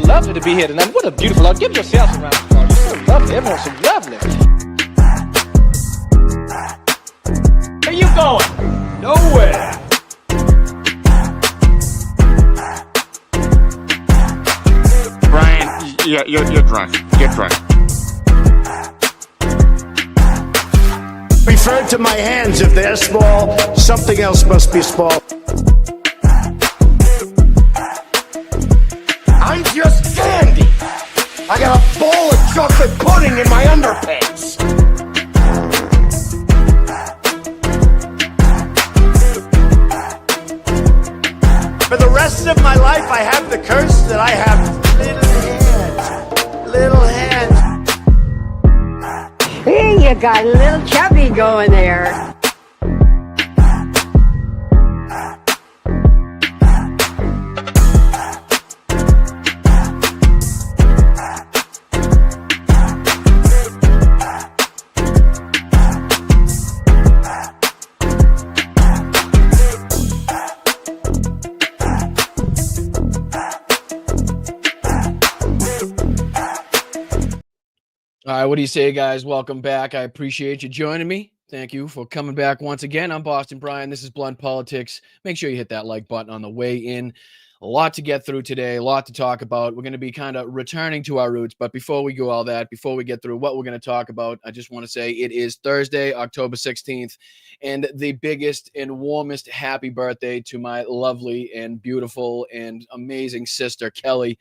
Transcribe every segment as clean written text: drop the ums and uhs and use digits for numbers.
lovely to be here tonight. What a beautiful night. Give yourselves a round of applause. You're so lovely. Everyone's so lovely. Where you going? Nowhere. Brian, you're drunk. You're drunk. Refer to my hands. If they're small, something else must be small. I'm just candy. I got a bowl of chocolate pudding in my underpants. For the rest of my life, I have the curse that I have little hands. Hey, you got a little chubby going there. All right, what do you say, guys? Welcome back. I appreciate you joining me. Thank you for coming back once again. I'm Boston Brian. This is Blunt Politics. Make sure you hit that like button on the way in. A lot to get through today, a lot to talk about. We're going to be kind of returning to our roots. But before we go all that, before we get through what we're going to talk about, I just want to say it is Thursday, October 16th, and the biggest and warmest happy birthday to my lovely and beautiful and amazing sister, Kelly.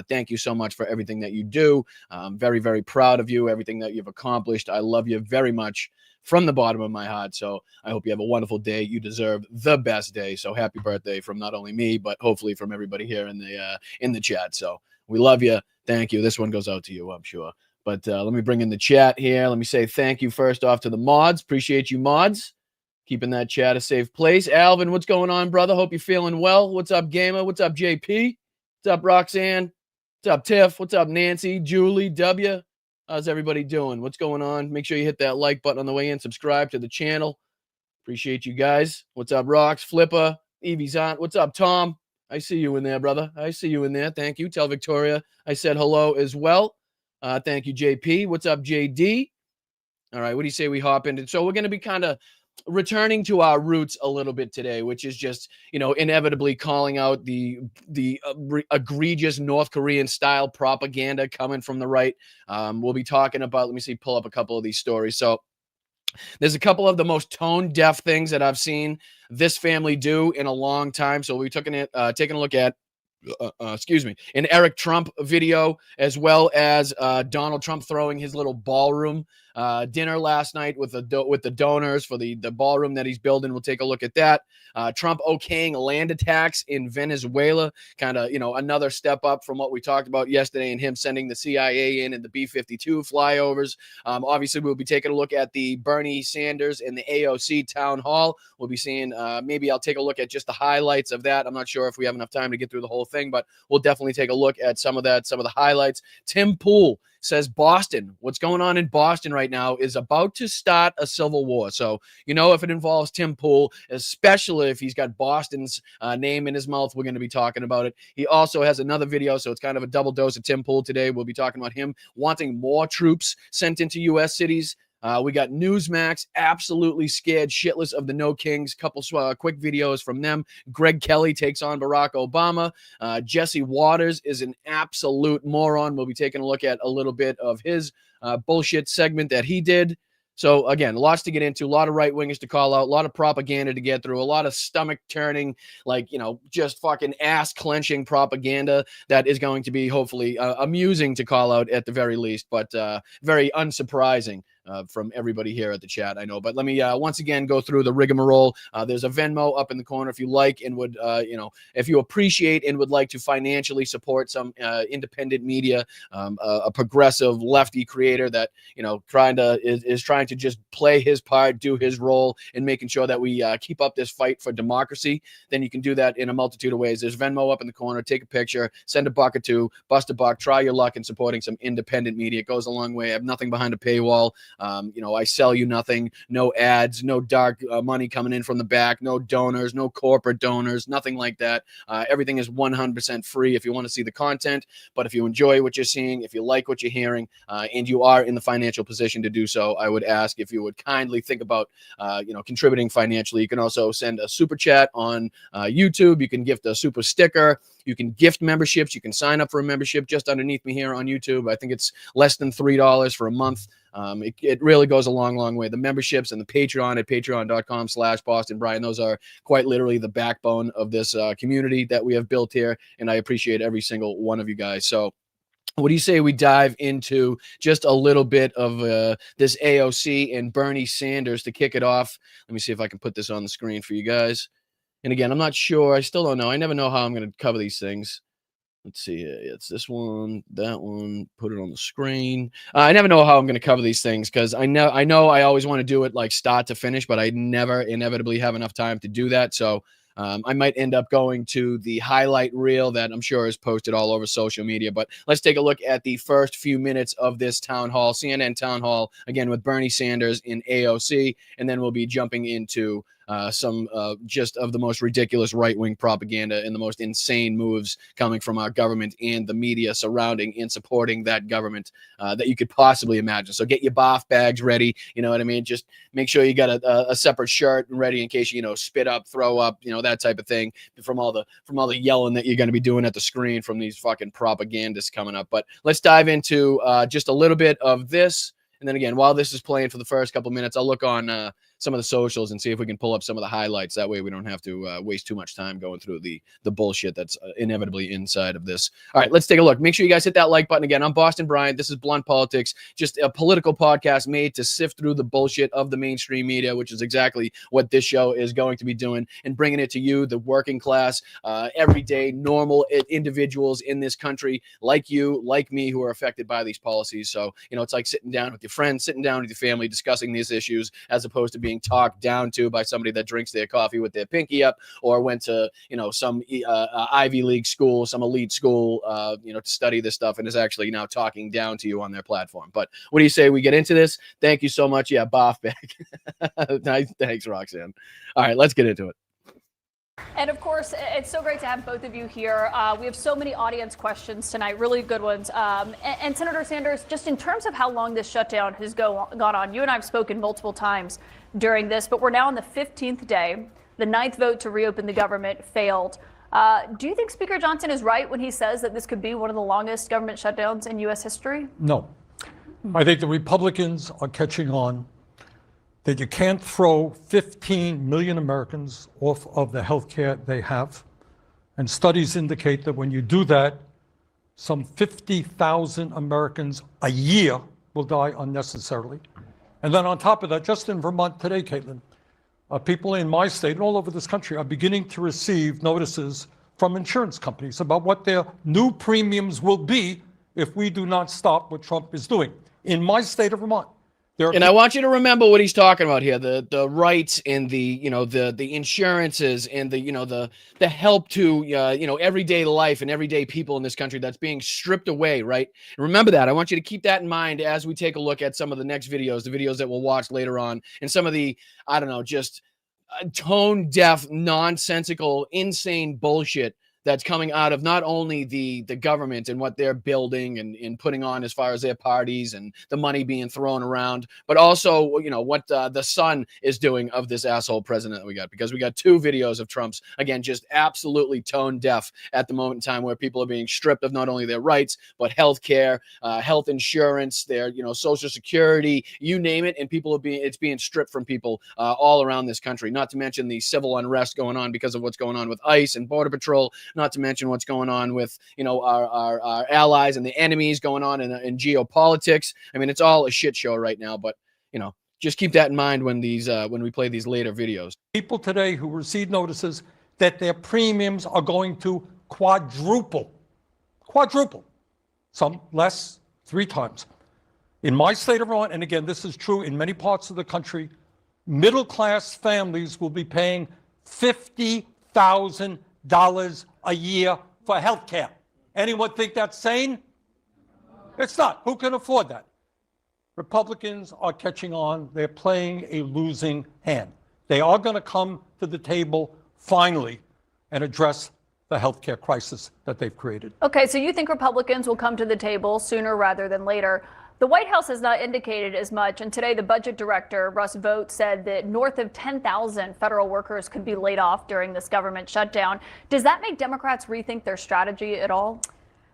Thank you so much for everything that you do. I'm very, very proud of you, everything that you've accomplished. I love you very much from the bottom of my heart. So I hope you have a wonderful day. You deserve the best day. So happy birthday from not only me, but hopefully from everybody here in the chat. So we love you. Thank you. This one goes out to you, I'm sure. But let me bring in the chat here. Let me say thank you first off to the mods. Appreciate you, mods. Keeping that chat a safe place. Alvin, what's going on, brother? Hope you're feeling well. What's up, Gamer? What's up, JP? What's up, Roxanne? What's up, Tiff? What's up, Nancy? Julie? W? How's everybody doing? What's going on? Make sure you hit that like button on the way in. Subscribe to the channel. Appreciate you guys. What's up, Rox? Flipper? Evie's on. What's up, Tom? I see you in there, brother. I see you in there. Thank you. Tell Victoria I said hello as well. Thank you, JP. What's up, JD? All right, what do you say we hop into? So we're going to be kind of returning to our roots a little bit today, which is just, inevitably calling out the egregious North Korean style propaganda coming from the right. We'll be talking about, let me see, pull up a couple of these stories. So there's a couple of the most tone deaf things that I've seen this family do in a long time. So we taking a look at an Eric Trump video, as well as Donald Trump throwing his little ballroom dinner last night with the donors for the ballroom that he's building. We'll take a look at that. Trump okaying land attacks in Venezuela, kind of, another step up from what we talked about yesterday, and him sending the CIA in and the B-52 flyovers. Obviously, we'll be taking a look at the Bernie Sanders and the AOC town hall. We'll be seeing, maybe I'll take a look at just the highlights of that. I'm not sure if we have enough time to get through the whole thing, but we'll definitely take a look at some of the highlights. Tim Pool says Boston, what's going on in Boston right now is about to start a civil war. So, if it involves Tim Pool, especially if he's got Boston's name in his mouth, we're going to be talking about it. He also has another video, so it's kind of a double dose of Tim Pool today. We'll be talking about him wanting more troops sent into U.S. cities. We got Newsmax absolutely scared shitless of the No Kings. Couple quick videos from them. Greg Kelly takes on Barack Obama. Jesse Waters is an absolute moron. We'll be taking a look at a little bit of his bullshit segment that he did. So, again, lots to get into, a lot of right-wingers to call out, a lot of propaganda to get through, a lot of stomach-turning, just fucking ass-clenching propaganda that is going to be hopefully amusing to call out at the very least, but very unsurprising. From everybody here at the chat, I know. But let me once again go through the rigmarole. There's a Venmo up in the corner if you like and would, if you appreciate and would like to financially support some independent media, a progressive lefty creator that, is trying to just play his part, do his role in making sure that we keep up this fight for democracy, then you can do that in a multitude of ways. There's Venmo up in the corner. Take a picture, send a buck or two, bust a buck, try your luck in supporting some independent media. It goes a long way. I have nothing behind a paywall. I sell you nothing, no ads, no dark money coming in from the back, no donors, no corporate donors, nothing like that. Everything is 100% free if you want to see the content. But if you enjoy what you're seeing, if you like what you're hearing, and you are in the financial position to do so, I would ask if you would kindly think about, contributing financially. You can also send a super chat on YouTube. You can gift a super sticker. You can gift memberships. You can sign up for a membership just underneath me here on YouTube. I think it's less than $3 for a month. It really goes a long, long way. The memberships and the Patreon at patreon.com/Boston Brian, those are quite literally the backbone of this community that we have built here. And I appreciate every single one of you guys. So what do you say we dive into just a little bit of this AOC and Bernie Sanders to kick it off? Let me see if I can put this on the screen for you guys. And again, I'm not sure. I still don't know. I never know how I'm going to cover these things. Let's see. It's this one, that one. Put it on the screen. I never know how I'm going to cover these things because I know I always want to do it like start to finish, but I never inevitably have enough time to do that. So I might end up going to the highlight reel that I'm sure is posted all over social media. But let's take a look at the first few minutes of this town hall, CNN town hall, again with Bernie Sanders in AOC, and then we'll be jumping into some just of the most ridiculous right-wing propaganda and the most insane moves coming from our government and the media surrounding and supporting that government that you could possibly imagine. So get your bath bags ready. You know what I mean? Just make sure you got a separate shirt ready in case you spit up, throw up, that type of thing from all the yelling that you're going to be doing at the screen from these fucking propagandists coming up. But let's dive into just a little bit of this. And then again, while this is playing for the first couple minutes, I'll look on some of the socials and see if we can pull up some of the highlights. That way we don't have to waste too much time going through the bullshit that's inevitably inside of this. All right, let's take a look. Make sure you guys hit that like button. Again, I'm Boston Bryant. This is Blunt Politics, just a political podcast made to sift through the bullshit of the mainstream media, which is exactly what this show is going to be doing, and bringing it to you, the working class, everyday, normal individuals in this country, like you, like me, who are affected by these policies. So, it's like sitting down with your friends, sitting down with your family, discussing these issues, as opposed to being talked down to by somebody that drinks their coffee with their pinky up or went to some Ivy League school, some elite school to study this stuff and is actually now talking down to you on their platform. But what do you say we get into this? Thank you so much. Yeah, bath bag. Nice. Thanks, Roxanne. All right, let's get into it. And of course, it's so great to have both of you here. We have so many audience questions tonight, really good ones. And Senator Sanders, just in terms of how long this shutdown has gone on, you and I have spoken multiple times during this, but we're now on the 15th day. The 9th vote to reopen the government failed. Do you think Speaker Johnson is right when he says that this could be one of the longest government shutdowns in U.S. history? No. I think the Republicans are catching on that you can't throw 15 million Americans off of the health care they have. And studies indicate that when you do that, some 50,000 Americans a year will die unnecessarily. And then on top of that, just in Vermont today, Caitlin, people in my state and all over this country are beginning to receive notices from insurance companies about what their new premiums will be if we do not stop what Trump is doing. In my state of Vermont, and I want you to remember what he's talking about here: the rights and the insurances and the help to everyday life and everyday people in this country that's being stripped away. Right? And remember that. I want you to keep that in mind as we take a look at some of the next videos, the videos that we'll watch later on, and some of the just tone deaf, nonsensical, insane bullshit that's coming out of not only the government and what they're building and putting on as far as their parties and the money being thrown around, but also, what the son is doing of this asshole president that we got, because we got 2 videos of Trump's, again, just absolutely tone deaf at the moment in time, where people are being stripped of not only their rights, but health care, health insurance, their, Social Security, you name it. And it's being stripped from people all around this country, not to mention the civil unrest going on because of what's going on with ICE and Border Patrol, not to mention what's going on with, our allies and the enemies going on in geopolitics. I mean, it's all a shit show right now, but, just keep that in mind when we play these later videos. People today who receive notices that their premiums are going to quadruple, some less, 3 times. In my state of Vermont, and again, this is true in many parts of the country, middle-class families will be paying $50,000 a year for health care. Anyone think that's sane? It's not. Who can afford that? Republicans are catching on. They're playing a losing hand. They are going to come to the table finally and address the healthcare crisis that they've created. Okay, so you think Republicans will come to the table sooner rather than later. The White House has not indicated as much, and today the budget director, Russ Vought, said that north of 10,000 federal workers could be laid off during this government shutdown. Does that make Democrats rethink their strategy at all?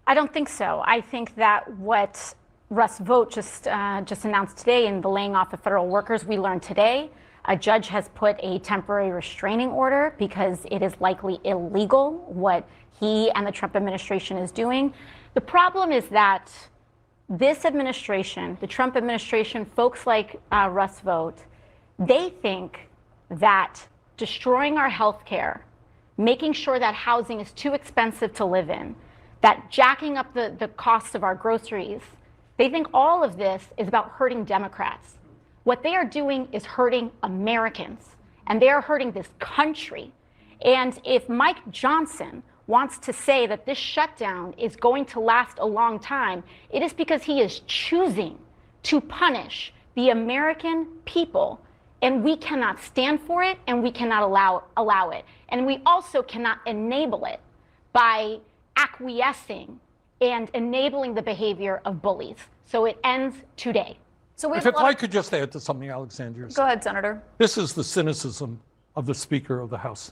I don't think so. I think that what Russ Vought just announced today in the laying off of federal workers, we learned today a judge has put a temporary restraining order because it is likely illegal what he and the Trump administration is doing. The problem is that this administration, the Trump administration, folks like Russ Vought, they think that destroying our health care, making sure that housing is too expensive to live in, that jacking up the cost of our groceries, they think all of this is about hurting Democrats. What they are doing is hurting Americans, and they are hurting this country. And if Mike Johnson wants to say that this shutdown is going to last a long time, it is because he is choosing to punish the American people, and we cannot stand for it, and we cannot allow it. And we also cannot enable it by acquiescing and enabling the behavior of bullies. So it ends today. So if I could just add to something Alexandria said. Go ahead, Senator. This is the cynicism of the Speaker of the House.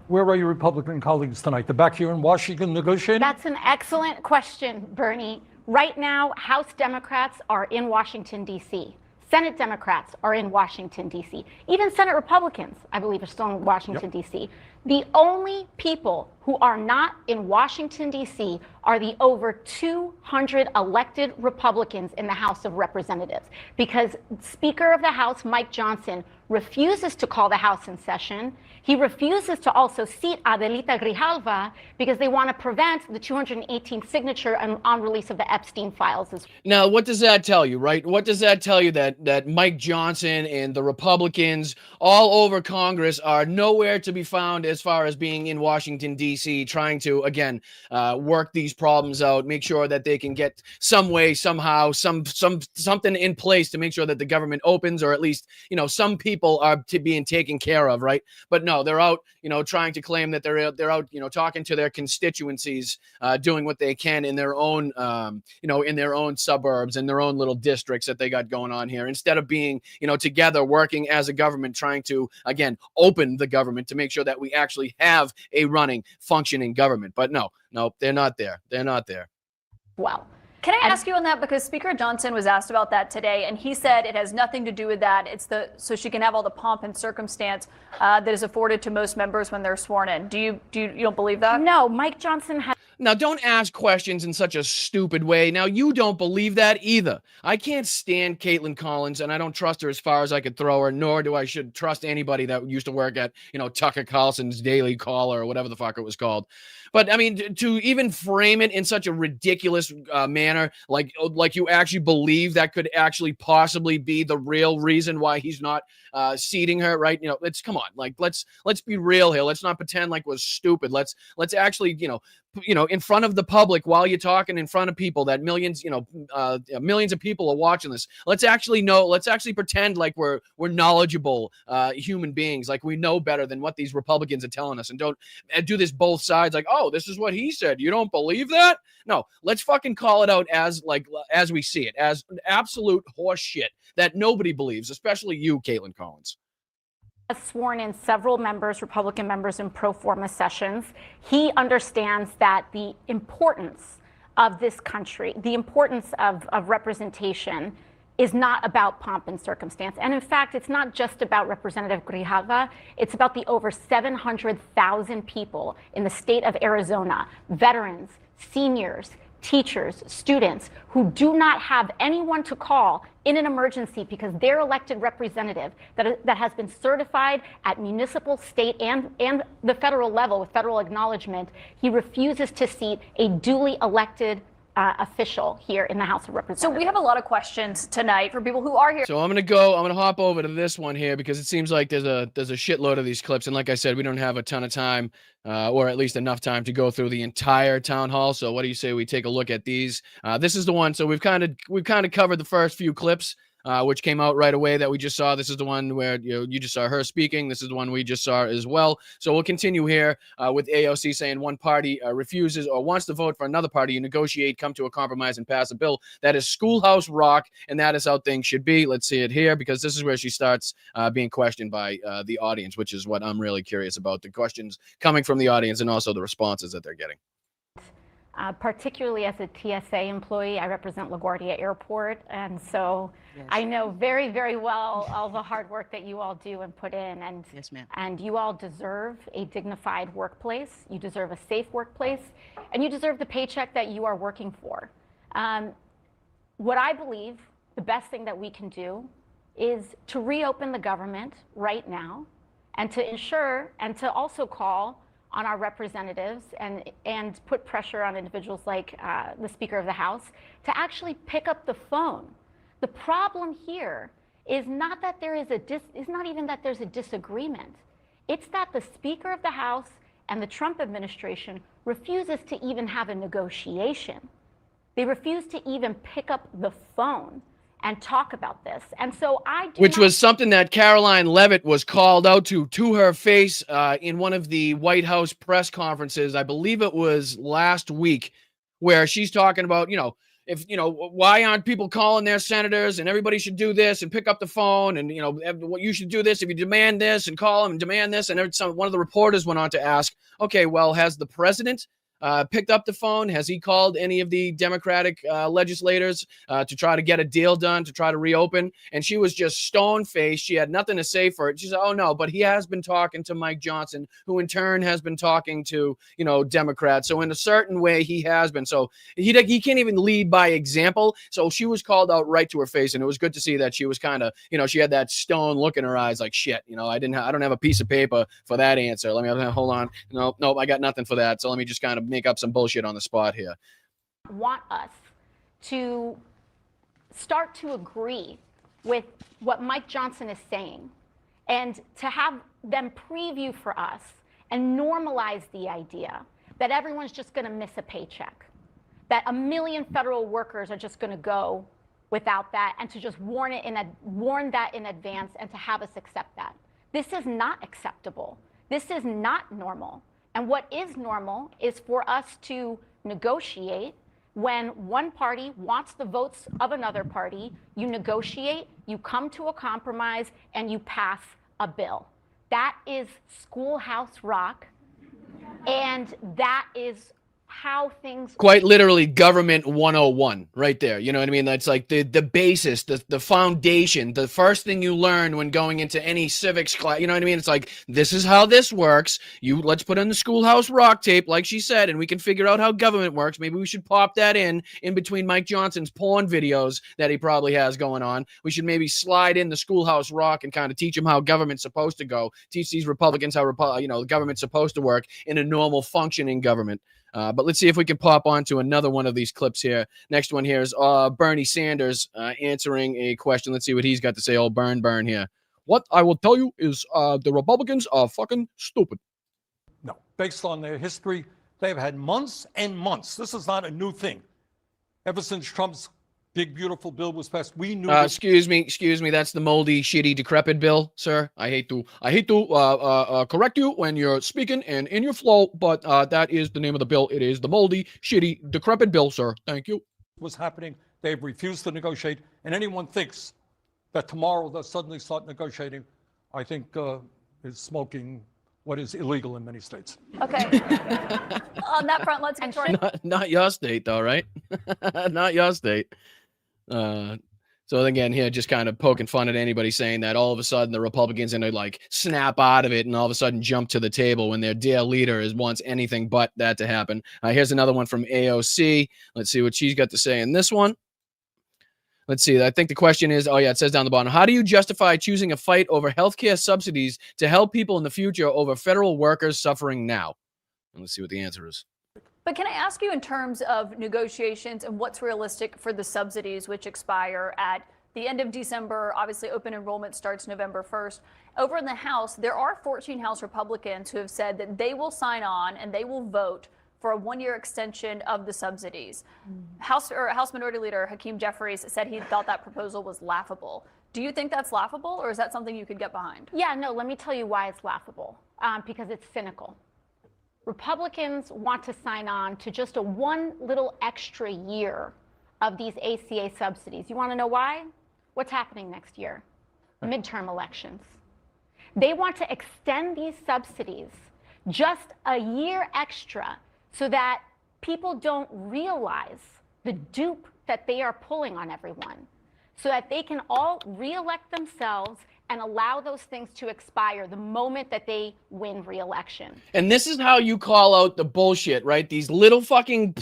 Where are your Republican colleagues tonight? They're back here in Washington negotiating? That's an excellent question, Bernie. Right now, House Democrats are in Washington, D.C. Senate Democrats are in Washington, D.C. Even Senate Republicans, I believe, are still in Washington, D.C. The only people who are not in Washington, D.C. are the over 200 elected Republicans in the House of Representatives, because Speaker of the House, Mike Johnson, refuses to call the House in session. He refuses to also seat Adelita Grijalva because they want to prevent the 218th signature on release of the Epstein files. Now, what does that tell you, right? What does that tell you that Mike Johnson and the Republicans all over Congress are nowhere to be found as far as being in Washington, D.C., trying to, again, work these problems out, make sure that they can get some way, somehow, something in place to make sure that the government opens, or at least, some people are being taken care of, right? But no, they're out, trying to claim that they're out, talking to their constituencies, doing what they can in their own, in their own suburbs and their own little districts that they got going on here, instead of being, together working as a government, trying to, again, open the government to make sure that we actually have a running, functioning government. But no, they're not there. They're not there. Well, can I ask you on that? Because Speaker Johnson was asked about that today, and he said it has nothing to do with that. It's so she can have all the pomp and circumstance that is afforded to most members when they're sworn in. You don't believe that? No, Mike Johnson has. Now, don't ask questions in such a stupid way. Now, you don't believe that either. I can't stand Caitlin Collins, and I don't trust her as far as I could throw her, nor do I should trust anybody that used to work at, Tucker Carlson's Daily Caller or whatever the fuck it was called. But I mean, to even frame it in such a ridiculous manner, like you actually believe that could actually possibly be the real reason why he's not seating her, right? Let's come on, like let's be real here. Let's not pretend like we're stupid. Let's actually, in front of the public, while you're talking in front of people that millions of people are watching this. Let's actually pretend like we're knowledgeable human beings, like we know better than what these Republicans are telling us, and don't do this both sides like, oh, this is what he said. You don't believe that? No, let's fucking call it out as we see it, as absolute horse shit that nobody believes, especially you, Caitlin Collins. Has sworn in several Republican members in pro forma sessions. He understands that the importance of this country, the importance of representation, is not about pomp and circumstance. And in fact, it's not just about Representative Grijalva. It's about the over 700,000 people in the state of Arizona, veterans, seniors, teachers, students, who do not have anyone to call in an emergency because their elected representative that has been certified at municipal, state, and the federal level with federal acknowledgement, he refuses to seat a duly elected official here in the House of Representatives. So we have a lot of questions tonight for people who are here. So I'm gonna hop over to this one here because it seems like there's a shitload of these clips, and like I said, we don't have a ton of time, or at least enough time to go through the entire town hall. So what do you say we take a look at these? This is the one. So we've kind of covered the first few clips, which came out right away that we just saw. This is the one where you just saw her speaking. This is the one we just saw as well. So we'll continue here with AOC saying one party refuses or wants to vote for another party. You negotiate, come to a compromise, and pass a bill. That is schoolhouse rock, and that is how things should be. Let's see it here because this is where she starts being questioned by the audience, which is what I'm really curious about. The questions coming from the audience and also the responses that they're getting. Particularly as a TSA employee, I represent LaGuardia Airport, and so I know very, very well all the hard work that you all do and put in. And yes, ma'am. And you all deserve a dignified workplace. You deserve a safe workplace, and you deserve the paycheck that you are working for. What I believe the best thing that we can do is to reopen the government right now, and to ensure and to also call on our representatives and put pressure on individuals like the Speaker of the House to actually pick up the phone. The problem here is not that there is not even that there's a disagreement. It's that the Speaker of the House and the Trump administration refuses to even have a negotiation. They refuse to even pick up the phone and talk about this. And so which was something that Caroline Leavitt was called out to her face in one of the White House press conferences. I believe it was last week, where she's talking about, why aren't people calling their senators, and everybody should do this and pick up the phone, and, you should do this if you demand this and call them and demand this. And one of the reporters went on to ask, okay, well, has the president picked up the phone? Has he called any of the Democratic legislators to try to get a deal done, to try to reopen? And she was just stone-faced. She had nothing to say for it. She said, oh, no, but he has been talking to Mike Johnson, who in turn has been talking to, Democrats. So in a certain way, he has been. So he can't even lead by example. So she was called out right to her face. And it was good to see that she was kind of, she had that stone look in her eyes like, shit, I don't have a piece of paper for that answer. Hold on. No, I got nothing for that. So let me just kind of make up some bullshit on the spot here. Want us to start to agree with what Mike Johnson is saying, and to have them preview for us and normalize the idea that everyone's just going to miss a paycheck, that 1 million federal workers are just going to go without that, and to just warn that in advance and to have us accept that. This is not acceptable. This is not normal. And what is normal is for us to negotiate. When one party wants the votes of another party, you negotiate, you come to a compromise, and you pass a bill. That is schoolhouse rock, and that is how things quite literally government 101 right there. You know what I mean? That's like the basis, the foundation, the first thing you learn when going into any civics class. You know what I mean? It's like, this is how this works. Let's put in the schoolhouse rock tape, like she said, and we can figure out how government works. Maybe we should pop that in between Mike Johnson's porn videos that he probably has going on. We should maybe slide in the schoolhouse rock and kind of teach them how government's supposed to go. Teach these Republicans how the government's supposed to work in a normal functioning government. But let's see if we can pop onto another one of these clips here. Next one here is Bernie Sanders answering a question. Let's see what he's got to say. Old Burn here. What I will tell you is the Republicans are fucking stupid. No, based on their history, they've had months and months. This is not a new thing. Ever since Trump's big, beautiful bill was passed, we knew. Excuse me. That's the moldy, shitty, decrepit bill, sir. I hate to correct you when you're speaking and in your flow, but that is the name of the bill. It is the moldy, shitty, decrepit bill, sir. Thank you. Was happening. They've refused to negotiate, and anyone thinks that tomorrow they'll suddenly start negotiating, I think is smoking what is illegal in many states. Okay. On that front, let's get to not your state, though, right? Not your state. So again, here just kind of poking fun at anybody saying that all of a sudden the Republicans and they like snap out of it and all of a sudden jump to the table when their dear leader wants anything but that to happen. Here's another one from AOC. Let's see what she's got to say in this one. Let's see. I think the question is, it says down the bottom, how do you justify choosing a fight over healthcare subsidies to help people in the future over federal workers suffering now? And let's see what the answer is. But can I ask you, in terms of negotiations and what's realistic for the subsidies, which expire at the end of December? Obviously, open enrollment starts November 1st. Over in the House, there are 14 House Republicans who have said that they will sign on and they will vote for a one-year extension of the subsidies. House Minority Leader Hakeem Jeffries said he thought that proposal was laughable. Do you think that's laughable, or is that something you could get behind? Yeah, no, let me tell you why it's laughable. Because it's cynical. Republicans want to sign on to just a one little extra year of these ACA subsidies. You want to know why? What's happening next year? Midterm elections. They want to extend these subsidies just a year extra so that people don't realize the dupe that they are pulling on everyone, so that they can all reelect themselves and allow those things to expire the moment that they win re-election. And this is how you call out the bullshit, right? These little fucking the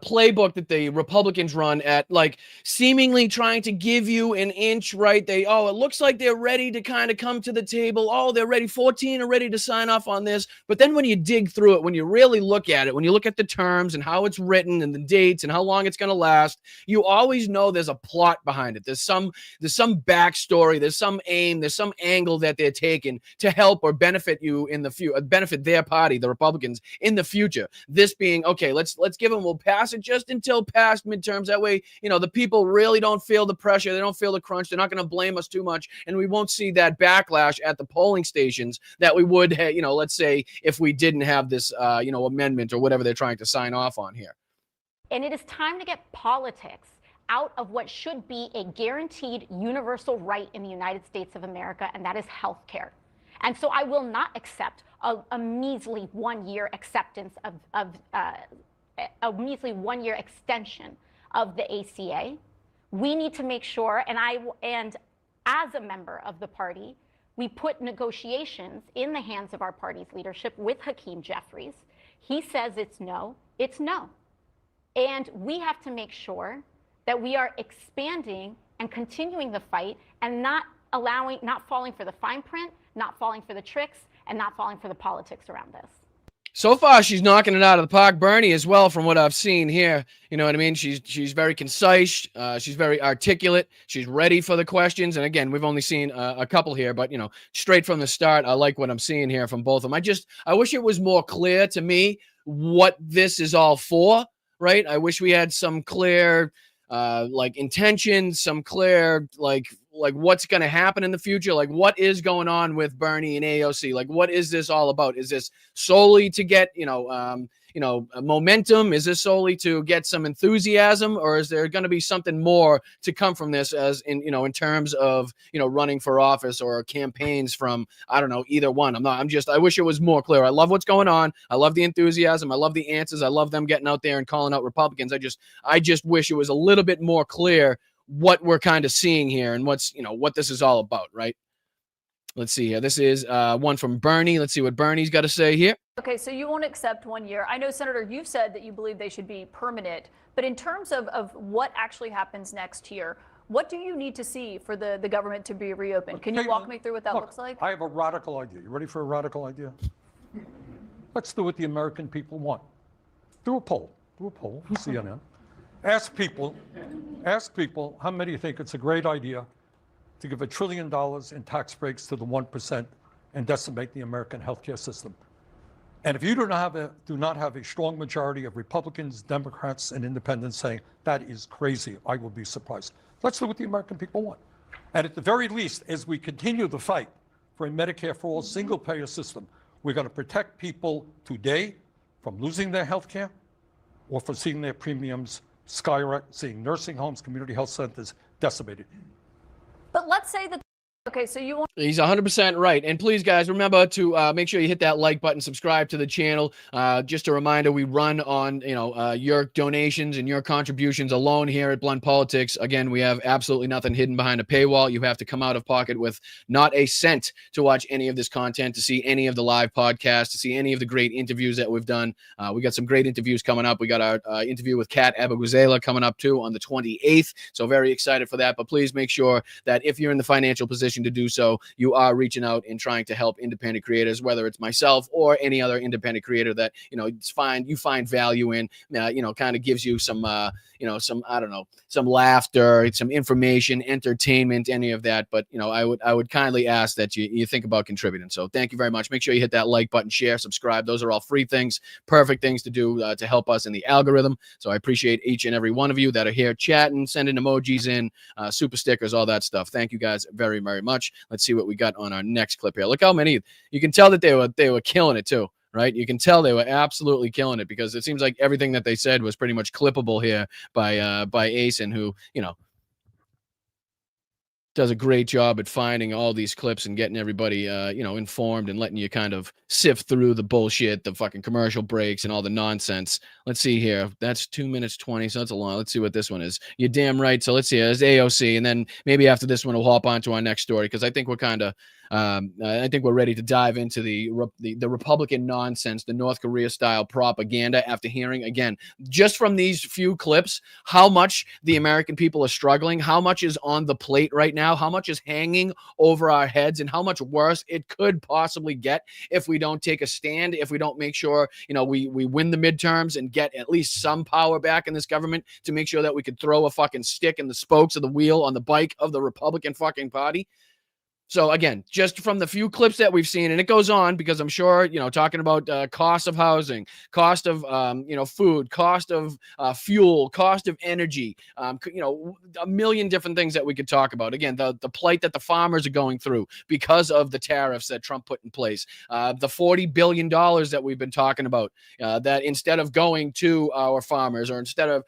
playbook that the Republicans run at, like, seemingly trying to give you an inch, right? It looks like they're ready to kind of come to the table. Oh, they're ready. 14 are ready to sign off on this. But then when you dig through it, when you really look at it, when you look at the terms and how it's written and the dates and how long it's going to last, you always know there's a plot behind it. There's some backstory. There's some aim, there's some angle that they're taking to help or benefit you in the future, benefit their party, the Republicans, in the future. This being, okay, let's give them, we'll pass it just until past midterms. That way, the people really don't feel the pressure. They don't feel the crunch. They're not going to blame us too much. And we won't see that backlash at the polling stations that we would, let's say, if we didn't have this, amendment or whatever they're trying to sign off on here. And it is time to get politics out of what should be a guaranteed universal right in the United States of America, and that is health care. And so I will not accept a measly one-year acceptance of a measly one-year extension of the ACA. We need to make sure, and as a member of the party, we put negotiations in the hands of our party's leadership with Hakeem Jeffries. He says it's no, it's no. And we have to make sure that we are expanding and continuing the fight and not falling for the fine print, not falling for the tricks, and not falling for the politics around this. So far, she's knocking it out of the park. Bernie as well, from what I've seen here. You know what I mean? She's very concise. She's very articulate. She's ready for the questions. And again, we've only seen a couple here, but straight from the start, I like what I'm seeing here from both of them. I wish it was more clear to me what this is all for, right? I wish we had some clear intentions, some clear, like what's going to happen in the future, like what is going on with Bernie and AOC, like what is this all about? Is this solely to get momentum? Is this solely to get some enthusiasm, or is there going to be something more to come from this, as in terms of running for office or campaigns from, I don't know, either one? I wish it was more clear. I love what's going on. I love the enthusiasm. I love the answers. I love them getting out there and calling out Republicans. I just wish it was a little bit more clear what we're kind of seeing here and what this is all about, right? Let's see here. This is one from Bernie. Let's see what Bernie's got to say here. Okay, so you won't accept 1 year. I know, Senator, you've said that you believe they should be permanent, but in terms of what actually happens next year, what do you need to see for the government to be reopened? Can you walk me through what that looks like? I have a radical idea. You ready for a radical idea? Let's do what the American people want. Do a poll, CNN. Ask people how many think it's a great idea to give $1 trillion in tax breaks to the 1% and decimate the American healthcare system. And if you do not have a strong majority of Republicans, Democrats, and independents saying that is crazy, I will be surprised. Let's do what the American people want. And at the very least, as we continue the fight for a Medicare for all single-payer system, we're going to protect people today from losing their health care or from seeing their premiums skyrocket, seeing nursing homes, community health centers decimated. But let's say that, okay, so you want... He's 100% right. And please, guys, remember to make sure you hit that like button, subscribe to the channel. Just a reminder, we run on, your donations and your contributions alone here at Blunt Politics. Again, we have absolutely nothing hidden behind a paywall. You have to come out of pocket with not a cent to watch any of this content, to see any of the live podcasts, to see any of the great interviews that we've done. We got some great interviews coming up. We got our interview with Kat Abaguzela coming up too on the 28th. So very excited for that. But please make sure that if you're in the financial position position to do so, you are reaching out and trying to help independent creators, whether it's myself or any other independent creator that, you find value in, kind of gives you some, some, I don't know, some laughter, some information, entertainment, any of that. But, I would kindly ask that you think about contributing. So thank you very much. Make sure you hit that like button, share, subscribe. Those are all free things, perfect things to do to help us in the algorithm. So I appreciate each and every one of you that are here chatting, sending emojis in, super stickers, all that stuff. Thank you guys very, very much. Let's see what we got on our next clip here. Look how many. You can tell that they were killing it too, right? You can tell they were absolutely killing it, because it seems like everything that they said was pretty much clippable here by Asen, who, does a great job at finding all these clips and getting everybody, informed and letting you kind of sift through the bullshit, the fucking commercial breaks and all the nonsense. Let's see here. That's 2 minutes 20, so that's a long. Let's see what this one is. You're damn right. So let's see. There's AOC, and then maybe after this one, we'll hop on to our next story, because I think we're kind of, I think we're ready to dive into the Republican nonsense, the North Korea style propaganda, after hearing, again, just from these few clips, how much the American people are struggling, how much is on the plate right now, how much is hanging over our heads, and how much worse it could possibly get if we don't take a stand, if we don't make sure, we win the midterms and get at least some power back in this government to make sure that we could throw a fucking stick in the spokes of the wheel on the bike of the Republican fucking party. So again, just from the few clips that we've seen, and it goes on, because I'm sure, talking about cost of housing, cost of, food, cost of fuel, cost of energy, a million different things that we could talk about. Again, the plight that the farmers are going through because of the tariffs that Trump put in place, the $40 billion that we've been talking about, that instead of going to our farmers, or instead of,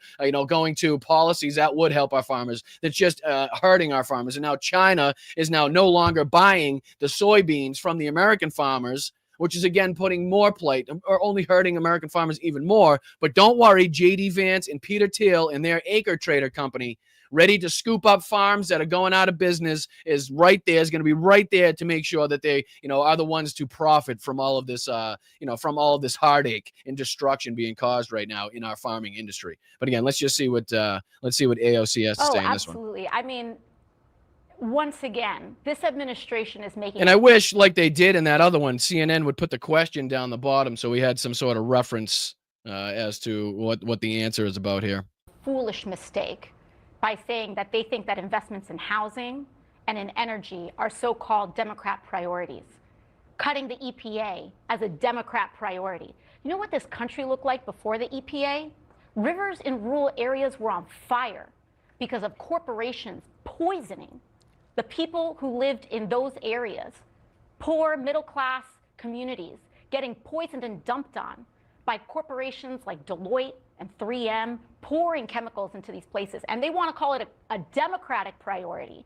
going to policies that would help our farmers, that's just hurting our farmers. And now China is now no longer buying the soybeans from the American farmers, which is again putting more plight, or only hurting American farmers even more. But don't worry, JD Vance and Peter Thiel and their Acre Trader company, ready to scoop up farms that are going out of business, is right there, is going to be right there to make sure that they, are the ones to profit from all of this, from all of this heartache and destruction being caused right now in our farming industry. But again, let's see what AOC has to say on this one. Absolutely. I mean, once again, this administration is making... And I wish, like they did in that other one, CNN would put the question down the bottom so we had some sort of reference as to what the answer is about here. Foolish mistake by saying that they think that investments in housing and in energy are so-called Democrat priorities. Cutting the EPA as a Democrat priority. You know what this country looked like before the EPA? Rivers in rural areas were on fire because of corporations poisoning the people who lived in those areas, poor middle-class communities getting poisoned and dumped on by corporations like Deloitte and 3M, pouring chemicals into these places. And they want to call it a Democratic priority.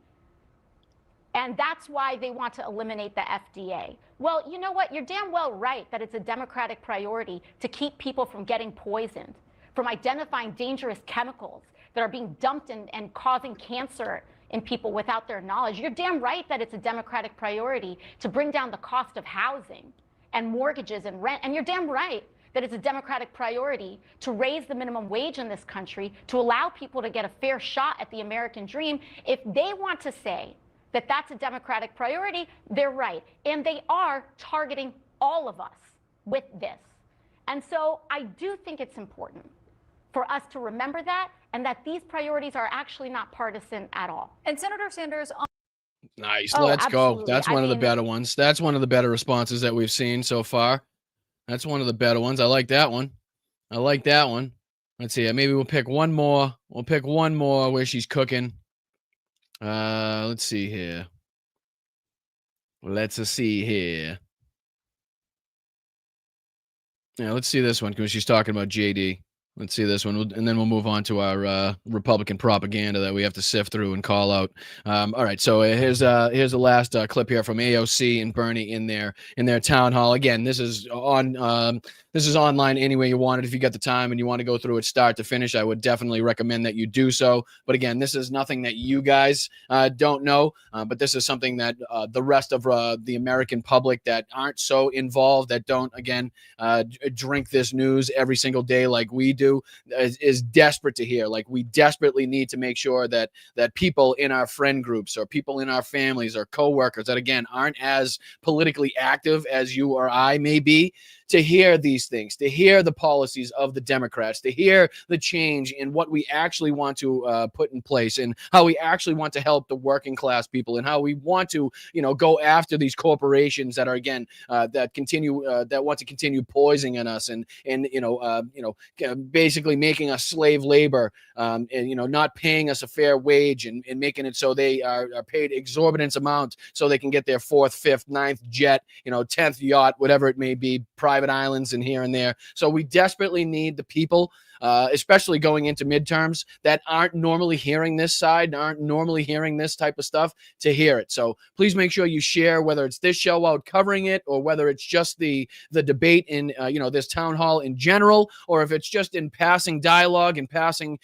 And that's why they want to eliminate the FDA. Well, you know what? You're damn well right that it's a Democratic priority to keep people from getting poisoned, from identifying dangerous chemicals that are being dumped and causing cancer in people without their knowledge. You're damn right that it's a Democratic priority to bring down the cost of housing and mortgages and rent. And you're damn right that it's a Democratic priority to raise the minimum wage in this country, to allow people to get a fair shot at the American dream. If they want to say that that's a Democratic priority, they're right. And they are targeting all of us with this. And so I do think it's important for us to remember that, and that these priorities are actually not partisan at all. And Senator Sanders... Nice, let's go. That's one of the better ones. That's one of the better responses that we've seen so far. That's one of the better ones. I like that one. I like that one. Let's see. Maybe we'll pick one more. We'll pick one more where she's cooking. Let's see here. Let's see here. Yeah, let's see this one because she's talking about JD. Let's see this one, and then we'll move on to our Republican propaganda that we have to sift through and call out. All right, so here's the last clip here from AOC and Bernie in their town hall. Again, this is on This is online any way you want it. If you got the time and you want to go through it start to finish, I would definitely recommend that you do so. But again, this is nothing that you guys don't know, but this is something that the rest of the American public that aren't so involved, that don't, again, drink this news every single day like we do, is desperate to hear. Like, we desperately need to make sure that people in our friend groups or people in our families or coworkers that, again, aren't as politically active as you or I may be, to hear these things, to hear the policies of the Democrats, to hear the change in what we actually want to put in place, and how we actually want to help the working class people, and how we want to, go after these corporations that are, again, that want to continue poisoning us and basically making us slave labor, and not paying us a fair wage, and making it so they are paid exorbitant amounts so they can get their 4th, 5th, 9th jet, 10th yacht, whatever it may be, private islands and here and there. So we desperately need the people, especially going into midterms, that aren't normally hearing this side, aren't normally hearing this type of stuff, to hear it. So please make sure you share, whether it's this show out covering it, or whether it's just the debate in this town hall in general, or if it's just in passing dialogue and passing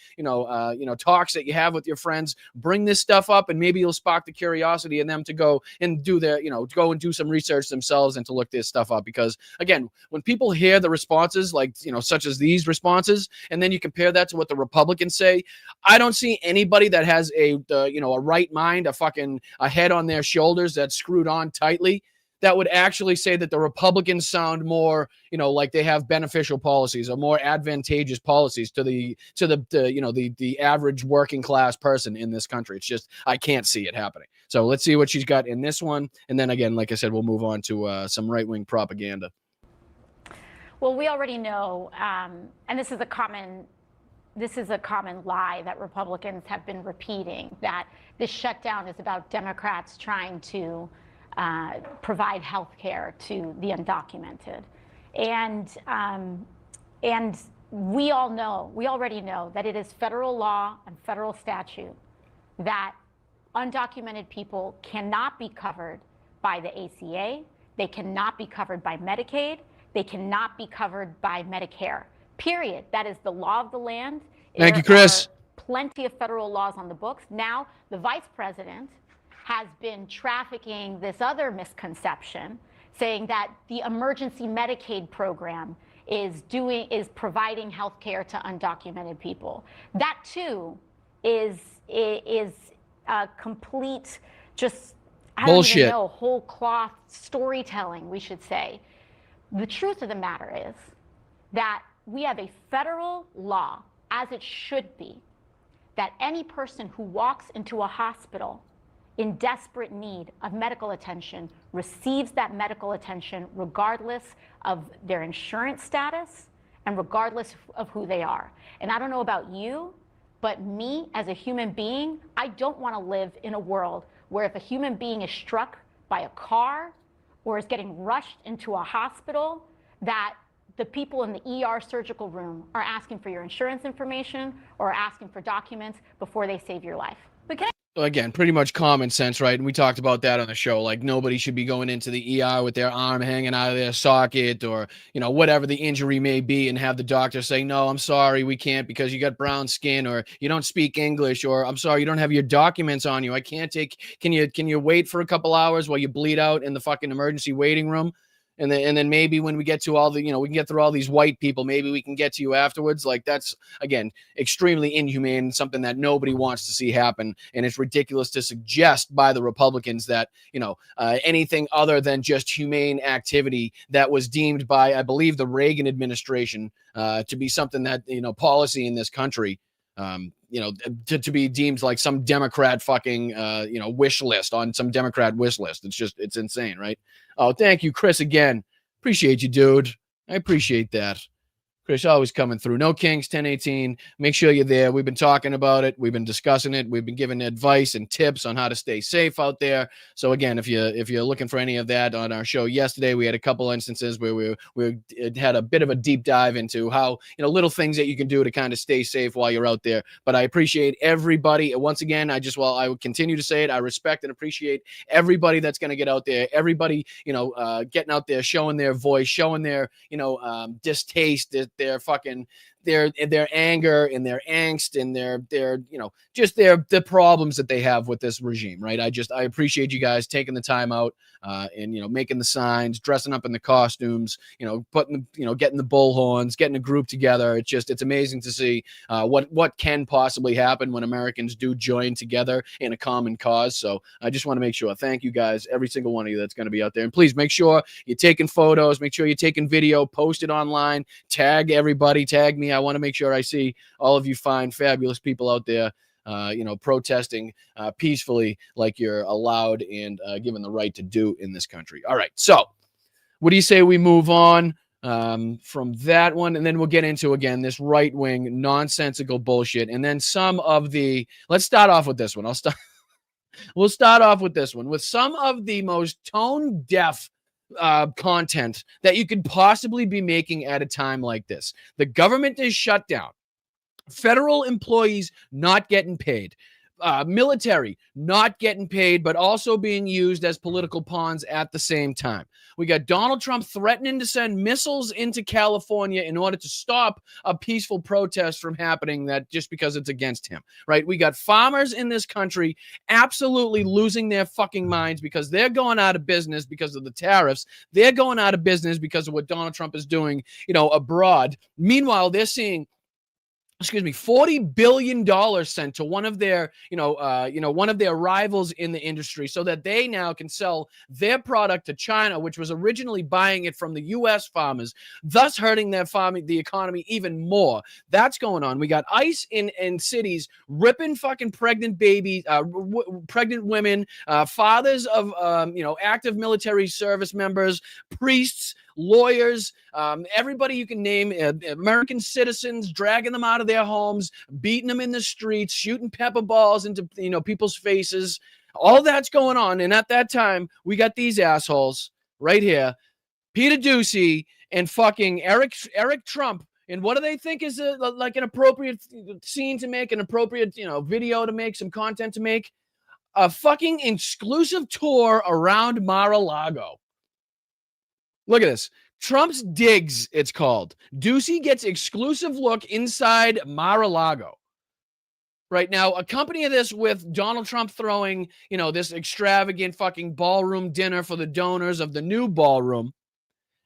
talks that you have with your friends. Bring this stuff up, and maybe you'll spark the curiosity in them to go and do their go and do some research themselves and to look this stuff up. Because again, when people hear the responses, like such as these responses, and then you compare that to what the Republicans say, I don't see anybody that has a right mind, a head on their shoulders that's screwed on tightly, that would actually say that the Republicans sound more, like they have beneficial policies or more advantageous policies to the average working class person in this country. It's just, I can't see it happening. So let's see what she's got in this one, and then again, like I said, we'll move on to some right-wing propaganda. Well, we already know, and this is a common lie that Republicans have been repeating, that this shutdown is about Democrats trying to provide health care to the undocumented. And we already know that it is federal law and federal statute that undocumented people cannot be covered by the ACA, they cannot be covered by Medicaid, they cannot be covered by Medicare, period. That is the law of the land. Thank you, Chris. Plenty of federal laws on the books. Now, the vice president has been trafficking this other misconception, saying that the emergency Medicaid program is providing health care to undocumented people. That too is a complete, just, I don't even know, whole cloth storytelling, we should say. The truth of the matter is that we have a federal law, as it should be, that any person who walks into a hospital in desperate need of medical attention receives that medical attention regardless of their insurance status and regardless of who they are. And I don't know about you, but me as a human being, I don't want to live in a world where if a human being is struck by a car or is getting rushed into a hospital, that the people in the ER surgical room are asking for your insurance information or asking for documents before they save your life. But again, pretty much common sense, right? And we talked about that on the show. Like, nobody should be going into the ER with their arm hanging out of their socket, or, whatever the injury may be, and have the doctor say, no, I'm sorry, we can't because you got brown skin, or you don't speak English, or I'm sorry, you don't have your documents on you. I can't take, can you wait for a couple hours while you bleed out in the fucking emergency waiting room? And then maybe when we get to all the, we can get through all these white people, maybe we can get to you afterwards. Like, that's, again, extremely inhumane, something that nobody wants to see happen. And it's ridiculous to suggest by the Republicans that, anything other than just humane activity that was deemed by, I believe, the Reagan administration to be something that, policy in this country, to be deemed like some Democrat fucking, wish list on some Democrat wish list. It's insane, right? Oh, thank you, Chris, again. Appreciate you, dude. I appreciate that. Chris, always coming through. No Kings 1018. Make sure you're there. We've been talking about it. We've been discussing it. We've been giving advice and tips on how to stay safe out there. So again, if you're looking for any of that on our show yesterday, we had a couple instances where we had a bit of a deep dive into how, little things that you can do to kind of stay safe while you're out there. But I appreciate everybody. Once again, I would continue to say it. I respect and appreciate everybody that's going to get out there. Everybody, getting out there, showing their voice, showing their, distaste, their fucking their anger and their angst and their just the problems that they have with this regime, right? I appreciate you guys taking the time out and making the signs, dressing up in the costumes, getting the bullhorns, getting a group together. It's amazing to see what can possibly happen when Americans do join together in a common cause. So I just want to make sure, thank you guys, every single one of you that's going to be out there, and please make sure you're taking photos, make sure you're taking video, post it online, tag everybody, tag me. I want to make sure I see all of you fine, fabulous people out there, protesting peacefully like you're allowed and given the right to do in this country. All right. So what do you say we move on from that one? And then we'll get into, again, this right-wing nonsensical bullshit. And then let's start off with this one. We'll start off with this one with some of the most tone-deaf content that you could possibly be making at a time like this. The government is shut down. Federal employees not getting paid. Military not getting paid, but also being used as political pawns at the same time. We got Donald Trump threatening to send missiles into California in order to stop a peaceful protest from happening, that just because it's against him, right? We got farmers in this country absolutely losing their fucking minds because they're going out of business because of the tariffs. They're going out of business because of what Donald Trump is doing, abroad. Meanwhile, they're seeing $40 billion sent to one of their, one of their rivals in the industry so that they now can sell their product to China, which was originally buying it from the U.S. farmers, thus hurting the economy even more. That's going on. We got ICE in cities ripping fucking pregnant babies, pregnant women, fathers of, active military service members, priests, lawyers, everybody you can name, American citizens, dragging them out of their homes, beating them in the streets, shooting pepper balls into people's faces. All that's going on. And at that time, we got these assholes right here, Peter Doocy and fucking Eric Trump. And what do they think is like an appropriate scene to make, an appropriate video to make, some content to make? A fucking exclusive tour around Mar-a-Lago. Look at this. Trump's Digs, it's called. Doocy gets exclusive look inside Mar-a-Lago. Right now, accompany this with Donald Trump throwing, this extravagant fucking ballroom dinner for the donors of the new ballroom.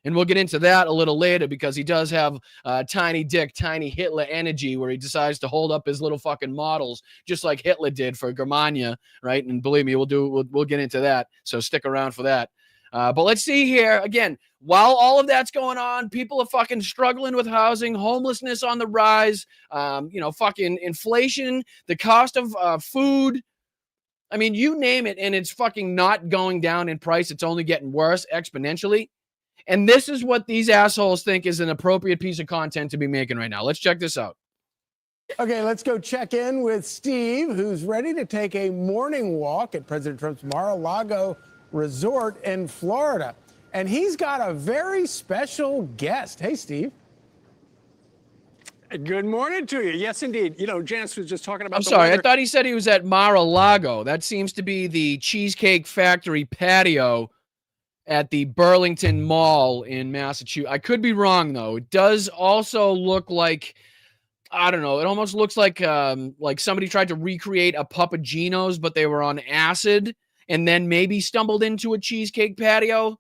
And we'll get into that a little later because he does have tiny dick, tiny Hitler energy where he decides to hold up his little fucking models just like Hitler did for Germania, right? And believe me, we'll get into that. So stick around for that. But let's see here again. While all of that's going on, people are fucking struggling with housing, homelessness on the rise, fucking inflation, the cost of food. I mean, you name it, and it's fucking not going down in price. It's only getting worse exponentially. And this is what these assholes think is an appropriate piece of content to be making right now. Let's check this out. Okay, let's go check in with Steve, who's ready to take a morning walk at President Trump's Mar-a-Lago resort in Florida. And he's got a very special guest. Hey, Steve. Good morning to you. Yes, indeed. Janice was just talking about I'm sorry. I thought he said he was at Mar-a-Lago. That seems to be the Cheesecake Factory patio at the Burlington Mall in Massachusetts. I could be wrong, though. It does also look like, I don't know, it almost looks like somebody tried to recreate a Papagino's, but they were on acid and then maybe stumbled into a cheesecake patio.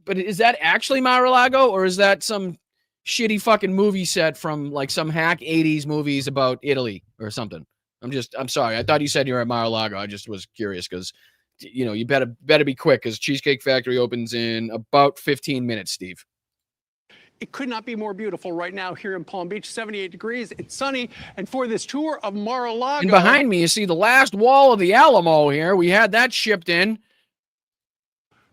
But is that actually Mar-a-Lago, or is that some shitty fucking movie set from like some hack 80s movies about Italy or something? I'm sorry. I thought you said you were at Mar-a-Lago. I just was curious because, you better be quick because Cheesecake Factory opens in about 15 minutes, Steve. It could not be more beautiful right now here in Palm Beach, 78 degrees. It's sunny. And for this tour of Mar-a-Lago. And behind me, you see the last wall of the Alamo here. We had that shipped in.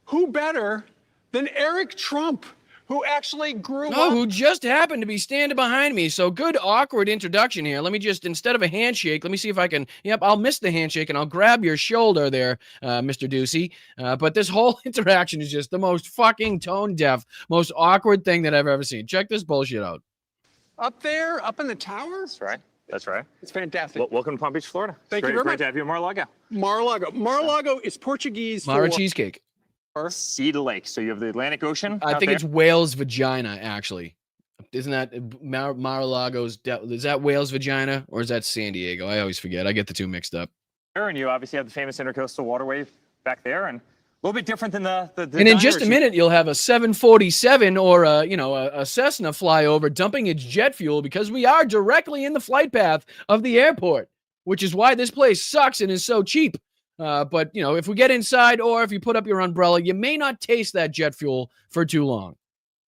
Who better than Eric Trump, who actually grew Oh, up. who just happened to be standing behind me. So good, awkward introduction here. Let me just, instead of a handshake, let me see if I can, yep, I'll miss the handshake and I'll grab your shoulder there, Mr. Ducey. But this whole interaction is just the most fucking tone-deaf, most awkward thing that I've ever seen. Check this bullshit out. Up there, up in the tower? That's right. That's right. It's fantastic. Welcome to Palm Beach, Florida. Thank you very much. Great to have you in Mar-a-Lago. Mar-a-Lago. Mar-a-Lago is Portuguese Mara for cheesecake. Sea to lake. So you have the Atlantic Ocean. I out think there. it's whale's vagina, actually. Isn't that Mar-a-Lago's? Is that whale's vagina or is that San Diego? I always forget. I get the two mixed up. And you obviously have the famous intercoastal waterway back there, and a little bit different than the And in just a minute, you'll have a 747 or a Cessna fly over, dumping its jet fuel because we are directly in the flight path of the airport, which is why this place sucks and is so cheap. But if we get inside or if you put up your umbrella, you may not taste that jet fuel for too long.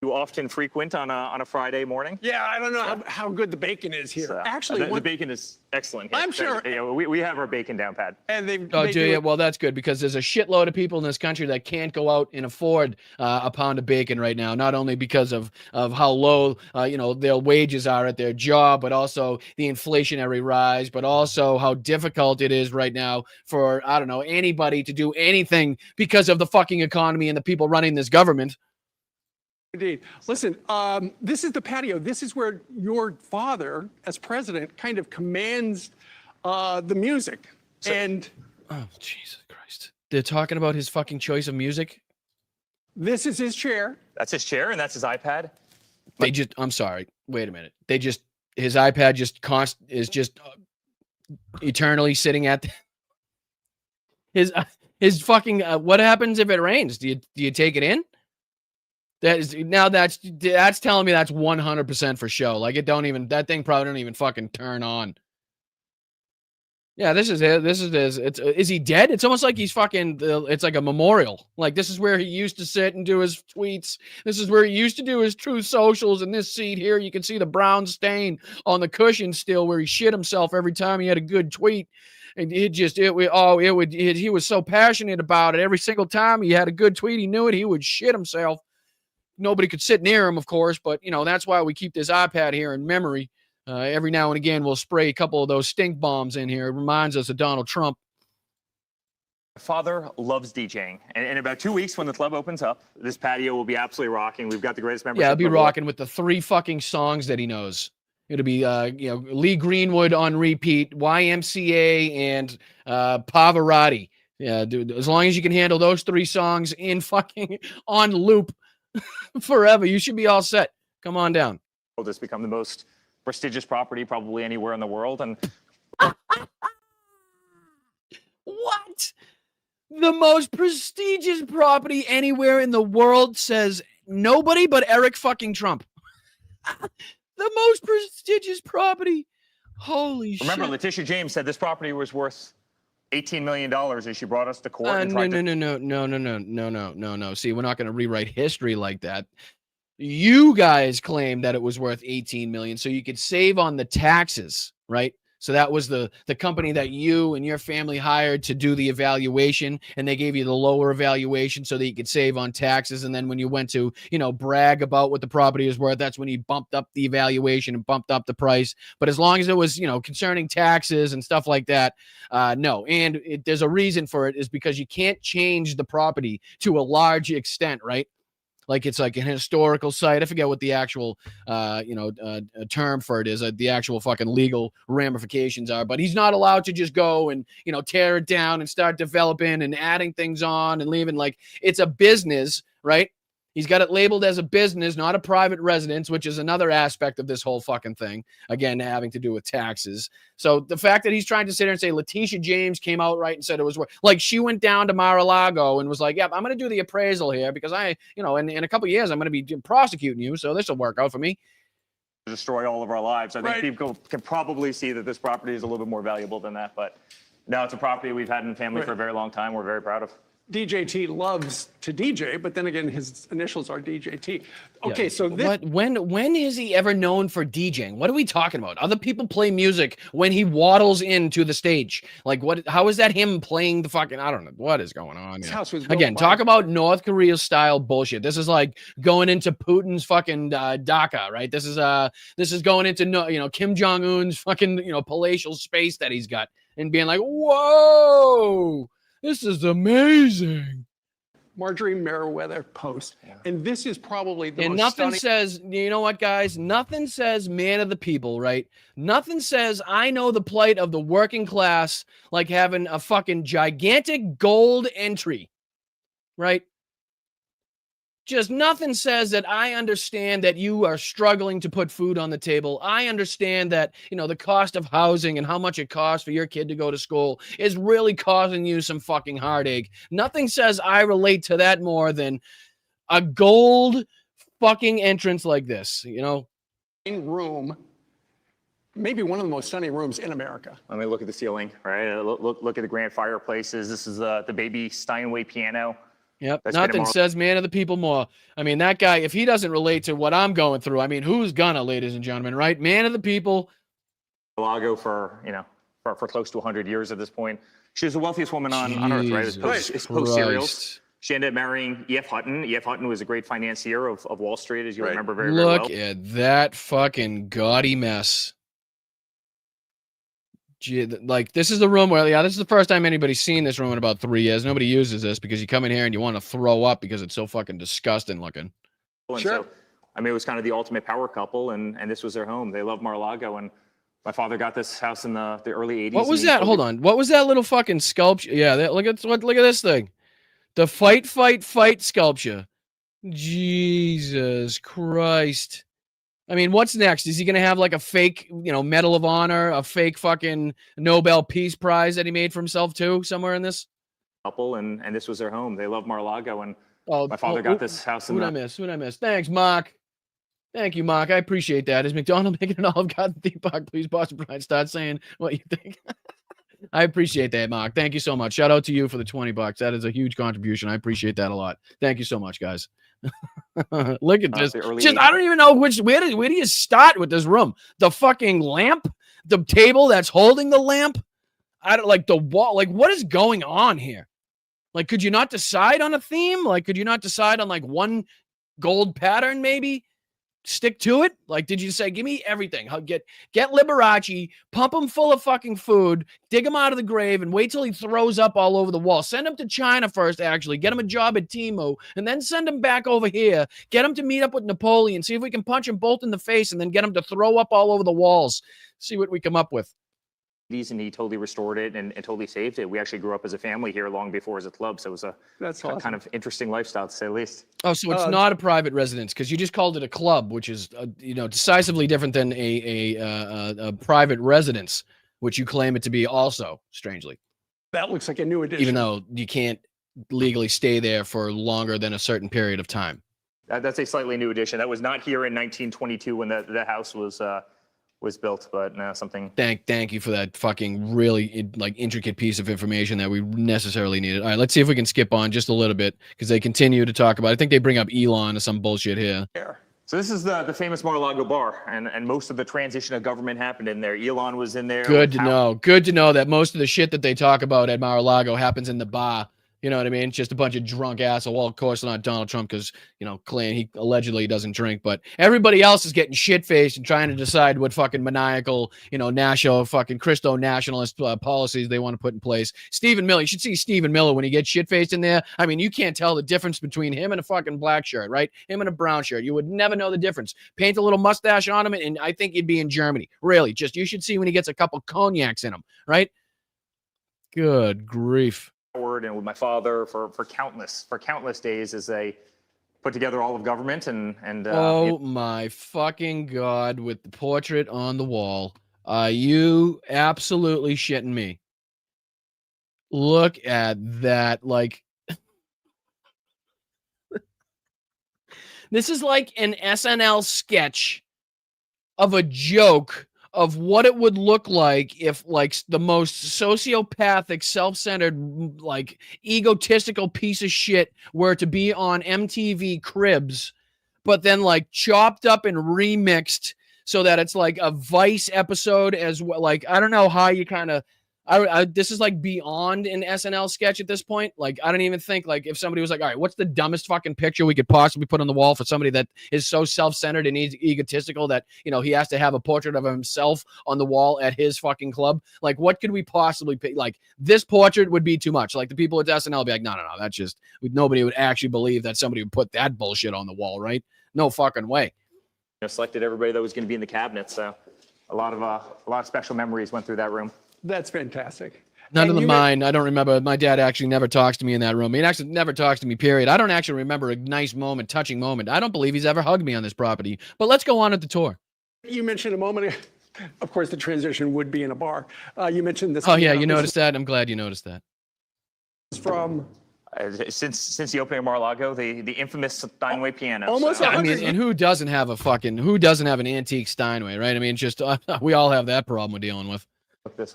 You often frequent on a Friday morning. Yeah, I don't know how good the bacon is here. So, Actually, the bacon is excellent here. I'm sure. We have our bacon down pat. And they Oh, do do you? it- Well, that's good because there's a shitload of people in this country that can't go out and afford a pound of bacon right now. Not only because of how low their wages are at their job, but also the inflationary rise, but also how difficult it is right now for anybody to do anything because of the fucking economy and the people running this government. Indeed. Listen, this is the patio. This is where your father, as president, kind of commands the music. Oh, Jesus Christ. They're talking about his fucking choice of music? This is his chair. That's his chair, and that's his iPad. I'm sorry. Wait a minute. His iPad is just eternally sitting at his fucking, what happens if it rains? Do you take it in? That's telling me that's 100% for show. Like that thing probably don't even fucking turn on. Yeah, this is it. Is he dead? It's almost like he's fucking, it's like a memorial. Like this is where he used to sit and do his tweets. This is where he used to do his Truth Socials. And this seat here, you can see the brown stain on the cushion still where he shit himself every time he had a good tweet. And he was so passionate about it. Every single time he had a good tweet, he knew it, he would shit himself. Nobody could sit near him, of course, but that's why we keep this iPad here in memory. Every now and again, we'll spray a couple of those stink bombs in here. It reminds us of Donald Trump. My father loves DJing, and in about 2 weeks when the club opens up, this patio will be absolutely rocking. We've got the greatest membership. Yeah, it'll be rocking with the 3 fucking songs that he knows. It'll be Lee Greenwood on repeat, YMCA, and Pavarotti. Yeah, dude. As long as you can handle those 3 songs in fucking on loop forever, you should be all set. Come on down. Will this become the most prestigious property probably anywhere in the world? And what? The most prestigious property anywhere in the world, says nobody but Eric fucking Trump. The most prestigious property. Holy shit. remember, Letitia James said this property was worth $18 million as she brought us to court. And tried No. See, we're not going to rewrite history like that. You guys claimed that it was worth 18 million, so you could save on the taxes, right? So that was the company that you and your family hired to do the evaluation, and they gave you the lower evaluation so that you could save on taxes. And then when you went to, brag about what the property is worth, that's when you bumped up the evaluation and bumped up the price. But as long as it was, concerning taxes and stuff like that, no. And there's a reason for it, is because you can't change the property to a large extent, right? Like it's like an historical site. I forget what the actual, term for it is. The actual fucking legal ramifications are. But he's not allowed to just go and tear it down and start developing and adding things on and leaving. Like it's a business, right? He's got it labeled as a business, not a private residence, which is another aspect of this whole fucking thing. Again, having to do with taxes. So the fact that he's trying to sit there and say Letitia James came out right and said it was worth, like she went down to Mar-a-Lago and was like, yep, I'm going to do the appraisal here because in a couple of years, I'm going to be prosecuting you. So this will work out for me. destroy all of our lives. I think Right. people can probably see that this property is a little bit more valuable than that. But no, it's a property we've had in the family for a very long time. We're very proud of. DJT loves to DJ, but then again, his initials are DJT. Okay, Yeah. so this. When is he ever known for DJing? What are we talking about? Other people play music when he waddles into the stage. Like, what? How is that him playing the fucking? I don't know what is going on. This Here? house was built Again, by- talk about North Korea style bullshit. This is like going into Putin's fucking DACA, right? This is going into Kim Jong Un's fucking palatial space that he's got and being like, whoa. This is amazing. Marjorie Merriweather post. And this is probably the And most nothing stunning. says, you know what, guys? Nothing says man of the people, right? Nothing says I know the plight of the working class like having a fucking gigantic gold entry, right? Just nothing says that I understand that you are struggling to put food on the table. I understand that, the cost of housing and how much it costs for your kid to go to school is really causing you some fucking heartache. Nothing says I relate to that more than a gold fucking entrance like this, Room, maybe one of the most stunning rooms in America. I mean, look at the ceiling, right? Look at the grand fireplaces. This is the baby Steinway piano. Yep. That's Nothing says man of the people more. I mean, that guy, if he doesn't relate to what I'm going through, I mean, who's gonna, ladies and gentlemen, right? Man of the people. Mar-a-Lago for close to 100 years at this point. She was the wealthiest woman on earth, right? It's post serials. She ended up marrying E.F. Hutton. E.F. Hutton was a great financier of Wall Street, as you remember very, very well. Look at that fucking gaudy mess. Like, this is the room where, this is the first time anybody's seen this room in about 3 years. Nobody uses this because you come in here and you want to throw up because it's so fucking disgusting looking. And so, I mean, it was kind of the ultimate power couple, and this was their home. They loved Mar-a-Lago, and my father got this house in the early 80s. What was that? Hold on. What was that little fucking sculpture? Yeah, look at this thing. The fight sculpture. Jesus Christ. I mean, what's next? Is he going to have like a fake, Medal of Honor, a fake fucking Nobel Peace Prize that he made for himself too, somewhere in this? Couple, and this was their home. They loved Mar-a-Lago, and my father got this house in Who'd I miss? Thanks, Mark. Thank you, Mark. I appreciate that. Is McDonald making an Olive Garden theme park? Please, Boston Brian, start saying what you think. I appreciate that, Mark. Thank you so much. Shout out to you for the $20. That is a huge contribution. I appreciate that a lot. Thank you so much, guys. Look at this. I don't even know where do you start with this room? The fucking lamp, the table that's holding the lamp. I don't like the wall. Like, what is going on here? Like, could you not decide on a theme? Like, could you not decide on like one gold pattern maybe? Stick to it? Like, did you say, give me everything? Get Liberace, pump him full of fucking food, dig him out of the grave, and wait till he throws up all over the wall. Send him to China first, actually. Get him a job at Temu, and then send him back over here. Get him to meet up with Napoleon. See if we can punch him both in the face, and then get him to throw up all over the walls. See what we come up with. And he totally restored it and totally saved it. We actually grew up as a family here long before as a club, so it was a kind of interesting lifestyle, to say the least. Oh, so it's not a private residence, because you just called it a club, which is decisively different than a private residence, which you claim it to be also, strangely. That looks like a new addition. Even though you can't legally stay there for longer than a certain period of time. That's a slightly new addition. That was not here in 1922 when the house was built, but now something. Thank you for that fucking really intricate piece of information that we necessarily needed. All right, let's see if we can skip on just a little bit, because they continue to talk about. I think they bring up Elon or some bullshit here. So this is the famous Mar-a-Lago bar, and most of the transition of government happened in there. Elon was in there. Good to know. Good to know that most of the shit that they talk about at Mar-a-Lago happens in the bar. You know what I mean? Just a bunch of drunk asshole. Well, of course not Donald Trump, because, Clan, he allegedly doesn't drink, but everybody else is getting shit-faced and trying to decide what fucking maniacal, national fucking Christo nationalist policies they want to put in place. Stephen Miller, you should see Stephen Miller when he gets shit-faced in there. I mean, you can't tell the difference between him and a fucking black shirt, right? Him and a brown shirt. You would never know the difference. Paint a little mustache on him, and I think he'd be in Germany. Really, you should see when he gets a couple cognacs in him, right? Good grief. And with my father for countless days as they put together all of government and my fucking God, with the portrait on the wall. Are you absolutely shitting me? Look at that. Like, this is like an SNL sketch of a joke of what it would look like if like the most sociopathic, self-centered, like egotistical piece of shit were to be on MTV Cribs, but then like chopped up and remixed so that it's like a Vice episode as well. Like, I don't know how you kind of, this is like beyond an SNL sketch at this point. Like, I don't even think like if somebody was like, all right, what's the dumbest fucking picture we could possibly put on the wall for somebody that is so self-centered and egotistical that, you know, he has to have a portrait of himself on the wall at his fucking club. Like, what could we possibly pick? Like, this portrait would be too much. Like, the people at SNL would be like, no, that's just, nobody would actually believe that somebody would put that bullshit on the wall, right? No fucking way. Selected everybody that was going to be in the cabinet, so a lot of special memories went through that room. That's fantastic. None of the mine. I don't remember. My dad actually never talks to me in that room. He actually never talks to me, period. I don't actually remember a nice moment, touching moment. I don't believe he's ever hugged me on this property. But let's go on at the tour. You mentioned a moment ago, of course, the transition would be in a bar. You mentioned this. Oh, yeah, you noticed that? I'm glad you noticed that. From... Since the opening of Mar-a-Lago, the infamous Steinway piano. Almost. So. I mean, and who doesn't have an antique Steinway, right? I mean, just we all have that problem we're dealing with.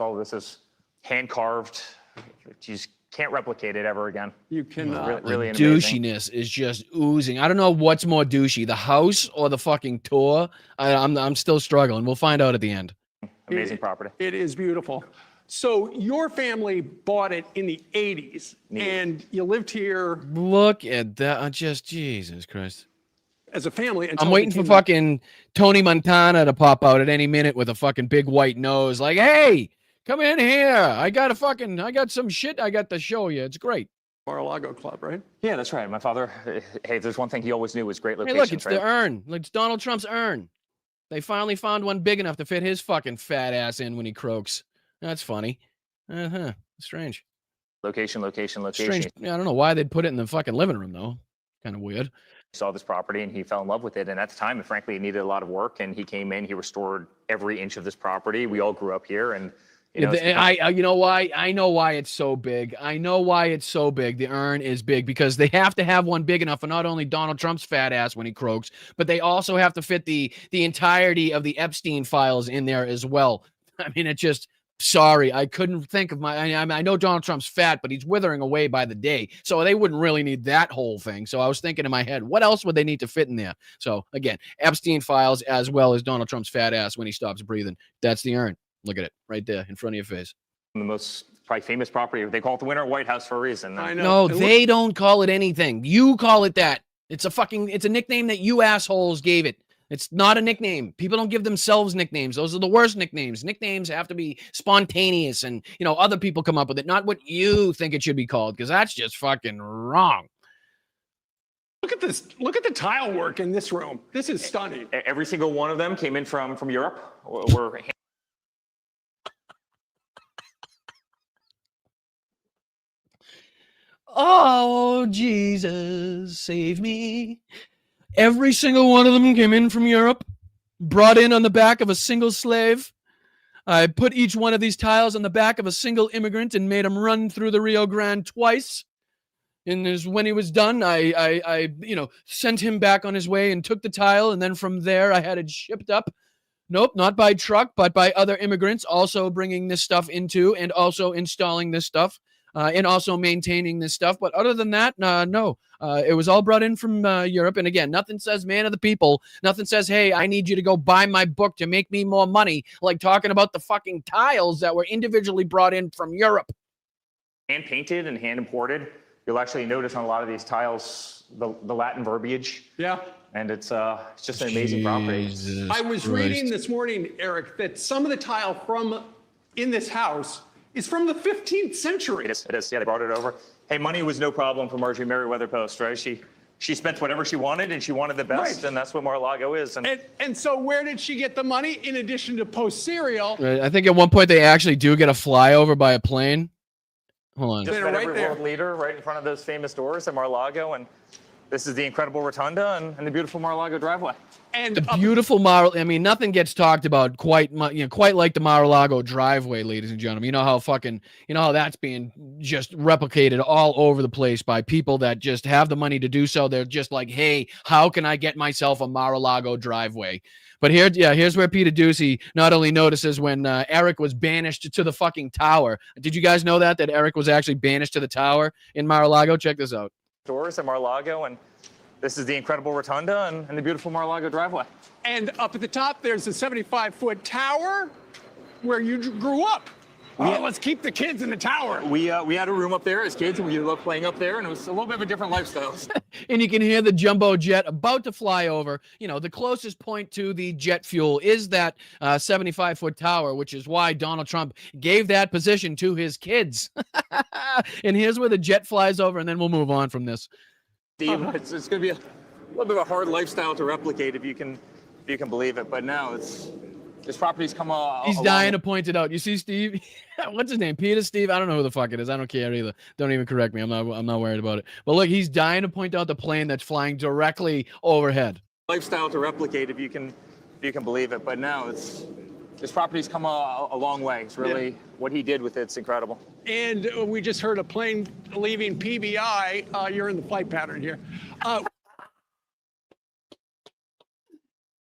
All this is hand carved. You just can't replicate it ever again. You cannot. Really the douchiness is just oozing. I don't know what's more douchey, the house or the fucking tour. I'm still struggling. We'll find out at the end. Amazing property. It is beautiful. So your family bought it in the 80s, and you lived here. Look at that. Just Jesus Christ. As a family. I'm waiting for fucking Tony Montana to pop out at any minute with a fucking big white nose. Like, hey, come in here. I got some shit I got to show you. It's great. Mar-a-Lago Club, right? Yeah, that's right. My father, hey, there's one thing he always knew was great locations. Hey, look, it's right? the urn. Like, it's Donald Trump's urn. They finally found one big enough to fit his fucking fat ass in when he croaks. That's funny. Strange. Location. Strange. Yeah, I don't know why they'd put it in the fucking living room, though. Kind of weird. He saw this property and he fell in love with it. And at the time, frankly, it needed a lot of work. And he came in, he restored every inch of this property. We all grew up here. And, you know, you know why? I know why it's so big. The urn is big because they have to have one big enough for not only Donald Trump's fat ass when he croaks, but they also have to fit the entirety of the Epstein files in there as well. I mean, it just... Sorry, I couldn't think of I know Donald Trump's fat, but he's withering away by the day. So they wouldn't really need that whole thing. So I was thinking in my head, what else would they need to fit in there? So again, Epstein files as well as Donald Trump's fat ass when he stops breathing. That's the urn. Look at it right there in front of your face. The most probably famous property. They call it the Winter White House for a reason. I know. No, they don't call it anything. You call it that. It's a nickname that you assholes gave it. It's not a nickname. People don't give themselves nicknames. Those are the worst nicknames. Nicknames have to be spontaneous and, you know, other people come up with it, not what you think it should be called, because that's just fucking wrong. Look at this. Look at the tile work in this room. This is stunning. Every single one of them came in from Europe. Oh, Jesus, save me. Every single one of them came in from Europe, brought in on the back of a single slave. I put each one of these tiles on the back of a single immigrant and made him run through the Rio Grande twice. And when he was done, I sent him back on his way and took the tile. And then from there, I had it shipped up. Nope, not by truck, but by other immigrants also bringing this stuff into and also installing this stuff. And also maintaining this stuff. But other than that, no. It was all brought in from Europe. And again, nothing says man of the people. Nothing says, hey, I need you to go buy my book to make me more money. Like talking about the fucking tiles that were individually brought in from Europe. Hand painted and hand imported. You'll actually notice on a lot of these tiles the Latin verbiage. Yeah. And it's just an amazing property. I was reading this morning, Eric, that some of the tile in this house is from the 15th century. It is. Yeah, they brought it over. Hey, money was no problem for Marjorie Merriweather Post, right? She spent whatever she wanted, and she wanted the best, right. And that's what Mar-a-Lago is. And so where did she get the money in addition to Post cereal? I think at one point they actually do get a flyover by a plane. Hold on. Just met every world leader right in front of those famous doors at Mar-a-Lago, and this is the incredible rotunda and the beautiful Mar-a-Lago driveway. And The beautiful I mean, nothing gets talked about quite like the Mar-a-Lago driveway, ladies and gentlemen. You know how that's being just replicated all over the place by people that just have the money to do so. They're just like, hey, how can I get myself a Mar-a-Lago driveway? But here's where Peter Doocy not only notices when Eric was banished to the fucking tower. Did you guys know that Eric was actually banished to the tower in Mar-a-Lago? Check this out. Doors at Mar-a-Lago, and this is the incredible rotunda and the beautiful Mar-a-Lago driveway. And up at the top, there's a 75-foot tower where you grew up. Oh, let's keep the kids in the tower. We had a room up there as kids, and we loved playing up there, and it was a little bit of a different lifestyle. And you can hear the jumbo jet about to fly over. You know, the closest point to the jet fuel is that 75-foot tower, which is why Donald Trump gave that position to his kids. And here's where the jet flies over, and then we'll move on from this. Steve, it's going to be a little bit of a hard lifestyle to replicate if you can believe it. But now this property's come He's dying to point it out. You see, Steve? What's his name? Peter, Steve? I don't know who the fuck it is. I don't care either. Don't even correct me. I'm not worried about it. But look, he's dying to point out the plane that's flying directly overhead. Lifestyle to replicate if you can believe it. But now this property's come a long way. It's really what he did with it's incredible. And we just heard a plane leaving PBI. You're in the flight pattern here.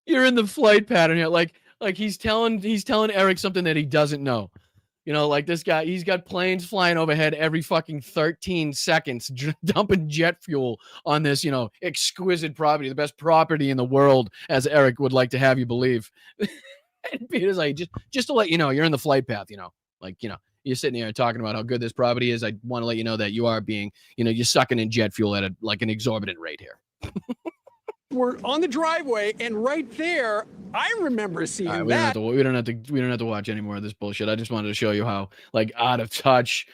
You're in the flight pattern here. Like he's telling Eric something that he doesn't know. You know, like this guy, he's got planes flying overhead every fucking 13 seconds, dumping jet fuel on this, exquisite property, the best property in the world, as Eric would like to have you believe. And Peter's like, just to let you know, you're in the flight path, you're sitting here talking about how good this property is. I want to let you know that you are being, you're sucking in jet fuel at an exorbitant rate here. We're on the driveway, and right there, I remember seeing that. We don't have to watch any more of this bullshit. I just wanted to show you how out of touch,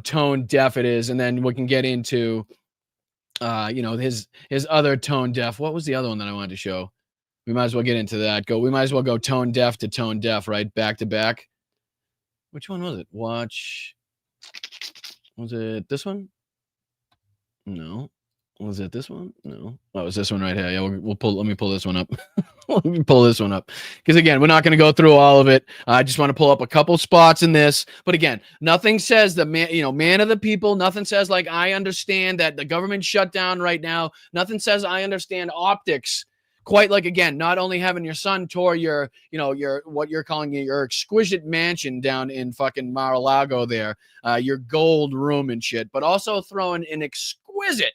tone deaf it is, and then we can get into, his other tone deaf. What was the other one that I wanted to show? We might as well get into that. We might as well go tone deaf to tone deaf, right, back to back. Which one was it? Was it this one? No. Was it this one? No. Oh, it was this one right here. Yeah, let me pull this one up. Let me pull this one up. Because again, we're not going to go through all of it. I just want to pull up a couple spots in this. But again, nothing says the man of the people. Nothing says I understand that the government shut down right now. Nothing says I understand optics. Quite again, not only having your son tour your what you're calling your exquisite mansion down in fucking Mar-a-Lago there, your gold room and shit, but also throwing an exquisite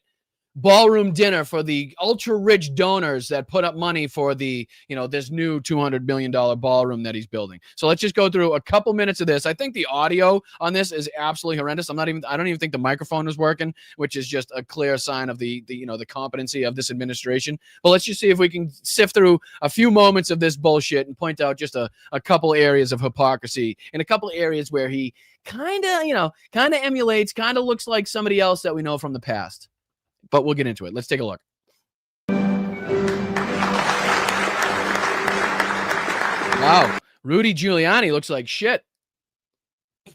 ballroom dinner for the ultra rich donors that put up money for the this new $200 million ballroom that he's building. So let's just go through a couple minutes of this. I think the audio on this is absolutely horrendous. I don't even think the microphone is working, which is just a clear sign of the competency of this administration. But let's just see if we can sift through a few moments of this bullshit and point out just a couple areas of hypocrisy and a couple areas where he kind of emulates, kind of looks like somebody else that we know from the past. But we'll get into it. Let's take a look. Wow. Rudy Giuliani looks like shit.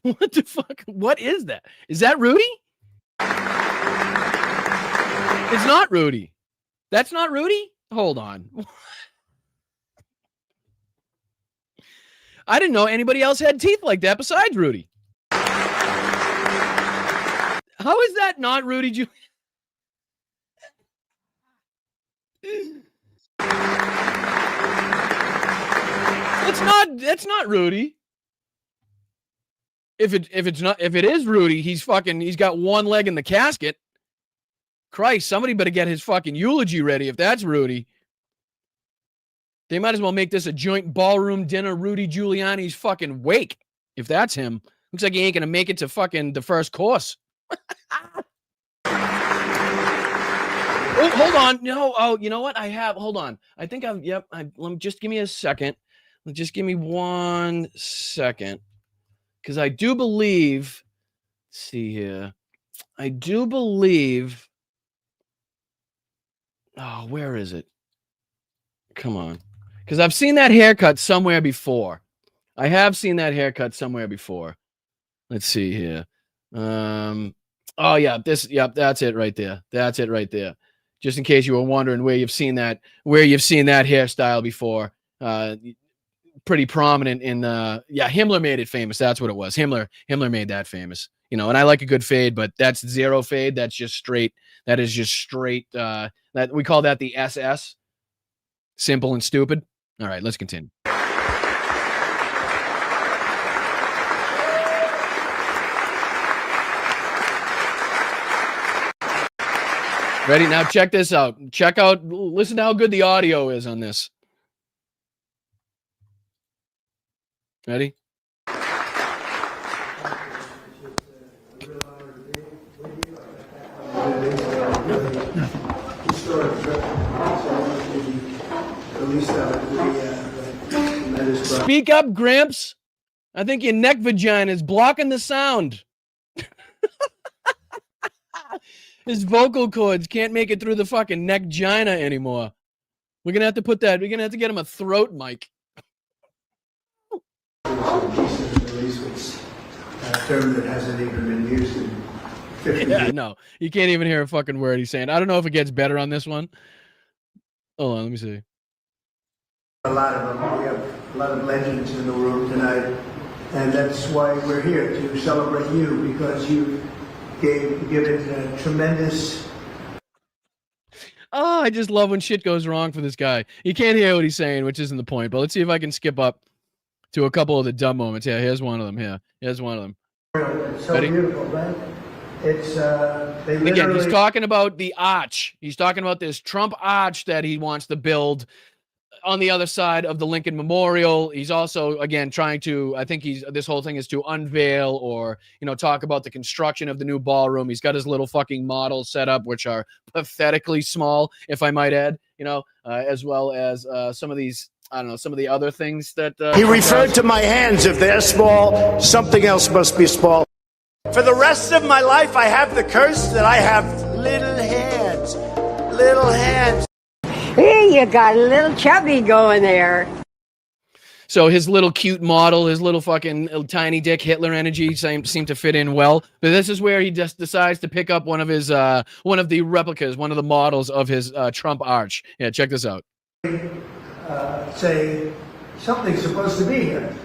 What the fuck? What is that? Is that Rudy? It's not Rudy. That's not Rudy? Hold on. I didn't know anybody else had teeth like that besides Rudy. How is that not Rudy Giuliani? That's not Rudy. If it is Rudy, he's got one leg in the casket. Christ, somebody better get his fucking eulogy ready if that's Rudy. They might as well make this a joint ballroom dinner Rudy Giuliani's fucking wake. If that's him. Looks like he ain't gonna make it to fucking the first course. Oh, hold on. No. Oh, you know what? Hold on. I think just give me a second. Just give me 1 second. Because I do believe, let's see here. I do believe, where is it? Come on. Because I've seen that haircut somewhere before. I have seen that haircut somewhere before. Let's see here. Oh yeah, that's it right there. That's it right there. Just in case you were wondering where you've seen that hairstyle before. Pretty prominent in Himmler made it famous. That's what it was. Himmler made that famous. You know, and I like a good fade, but that's zero fade. That's just straight. That is just straight. That we call that the SS. Simple and stupid. All right, let's continue. Ready? Now check this out. Listen to how good the audio is on this. Ready? Speak up, Gramps. I think your neck vagina is blocking the sound. His vocal cords can't make it through the fucking neck vagina anymore. We're gonna have to get him a throat mic. Term that hasn't even been used in 50 years. Yeah, no, you can't even hear a fucking word he's saying. I don't know if it gets better on this one. Hold on, let me see. A lot of them. We have a lot of legends in the room tonight, and that's why we're here to celebrate you, because you've given a tremendous. Oh, I just love when shit goes wrong for this guy. You can't hear what he's saying, which isn't the point. But let's see if I can skip up to a couple of the dumb moments. Yeah, here's one of them. Here's one of them. It's so Ready? beautiful, right? It's they Again, literally. he's talking about the arch. He's talking about this Trump arch that he wants to build on the other side of the Lincoln Memorial. He's also, again, trying to, I think this whole thing is to unveil or, talk about the construction of the new ballroom. He's got his little fucking models set up, which are pathetically small, if I might add, as well as some of these, I don't know, some of the other things that He referred to my hands. If they're small, something else must be small. For the rest of my life, I have the curse that I have little hands. Little hands. Hey, you got a little chubby going there. So his little cute model, his little fucking tiny dick Hitler energy seem to fit in well. But this is where he just decides to pick up one of the replicas, one of the models of his Trump arch. Yeah, check this out. Say something's supposed to be here,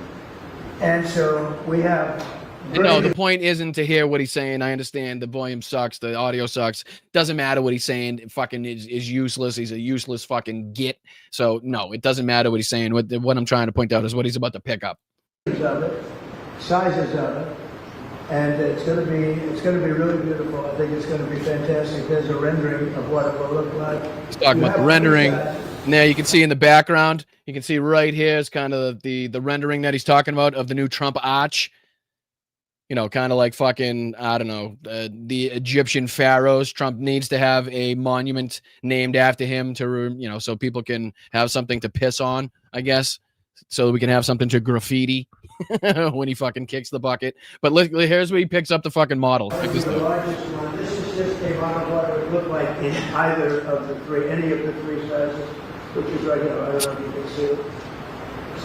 and so we have. No, the point isn't to hear what he's saying. I understand the volume sucks, the audio sucks. Doesn't matter what he's saying. It fucking is useless. He's a useless fucking git. So no, it doesn't matter what he's saying. What I'm trying to point out is what he's about to pick up. Of it, sizes of it, and it's going to be really beautiful. I think it's going to be fantastic. There's a rendering of what it will look like. He's talking about the rendering. Now you can see in the background. You can see right here is kind of the rendering that he's talking about of the new Trump arch. Kind of like fucking, I don't know, the Egyptian pharaohs. Trump needs to have a monument named after him to, so people can have something to piss on, I guess, so that we can have something to graffiti when he fucking kicks the bucket. But here's where he picks up the fucking model. Pick this The largest one. This is just a model of what it would look like in either of the three, any of the three sizes, which is right here. I don't know if you can see it.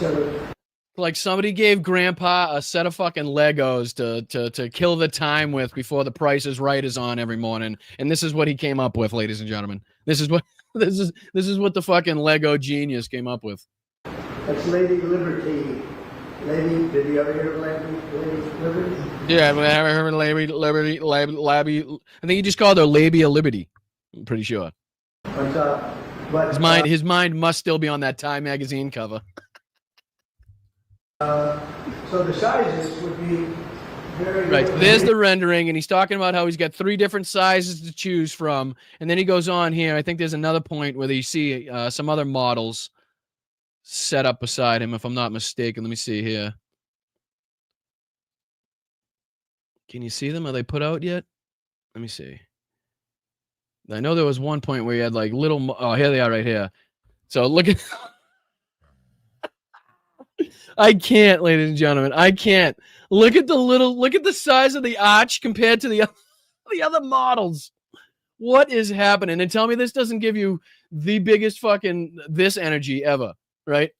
So. Like somebody gave Grandpa a set of fucking Legos to kill the time with before The Price is Right is on every morning, and this is what he came up with, ladies and gentlemen. This is what the fucking Lego genius came up with. That's Lady Liberty. Did you ever hear of Lady Liberty? Yeah, I haven't heard of Lady Liberty. I think he just called her Labia Liberty. I'm pretty sure. But his mind must still be on that Time magazine cover. So the sizes would be very right. So there's the rendering, and he's talking about how he's got 3 different sizes to choose from, and then he goes on here. I think there's another point where you see some other models set up beside him, if I'm not mistaken. Let me see here. Can you see them? Are they put out yet? Let me see. I know there was one point where you had like little. Oh, here they are, right here. So look at. I can't, ladies and gentlemen. I can't. Look at the size of the arch compared to the other models. What is happening? And tell me this doesn't give you the biggest fucking this energy ever, right?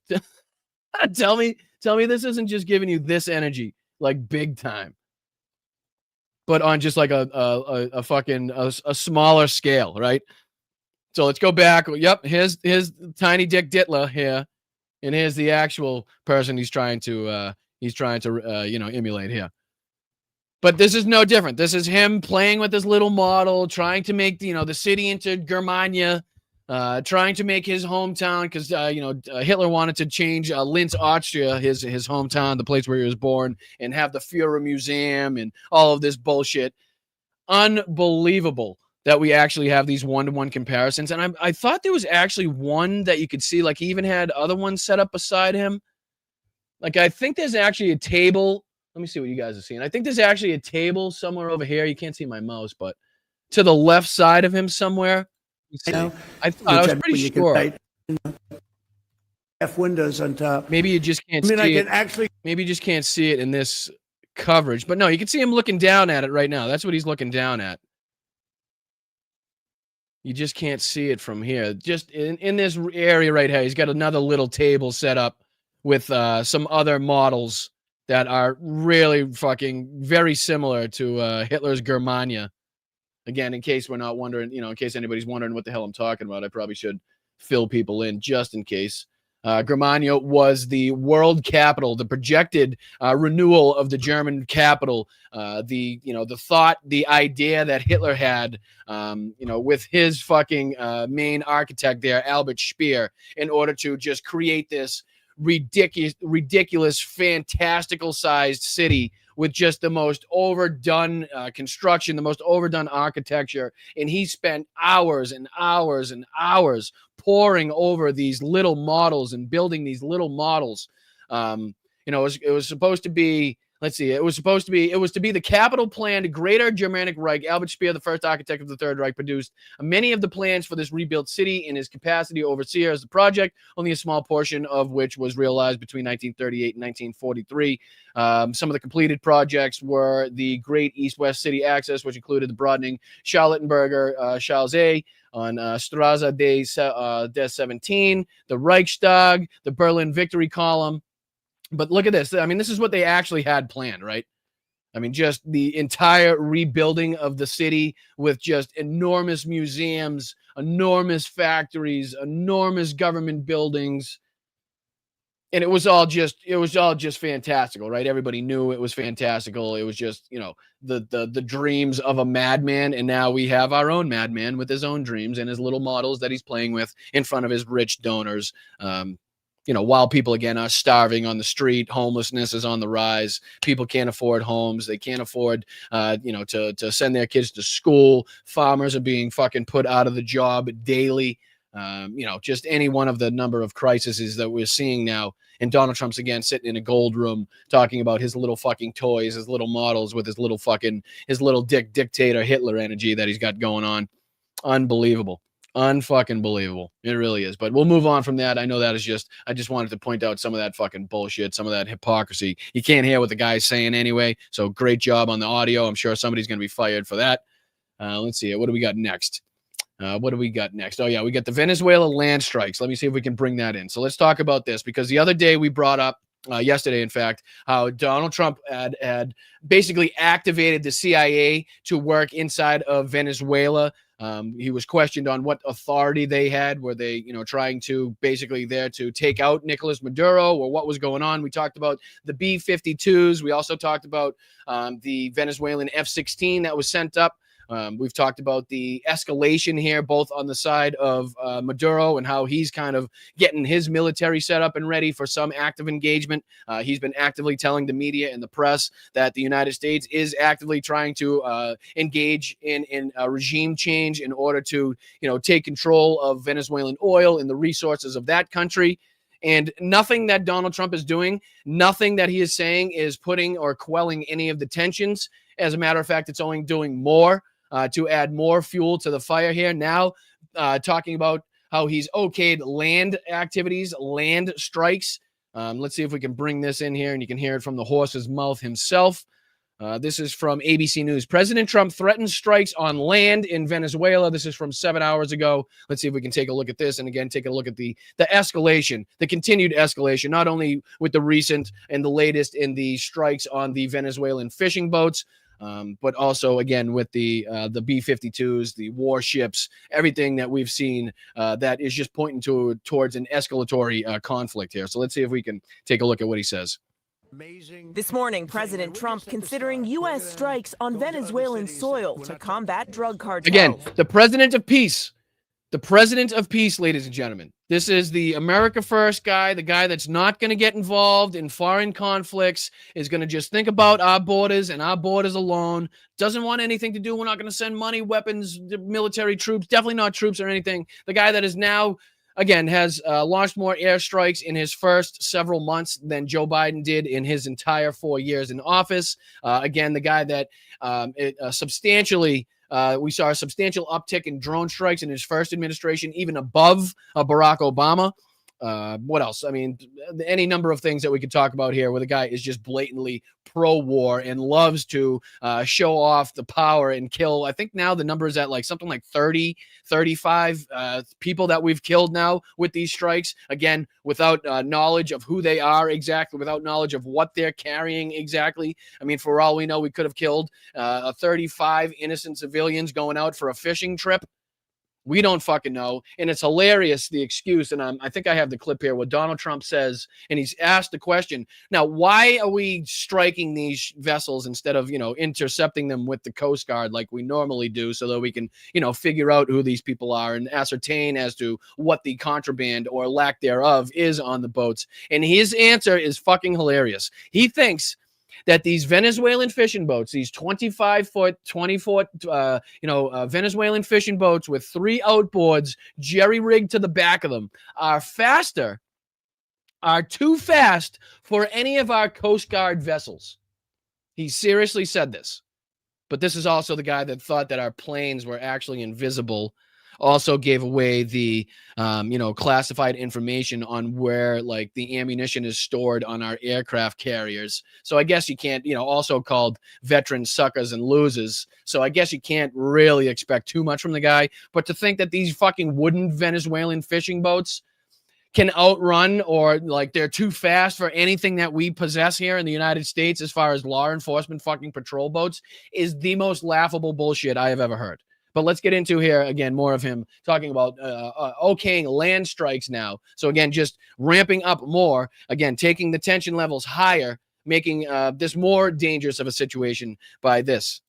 tell me this isn't just giving you this energy, like big time. But on just like a fucking smaller scale, right? So let's go back. Yep, here's Tiny Dick Dittler here, and here's the actual person he's trying to emulate here. But this is no different. This is him playing with this little model, trying to make the city into Germania, trying to make his hometown because Hitler wanted to change Linz, Austria, his hometown, the place where he was born, and have the Führer Museum and all of this bullshit. Unbelievable that we actually have these one-to-one comparisons. And I thought there was actually one that you could see, like he even had other ones set up beside him. Like I think there's actually a table. Let me see what you guys are seeing. I think there's actually a table somewhere over here. You can't see my mouse, but to the left side of him somewhere. I was pretty sure. F windows on top. Maybe you just can't see it. Maybe you just can't see it in this coverage. But no, you can see him looking down at it right now. That's what he's looking down at. You just can't see it from here. Just in this area right here, he's got another little table set up with some other models that are really fucking very similar to Hitler's Germania. Again, in case we're not wondering, in case anybody's wondering what the hell I'm talking about, I probably should fill people in just in case. Germania was the world capital, the projected renewal of the German capital, the thought, the idea that Hitler had, with his fucking main architect there, Albert Speer, in order to just create this ridiculous, fantastical sized city with just the most overdone construction, the most overdone architecture. And he spent hours and hours and hours poring over these little models and building these little models. It was supposed to be, it was to be the capital planned Greater Germanic Reich. Albert Speer, the first architect of the Third Reich, produced many of the plans for this rebuilt city in his capacity overseer as the project, only a small portion of which was realized between 1938 and 1943. Some of the completed projects were the Great East-West City Access, which included the broadening Charlottenburger Chaussee on Straße des 17, the Reichstag, the Berlin Victory Column. But look at this. I mean, this is what they actually had planned, right? I mean, just the entire rebuilding of the city with just enormous museums, enormous factories, enormous government buildings. And it was all just fantastical, right? Everybody knew it was fantastical. It was just, the dreams of a madman. And now we have our own madman with his own dreams and his little models that he's playing with in front of his rich donors. While people, again, are starving on the street, homelessness is on the rise. People can't afford homes. They can't afford, to send their kids to school. Farmers are being fucking put out of the job daily. Just any one of the number of crises that we're seeing now. And Donald Trump's, again, sitting in a gold room talking about his little fucking toys, his little models with his little dictator Hitler energy that he's got going on. Unbelievable. Unfucking believable. It really is. But we'll move on from that. I know that is I just wanted to point out some of that fucking bullshit, some of that hypocrisy. You can't hear what the guy's saying anyway. So great job on the audio. I'm sure somebody's going to be fired for that. Let's see. What do we got next? Oh, yeah, we got the Venezuela land strikes. Let me see if we can bring that in. So let's talk about this because the other day we brought up, yesterday, in fact, how Donald Trump had basically activated the CIA to work inside of Venezuela. He was questioned on what authority they had. Were they, trying to basically there to take out Nicolas Maduro or what was going on? We talked about the B-52s. We also talked about the Venezuelan F-16 that was sent up. We've talked about the escalation here, both on the side of Maduro and how he's kind of getting his military set up and ready for some active engagement. He's been actively telling the media and the press that the United States is actively trying to engage in a regime change in order to, take control of Venezuelan oil and the resources of that country. And nothing that Donald Trump is doing, nothing that he is saying is putting or quelling any of the tensions. As a matter of fact, it's only doing more. To add more fuel to the fire here. Now, talking about how he's okayed land activities, land strikes. Let's see if we can bring this in here and you can hear it from the horse's mouth himself. This is from ABC News. President Trump threatens strikes on land in Venezuela. This is from 7 hours ago. Let's see if we can take a look at this. And again, take a look at the escalation, the continued escalation, not only with the recent and the latest in the strikes on the Venezuelan fishing boats, But also, again, with the B-52s, the warships, everything that we've seen that is just pointing towards an escalatory conflict here. So let's see if we can take a look at what he says. This morning, President Trump considering U.S. strikes on Venezuelan soil to combat drug cartels. Again, the president of peace. The president of peace, ladies and gentlemen. This is the America First guy, the guy that's not going to get involved in foreign conflicts, is going to just think about our borders and our borders alone, doesn't want anything to do. We're not going to send money, weapons, military troops, definitely not troops or anything. The guy that is now, again, has launched more airstrikes in his first several months than Joe Biden did in his entire 4 years in office. Again, the guy that we saw a substantial uptick in drone strikes in his first administration, even above Barack Obama. What else? I mean, any number of things that we could talk about here where the guy is just blatantly pro-war and loves to show off the power and kill. I think now the number is at like something like 30, 35 people that we've killed now with these strikes. Again, without knowledge of who they are exactly, without knowledge of what they're carrying exactly. I mean, for all we know, we could have killed 35 innocent civilians going out for a fishing trip. We don't fucking know. And it's hilarious, the excuse. And I think I have the clip here where Donald Trump says, and he's asked the question, now, why are we striking these vessels instead of, intercepting them with the Coast Guard like we normally do so that we can, figure out who these people are and ascertain as to what the contraband or lack thereof is on the boats. And his answer is fucking hilarious. He thinks that these Venezuelan fishing boats, these 25-foot, 20-foot, Venezuelan fishing boats with 3 outboards jerry-rigged to the back of them are too fast for any of our Coast Guard vessels. He seriously said this. But this is also the guy that thought that our planes were actually invisible. Also gave away the, classified information on where, like, the ammunition is stored on our aircraft carriers. So I guess you can't, also called veteran suckers and losers. So I guess you can't really expect too much from the guy. But to think that these fucking wooden Venezuelan fishing boats can outrun or, like, they're too fast for anything that we possess here in the United States as far as law enforcement fucking patrol boats is the most laughable bullshit I have ever heard. But let's get into here, again, more of him talking about okaying land strikes now. So, again, just ramping up more, again, taking the tension levels higher, making this more dangerous of a situation by this.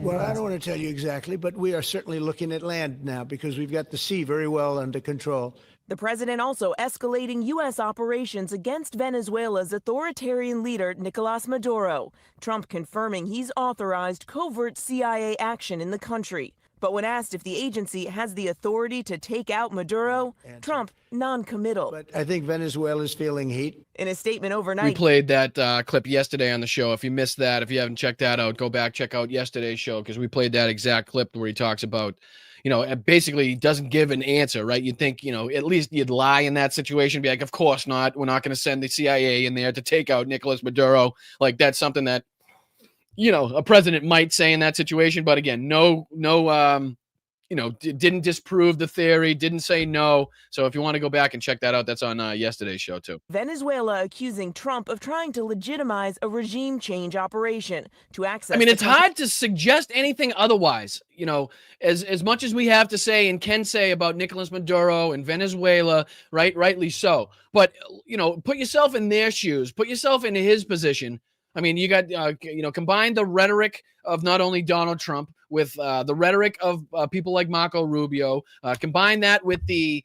Well, I don't want to tell you exactly, but we are certainly looking at land now because we've got the sea very well under control. The president also escalating U.S. operations against Venezuela's authoritarian leader, Nicolas Maduro. Trump confirming he's authorized covert CIA action in the country. But when asked if the agency has the authority to take out Maduro, Trump non-committal. But I think Venezuela's feeling heat. In a statement overnight. We played that clip yesterday on the show. If you missed that, if you haven't checked that out, go back, check out yesterday's show because we played that exact clip where he talks about, basically doesn't give an answer, right? You'd think, at least you'd lie in that situation, be like, of course not. We're not going to send the CIA in there to take out Nicolas Maduro. Like, that's something that, a president might say in that situation. But again, didn't disprove the theory, didn't say no. So if you want to go back and check that out, that's on yesterday's show too. Venezuela accusing Trump of trying to legitimize a regime change operation to access. I mean, it's hard to suggest anything otherwise. As much as we have to say and can say about Nicolas Maduro and Venezuela, rightly so. But, put yourself in their shoes, put yourself in his position. I mean, you got, combine the rhetoric of not only Donald Trump with the rhetoric of people like Marco Rubio, combine that with the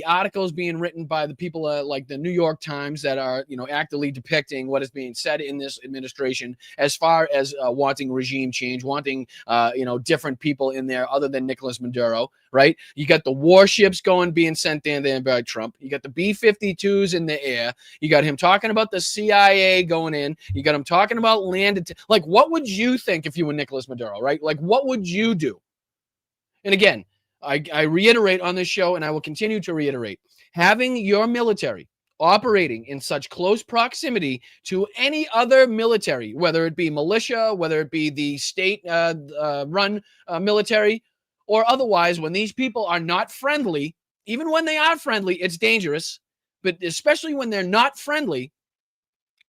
articles being written by the people like the New York Times that are, actively depicting what is being said in this administration as far as wanting regime change, wanting, different people in there other than Nicolas Maduro, right? You got the warships being sent in there by Trump. You got the B-52s in the air. You got him talking about the CIA going in. You got him talking about land. Like, what would you think if you were Nicolas Maduro, right? Like, what would you do? And again, I reiterate on this show, and I will continue to reiterate, having your military operating in such close proximity to any other military, whether it be militia, whether it be the state-run military, or otherwise, when these people are not friendly, even when they are friendly, it's dangerous, but especially when they're not friendly,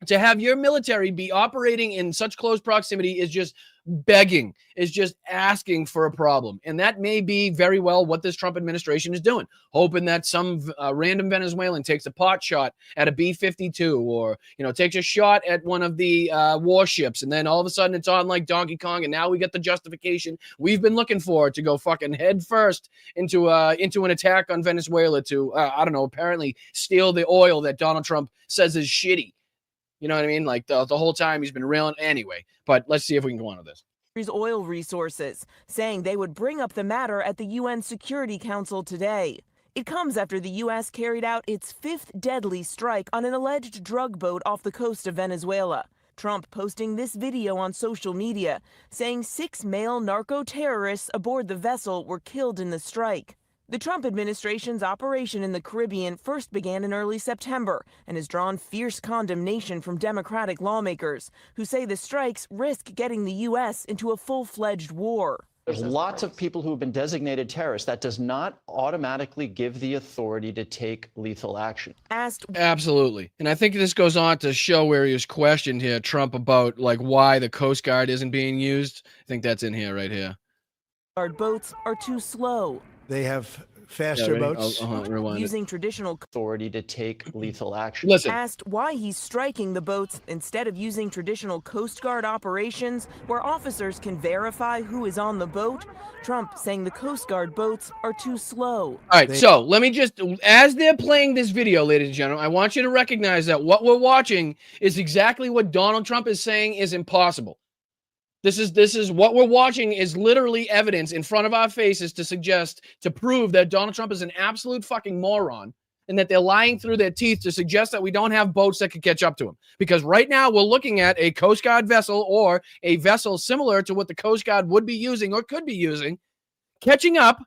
To have your military be operating in such close proximity is just begging, is just asking for a problem. And that may be very well what this Trump administration is doing, hoping that some random Venezuelan takes a pot shot at a B-52 or, takes a shot at one of the warships. And then all of a sudden it's on like Donkey Kong. And now we get the justification we've been looking for to go fucking head first into an attack on Venezuela to, apparently steal the oil that Donald Trump says is shitty. You know what I mean? Like the whole time he's been railing anyway. But let's see if we can go on with this. Oil resources, saying they would bring up the matter at the UN Security Council today. It comes after the U.S. carried out its 5th deadly strike on an alleged drug boat off the coast of Venezuela. Trump posting this video on social media, saying 6 male narco-terrorists aboard the vessel were killed in the strike. The Trump administration's operation in the Caribbean first began in early September and has drawn fierce condemnation from Democratic lawmakers who say the strikes risk getting the U.S. into a full-fledged war. There's lots of people who have been designated terrorists. That does not automatically give the authority to take lethal action. Absolutely. And I think this goes on to show where he was questioned here, Trump, about like why the Coast Guard isn't being used. I think that's in here, right here. Guard boats are too slow. They have faster boats. Using traditional authority to take lethal action. Listen. Asked why he's striking the boats instead of using traditional Coast Guard operations where officers can verify who is on the boat, Trump saying the Coast Guard boats are too slow. All right, so let me just, as they're playing this video, ladies and gentlemen, I want you to recognize that what we're watching is exactly what Donald Trump is saying is impossible. This is what we're watching is literally evidence in front of our faces to prove that Donald Trump is an absolute fucking moron and that they're lying through their teeth to suggest that we don't have boats that could catch up to him. Because right now we're looking at a Coast Guard vessel or a vessel similar to what the Coast Guard would be using or could be using, catching up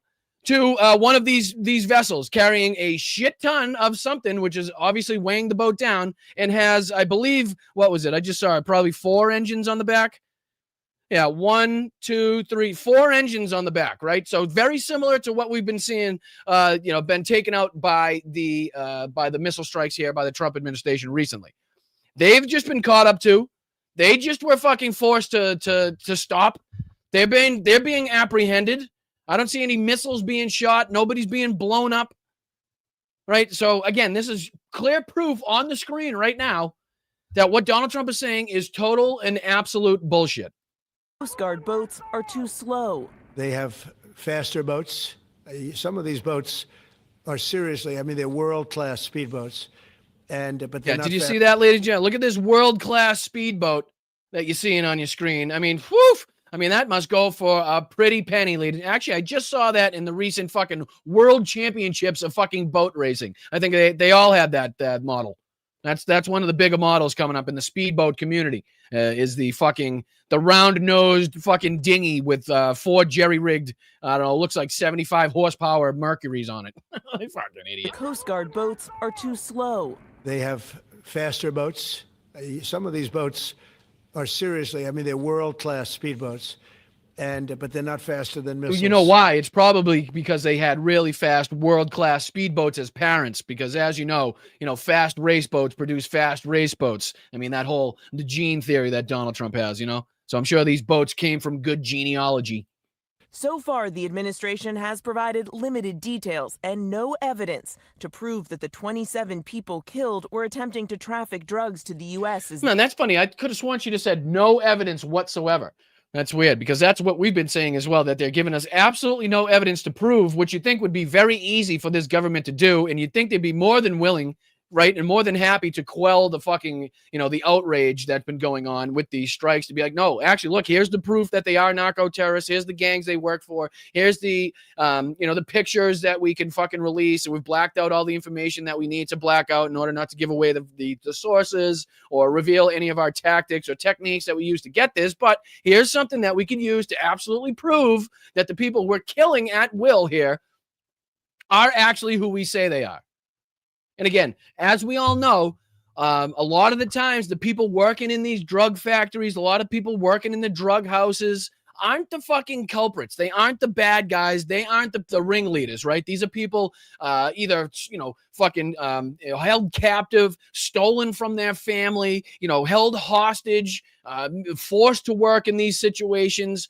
to one of these vessels carrying a shit ton of something, which is obviously weighing the boat down and has, I believe, what was it? I just saw it, probably 4 engines on the back. Yeah, 1, 2, 3, 4 engines on the back, right? So very similar to what we've been seeing, been taken out by the missile strikes here by the Trump administration recently. They've just been caught up to. They just were fucking forced to stop. They're being apprehended. I don't see any missiles being shot. Nobody's being blown up, right? So again, this is clear proof on the screen right now that what Donald Trump is saying is total and absolute bullshit. Coast Guard boats are too slow. They have faster boats. Some of these boats are seriously, they're world-class speedboats. But they're not did you see that, ladies and gentlemen? Look at this world-class speedboat that you're seeing on your screen. That must go for a pretty penny, ladies. Actually, I just saw that in the recent fucking world championships of fucking boat racing. I think they all had that model. That's one of the bigger models coming up in the speedboat community. Is the round-nosed fucking dinghy with 4 jerry-rigged, looks like 75 horsepower Mercuries on it. Fucking idiot. Coast Guard boats are too slow. They have faster boats. Some of these boats are seriously, they're world-class speedboats. But they're not faster than missiles. You know why? It's probably because they had really fast world-class speedboats as parents. Because as you know, fast race boats produce fast race boats. The gene theory that Donald Trump has, So I'm sure these boats came from good genealogy. So far, the administration has provided limited details and no evidence to prove that the 27 people killed were attempting to traffic drugs to the U.S. Man, that's funny. I could have sworn she just said no evidence whatsoever. That's weird because that's what we've been saying as well, that they're giving us absolutely no evidence to prove, which you think would be very easy for this government to do. And you'd think they'd be more than willing, right, and more than happy to quell the fucking, the outrage that's been going on with these strikes to be like, no, actually, look, here's the proof that they are narco-terrorists. Here's the gangs they work for. Here's the, the pictures that we can fucking release. And we've blacked out all the information that we need to black out in order not to give away the sources or reveal any of our tactics or techniques that we use to get this. But here's something that we can use to absolutely prove that the people we're killing at will here are actually who we say they are. And again, as we all know, a lot of the times the people working in these drug factories, a lot of people working in the drug houses aren't the fucking culprits. They aren't the bad guys. They aren't the ringleaders, right? These are people either, fucking held captive, stolen from their family, held hostage, forced to work in these situations.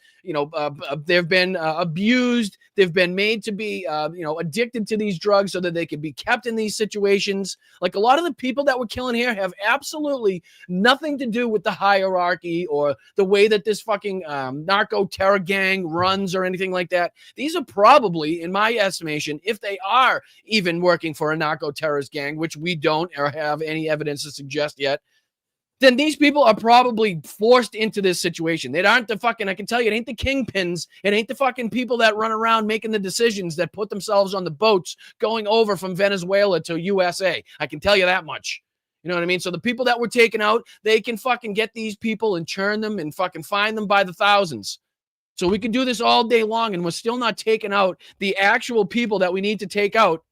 They've been abused. They've been made to be, addicted to these drugs so that they can be kept in these situations. Like a lot of the people that we're killing here have absolutely nothing to do with the hierarchy or the way that this fucking narco terror gang runs or anything like that. These are probably, in my estimation, if they are even working for a narco terrorist gang, which we don't or have any evidence to suggest yet, then these people are probably forced into this situation. They aren't the fucking, I can tell you, it ain't the kingpins. It ain't the fucking people that run around making the decisions that put themselves on the boats going over from Venezuela to USA. I can tell you that much. You know what I mean? So the people that were taken out, they can fucking get these people and churn them and fucking find them by the thousands. So we can do this all day long and we're still not taking out the actual people that we need to take out.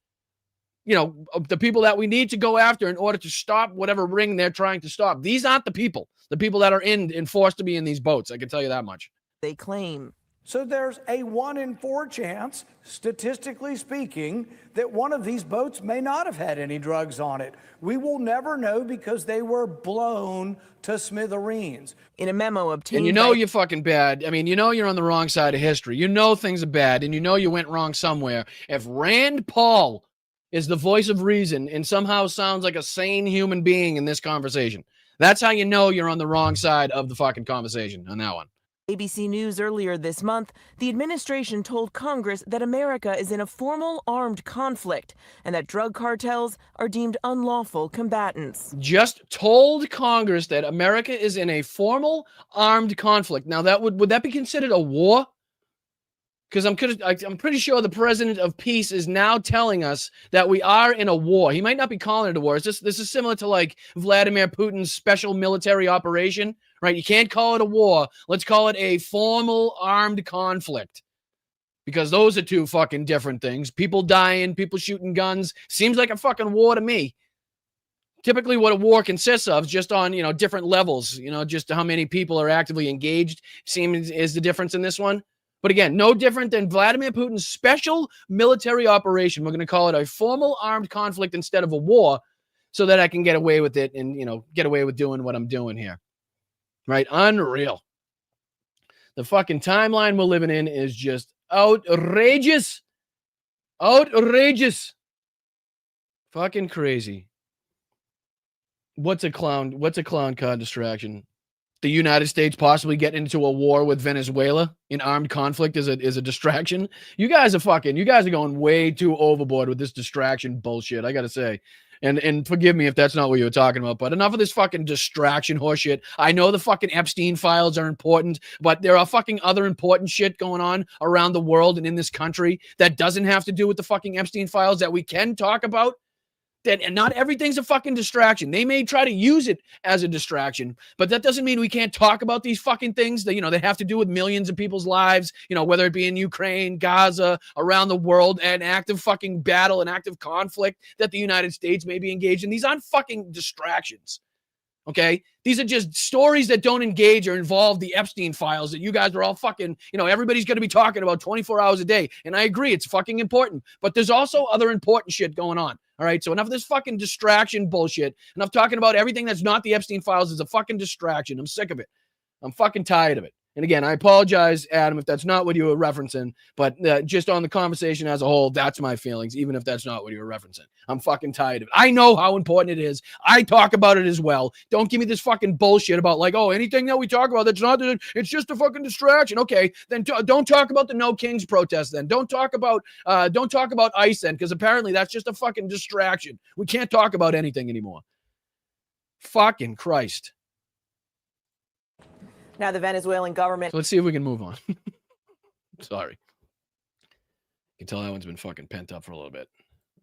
The people that we need to go after in order to stop whatever ring they're trying to stop. These aren't the people that are in forced to be in these boats. I can tell you that much. They claim. So there's a 1 in 4 chance, statistically speaking, that one of these boats may not have had any drugs on it. We will never know because they were blown to smithereens. In a memo obtained, and you're fucking bad. I mean, you're on the wrong side of history. Things are bad, and you went wrong somewhere. If Rand Paul is the voice of reason and somehow sounds like a sane human being in this conversation, that's how you're on the wrong side of the fucking conversation on that one. ABC News earlier this month, the administration told Congress that America is in a formal armed conflict and that drug cartels are deemed unlawful combatants. Just told Congress that America is in a formal armed conflict. Now, would that be considered a war? Because I'm pretty sure the president of peace is now telling us that we are in a war. He might not be calling it a war. This is similar to like Vladimir Putin's special military operation, right? You can't call it a war. Let's call it a formal armed conflict. Because those are two fucking different things. People dying, people shooting guns. Seems like a fucking war to me. Typically what a war consists of, just on, different levels, just how many people are actively engaged, seems is the difference in this one. But again, no different than Vladimir Putin's special military operation. We're going to call it a formal armed conflict instead of a war so that I can get away with it and, get away with doing what I'm doing here. Right? Unreal. The fucking timeline we're living in is just outrageous. Outrageous. Fucking crazy. What's a clown card distraction? The United States possibly get into a war with Venezuela in armed conflict is a distraction. You guys are going way too overboard with this distraction bullshit, I gotta say. And forgive me if that's not what you were talking about, but enough of this fucking distraction horseshit. I know the fucking Epstein files are important, but there are fucking other important shit going on around the world and in this country that doesn't have to do with the fucking Epstein files that we can talk about. And not everything's a fucking distraction. They may try to use it as a distraction, but that doesn't mean we can't talk about these fucking things that, that have to do with millions of people's lives, whether it be in Ukraine, Gaza, around the world, an active fucking battle, an active conflict that the United States may be engaged in. These aren't fucking distractions. Okay? These are just stories that don't engage or involve the Epstein files that you guys are all fucking, everybody's going to be talking about 24 hours a day. And I agree, it's fucking important. But there's also other important shit going on. All right? So enough of this fucking distraction bullshit. Enough talking about everything that's not the Epstein files is a fucking distraction. I'm sick of it. I'm fucking tired of it. And again, I apologize, Adam, if that's not what you were referencing, but just on the conversation as a whole, that's my feelings, even if that's not what you were referencing. I'm fucking tired of it. I know how important it is. I talk about it as well. Don't give me this fucking bullshit about like, oh, anything that we talk about that's not, it's just a fucking distraction. Okay, then don't talk about the No Kings protest then. Don't talk about ICE then, because apparently that's just a fucking distraction. We can't talk about anything anymore. Fucking Christ. Now the Venezuelan government. So let's see if we can move on. Sorry. You can tell that one's been fucking pent up for a little bit.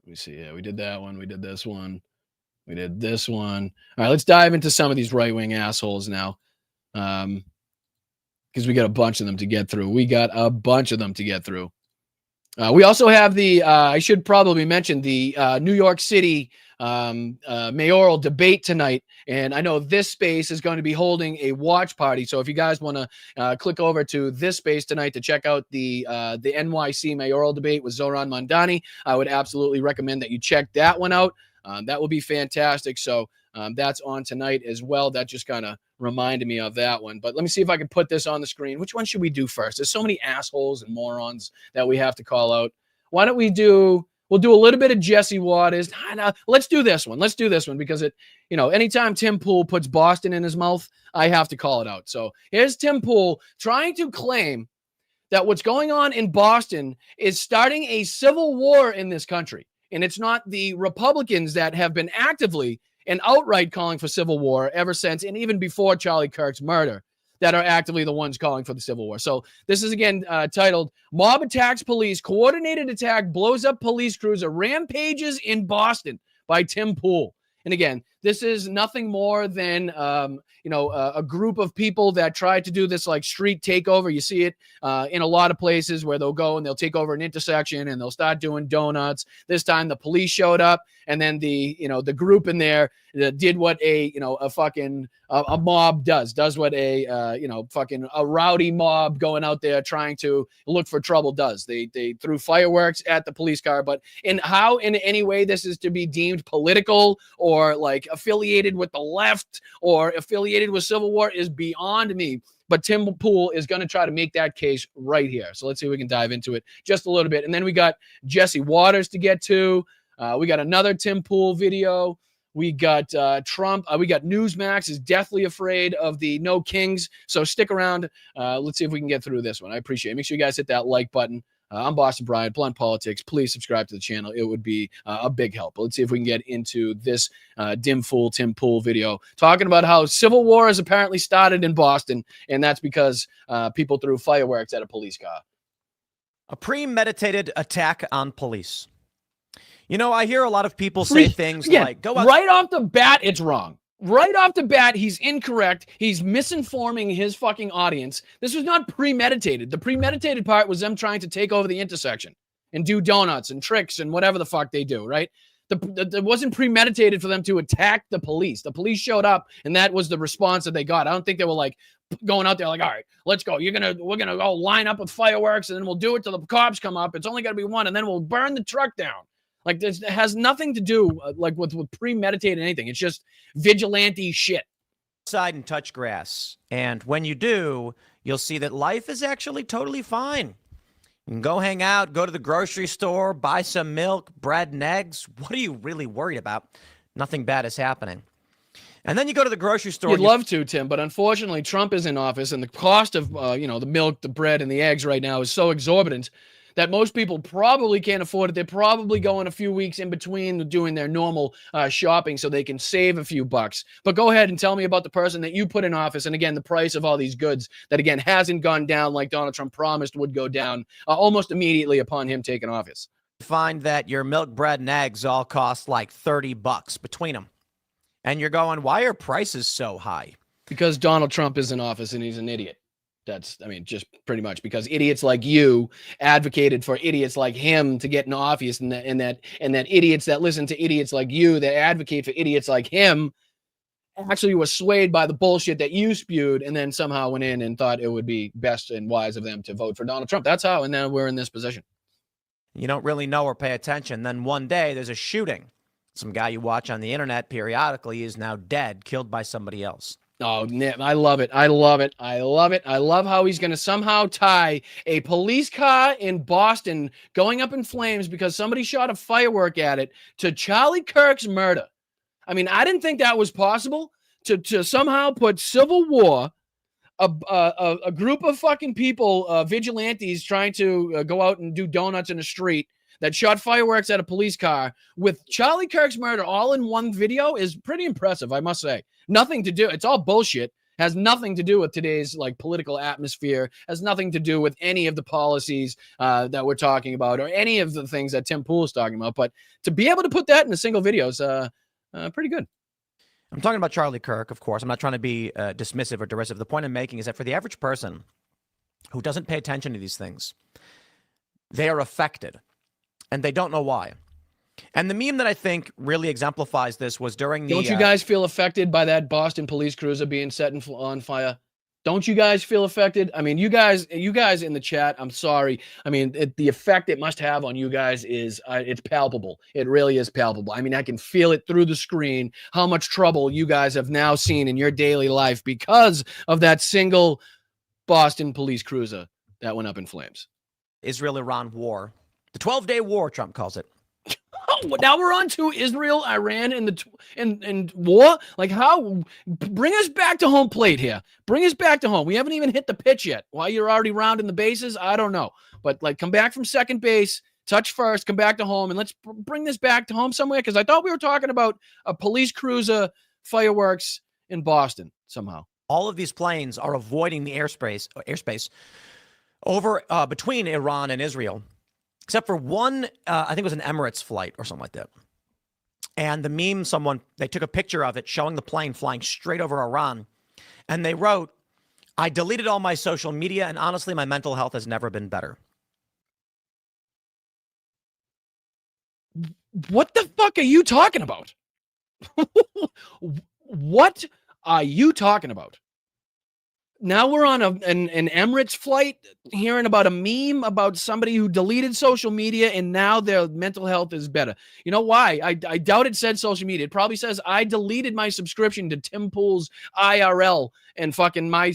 Let me see. Yeah, we did that one. We did this one. We did this one. All right, let's dive into some of these right-wing assholes now. Because we got a bunch of them to get through. We also have the, I should probably mention the New York City mayoral debate tonight. And I know this space is going to be holding a watch party. So if you guys want to click over to this space tonight to check out the NYC mayoral debate with Zoran Mondani, I would absolutely recommend that you check that one out. That will be fantastic. So that's on tonight as well. That just kind of reminded me of that one. But let me see if I can put this on the screen. Which one should we do first? There's so many assholes and morons that we have to call out. Why don't we'll do a little bit of Jesse Waters. Let's do this one. Let's do this one because anytime Tim Pool puts Boston in his mouth, I have to call it out. So here's Tim Pool trying to claim that what's going on in Boston is starting a civil war in this country. And it's not the Republicans that have been actively and outright calling for civil war ever since, and even before Charlie Kirk's murder, that are actively the ones calling for the civil war. So this is again titled "Mob Attacks Police, Coordinated Attack Blows Up Police Cruiser, Rampages in Boston" by Tim Pool. And again, this is nothing more than a group of people that tried to do this like street takeover. You see it in a lot of places where they'll go and they'll take over an intersection and they'll start doing donuts. This time the police showed up, and then the group in there did what a mob does what a rowdy mob going out there trying to look for trouble does. They threw fireworks at the police car, but in any way this is to be deemed political or like affiliated with the left or affiliated with civil war is beyond me. But Tim Pool is going to try to make that case right here. So let's see if we can dive into it just a little bit. And then we got Jesse Waters to get to. We got another Tim Pool video. We got Trump. We got Newsmax is deathly afraid of the no kings. So stick around. Let's see if we can get through this one. I appreciate it. Make sure you guys hit that like button. I'm Boston Brian, Blunt Politics. Please subscribe to the channel. It would be a big help. But let's see if we can get into this Tim Pool video talking about how civil war has apparently started in Boston, and that's because people threw fireworks at a police car. A premeditated attack on police. I hear a lot of people say things like, go out. Right off the bat, it's wrong. Right off the bat, he's incorrect. He's misinforming his fucking audience. This was not premeditated. The premeditated part was them trying to take over the intersection and do donuts and tricks and whatever the fuck they do, right? It wasn't premeditated for them to attack the police. The police showed up, and that was the response that they got. I don't think they were like going out there like, all right, let's go. We're gonna go line up with fireworks, and then we'll do it till the cops come up. It's only gonna be one, and then we'll burn the truck down. Like, this has nothing to do with premeditated anything. It's just vigilante shit. Outside and touch grass. And when you do, you'll see that life is actually totally fine. You can go hang out, go to the grocery store, buy some milk, bread, and eggs. What are you really worried about? Nothing bad is happening. And then you go to the grocery store. You'd love to, Tim, but unfortunately, Trump is in office, and the cost of the milk, the bread, and the eggs right now is so exorbitant that most people probably can't afford it. They're probably going a few weeks in between doing their normal shopping so they can save a few bucks. But go ahead and tell me about the person that you put in office. And again, the price of all these goods that, again, hasn't gone down like Donald Trump promised would go down almost immediately upon him taking office. Find that your milk, bread, and eggs all cost like $30 between them. And you're going, why are prices so high? Because Donald Trump is in office and he's an idiot. Just pretty much because idiots like you advocated for idiots like him to get in office, and that idiots that listen to idiots like you that advocate for idiots like him actually were swayed by the bullshit that you spewed, and then somehow went in and thought it would be best and wise of them to vote for Donald Trump. That's how, and then we're in this position. You don't really know or pay attention. Then one day there's a shooting. Some guy you watch on the internet periodically is now dead, killed by somebody else. Oh, I love it. I love it. I love it. I love how he's going to somehow tie a police car in Boston going up in flames because somebody shot a firework at it to Charlie Kirk's murder. I mean, I didn't think that was possible to somehow put civil war, a group of fucking people, vigilantes trying to go out and do donuts in the street that shot fireworks at a police car with Charlie Kirk's murder all in one video is pretty impressive, I must say. Nothing to do. It's all bullshit. Has nothing to do with today's political atmosphere. Has nothing to do with any of the policies that we're talking about or any of the things that Tim Pool is talking about. But to be able to put that in a single video is pretty good. I'm talking about Charlie Kirk, of course. I'm not trying to be dismissive or derisive. The point I'm making is that for the average person who doesn't pay attention to these things, they are affected, and they don't know why. And the meme that I think really exemplifies this was during the... Don't you guys feel affected by that Boston police cruiser being set on fire? Don't you guys feel affected? I mean, you guys in the chat, I'm sorry. I mean, the effect it must have on you guys is it's palpable. It really is palpable. I mean, I can feel it through the screen, how much trouble you guys have now seen in your daily life because of that single Boston police cruiser that went up in flames. Israel-Iran war. The 12-day war, Trump calls it. Oh, now we're on to Israel, Iran, and war. Like, how? Bring us back to home plate here. Bring us back to home. We haven't even hit the pitch yet. Why you're already rounding the bases, I don't know. But like, come back from second base, touch first, come back to home, and let's bring this back to home somewhere. Because I thought we were talking about a police cruiser fireworks in Boston somehow. All of these planes are avoiding the airspace over between Iran and Israel. Except for one, I think it was an Emirates flight or something like that. And the meme, they took a picture of it showing the plane flying straight over Iran. And they wrote, "I deleted all my social media, and honestly, my mental health has never been better." What the fuck are you talking about? What are you talking about? Now we're on an Emirates flight hearing about a meme about somebody who deleted social media and now their mental health is better. You know why? I doubt it said social media. It probably says I deleted my subscription to Tim Pool's IRL and fucking my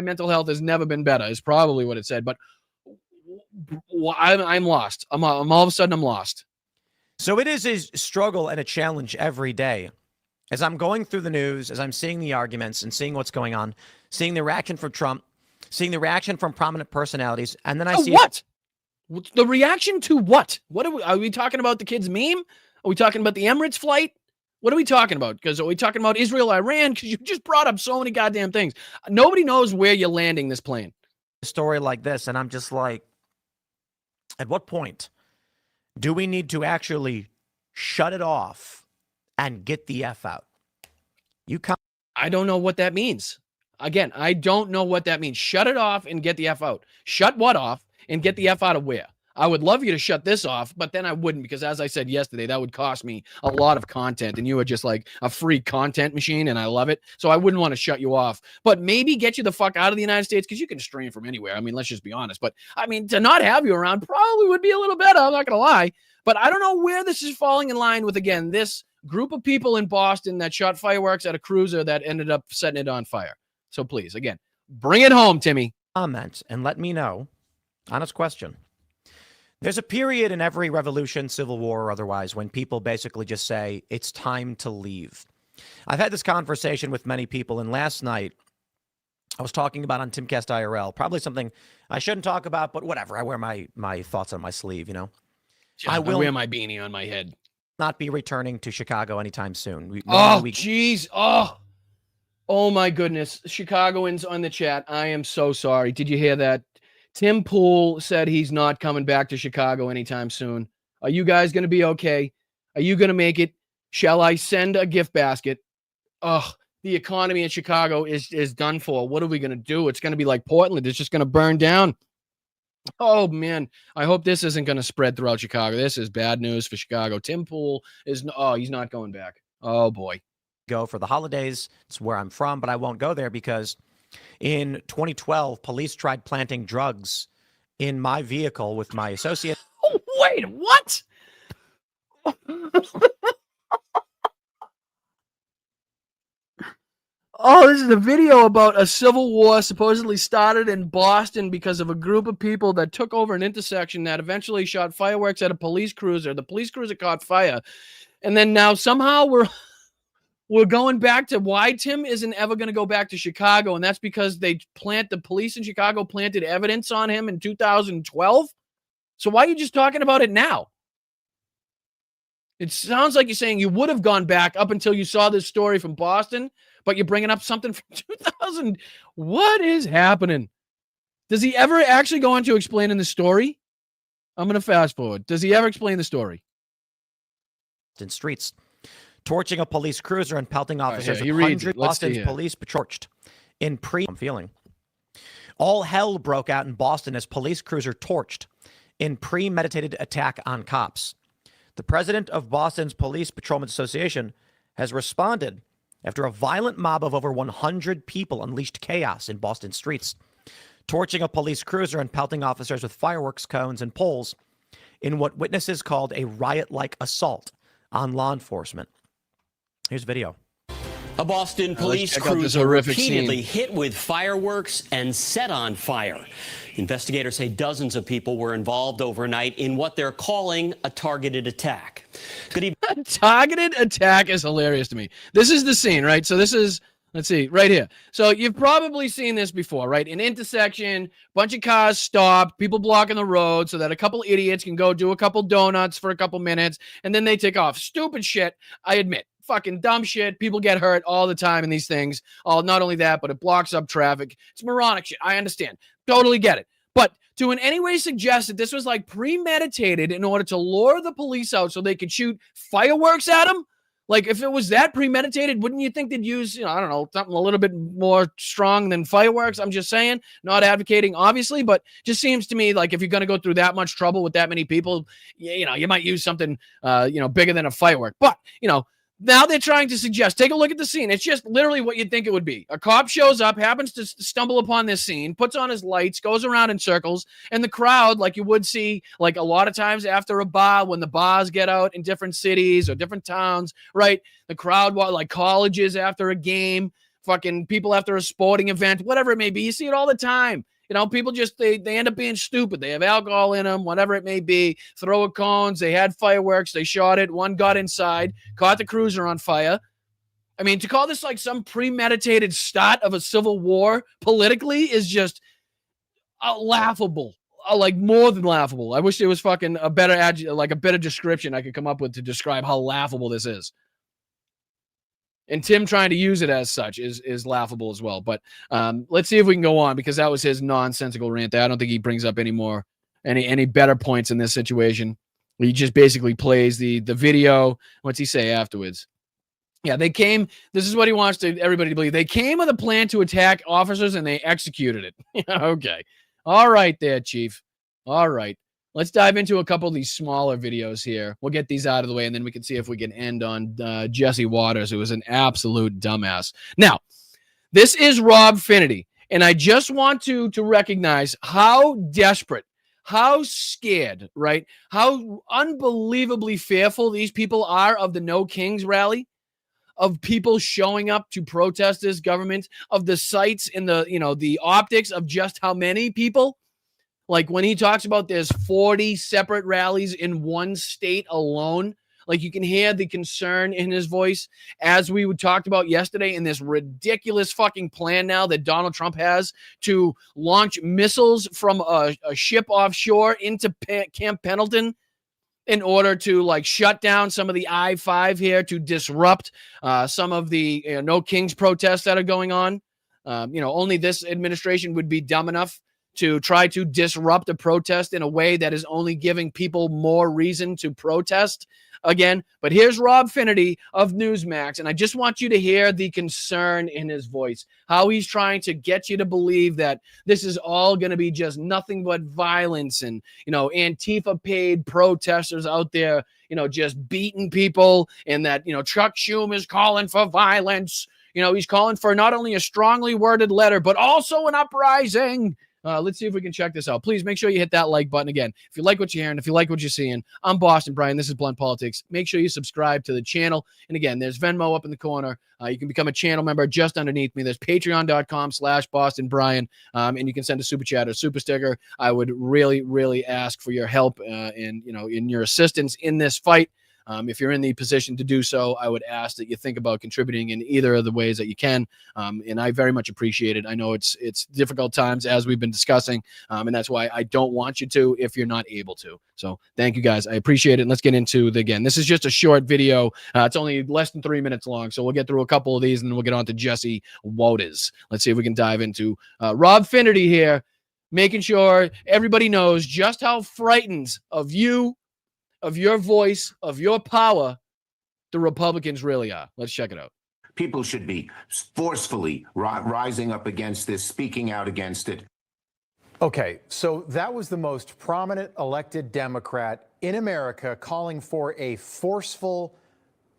mental health has never been better is probably what it said. But I'm lost. I'm all of a sudden I'm lost. So it is a struggle and a challenge every day. As I'm going through the news, as I'm seeing the arguments and seeing what's going on, seeing the reaction from Trump, seeing the reaction from prominent personalities, and then I see what? The reaction to what? What are we talking about? The kid's meme? Are we talking about the Emirates flight? What are we talking about? Because are we talking about Israel, Iran? Because you just brought up so many goddamn things. Nobody knows where you're landing this plane. a story like this, and I'm just like, at what point do we need to actually shut it off and get the F out? I don't know what that means. Again, I don't know what that means. Shut it off and get the F out. Shut what off and get the F out of where? I would love you to shut this off, but then I wouldn't, because as I said yesterday, that would cost me a lot of content, and you are just like a free content machine, and I love it. So I wouldn't want to shut you off, but maybe get you the fuck out of the United States, because you can stream from anywhere. I mean, let's just be honest. But I mean, to not have you around probably would be a little better. I'm not going to lie. But I don't know where this is falling in line with, again, this group of people in Boston that shot fireworks at a cruiser that ended up setting it on fire. So please, again, bring it home, Timmy. Comment and let me know. Honest question. There's a period in every revolution, civil war or otherwise, when people basically just say, it's time to leave. I've had this conversation with many people, and last night I was talking about on Timcast IRL, probably something I shouldn't talk about, but whatever. I wear my thoughts on my sleeve, you know. Yeah, I will wear my beanie on my head. Not be returning to Chicago anytime soon. Oh, jeez. Oh, my goodness. Chicagoans on the chat, I am so sorry. Did you hear that? Tim Pool said he's not coming back to Chicago anytime soon. Are you guys going to be okay? Are you going to make it? Shall I send a gift basket? Oh, the economy in Chicago is done for. What are we going to do? It's going to be like Portland. It's just going to burn down. Oh, man. I hope this isn't going to spread throughout Chicago. This is bad news for Chicago. Tim Pool is, he's not going back. Oh, boy. Go for the holidays. It's where I'm from, but I won't go there because in 2012, police tried planting drugs in my vehicle with my associate. Oh, wait, what? Oh, this is a video about a civil war supposedly started in Boston because of a group of people that took over an intersection that eventually shot fireworks at a police cruiser. The police cruiser caught fire. And then now somehow we're going back to why Tim isn't ever going to go back to Chicago, and that's because the police in Chicago planted evidence on him in 2012. So why are you just talking about it now? It sounds like you're saying you would have gone back up until you saw this story from Boston, but you're bringing up something from 2000. What is happening? Does he ever actually go on to explain in the story? I'm going to fast forward. Does he ever explain the story? In streets. Torching a police cruiser and pelting officers. Right, 100 Boston's police torched in I'm feeling. All hell broke out in Boston as police cruiser torched in premeditated attack on cops. The president of Boston's Police Patrolmen's Association has responded after a violent mob of over 100 people unleashed chaos in Boston streets, torching a police cruiser and pelting officers with fireworks cones and poles in what witnesses called a riot-like assault on law enforcement. Here's video. A Boston police cruiser repeatedly hit with fireworks and set on fire. Investigators say dozens of people were involved overnight in what they're calling a targeted attack. Good evening. A targeted attack is hilarious to me. This is the scene, right? So this is, let's see, right here. So you've probably seen this before, right? An intersection, bunch of cars stopped, people blocking the road so that a couple idiots can go do a couple donuts for a couple minutes, and then they take off. Stupid shit, I admit. Fucking dumb shit. People get hurt all the time in these things. Not only that, but it blocks up traffic. It's moronic shit. I understand. Totally get it. But to in any way suggest that this was like premeditated in order to lure the police out so they could shoot fireworks at them? Like, if it was that premeditated, wouldn't you think they'd use, I don't know, something a little bit more strong than fireworks? I'm just saying, not advocating, obviously, but just seems to me like if you're going to go through that much trouble with that many people, you might use something, bigger than a firework. But, now they're trying to suggest, take a look at the scene. It's just literally what you'd think it would be. A cop shows up, happens to stumble upon this scene, puts on his lights, goes around in circles, and the crowd, like you would see, like a lot of times after a bar, when the bars get out in different cities or different towns, right? The crowd, like colleges after a game, fucking people after a sporting event, whatever it may be. You see it all the time. People just, they end up being stupid. They have alcohol in them, whatever it may be. Throw a cones. They had fireworks. They shot it. One got inside, caught the cruiser on fire. I mean, to call this like some premeditated start of a civil war politically is just laughable. Like more than laughable. I wish there was fucking a better description I could come up with to describe how laughable this is. And Tim trying to use it as such is laughable as well. But let's see if we can go on, because that was his nonsensical rant there. I don't think he brings up any better points in this situation. He just basically plays the video. What's he say afterwards? Yeah, they came. This is what he wants everybody to believe. They came with a plan to attack officers and they executed it. Okay. All right there, Chief. All right. Let's dive into a couple of these smaller videos here. We'll get these out of the way, and then we can see if we can end on Jesse Waters, who was an absolute dumbass. Now, this is Rob Finnerty, and I just want to recognize how desperate, how scared, right? How unbelievably fearful these people are of the No Kings rally, of people showing up to protest this government, of the sights and the optics of just how many people. Like when he talks about there's 40 separate rallies in one state alone, like you can hear the concern in his voice, as we talked about yesterday in this ridiculous fucking plan now that Donald Trump has to launch missiles from a ship offshore into Camp Pendleton in order to like shut down some of the I-5 here, to disrupt some of the No Kings protests that are going on. Only this administration would be dumb enough to try to disrupt a protest in a way that is only giving people more reason to protest again. But here's Rob Finnerty of Newsmax, and I just want you to hear the concern in his voice, how he's trying to get you to believe that this is all going to be just nothing but violence and, Antifa paid protesters out there, just beating people, and that, Chuck Schumer's calling for violence. He's calling for not only a strongly worded letter, but also an uprising. Let's see if we can check this out. Please make sure you hit that like button again. If you like what you're hearing, if you like what you're seeing, I'm Boston Brian. This is Blunt Politics. Make sure you subscribe to the channel. And again, there's Venmo up in the corner. You can become a channel member just underneath me. There's patreon.com/Boston Brian. And you can send a super chat or super sticker. I would really, really ask for your help in your assistance in this fight. If you're in the position to do so, I would ask that you think about contributing in either of the ways that you can. And I very much appreciate it. I know it's difficult times, as we've been discussing, and that's why I don't want you to if you're not able to. So thank you, guys. I appreciate it. And let's get into again. This is just a short video. It's only less than 3 minutes long, so we'll get through a couple of these, and then we'll get on to Jesse Waters. Let's see if we can dive into Rob Finnerty here, making sure everybody knows just how frightened of you, of your voice, of your power, the Republicans really are. Let's check it out. People should be forcefully rising up against this, speaking out against it. Okay, so that was the most prominent elected Democrat in America calling for a forceful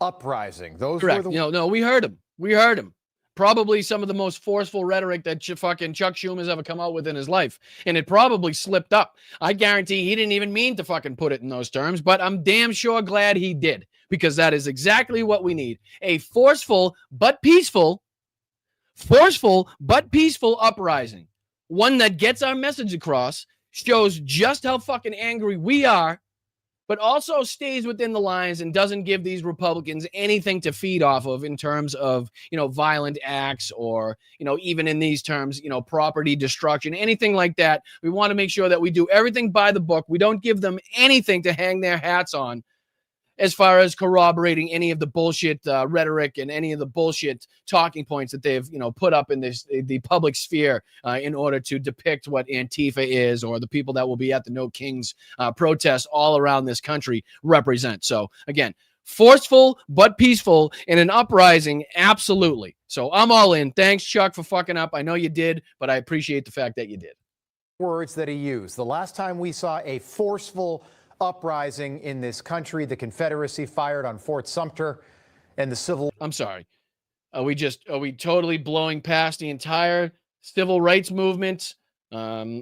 uprising. Those Correct. were the No, we heard him. We heard him. Probably some of the most forceful rhetoric that fucking Chuck Schumer's ever come out with in his life. And it probably slipped up. I guarantee he didn't even mean to fucking put it in those terms, but I'm damn sure glad he did, because that is exactly what we need. A forceful but peaceful uprising. One that gets our message across, shows just how fucking angry we are, but also stays within the lines and doesn't give these Republicans anything to feed off of in terms of, violent acts or, even in these terms, property destruction, anything like that. We want to make sure that we do everything by the book. We don't give them anything to hang their hats on as far as corroborating any of the bullshit rhetoric and any of the bullshit talking points that they've, put up in the public sphere in order to depict what Antifa is, or the people that will be at the No Kings protests all around this country represent. So again, forceful but peaceful in an uprising, absolutely. So I'm all in. Thanks, Chuck, for fucking up. I know you did, but I appreciate the fact that you did. words that he used. The last time we saw a forceful uprising in this country, the Confederacy fired on Fort Sumter and the Civil... I'm sorry. Are we totally blowing past the entire civil rights movement? I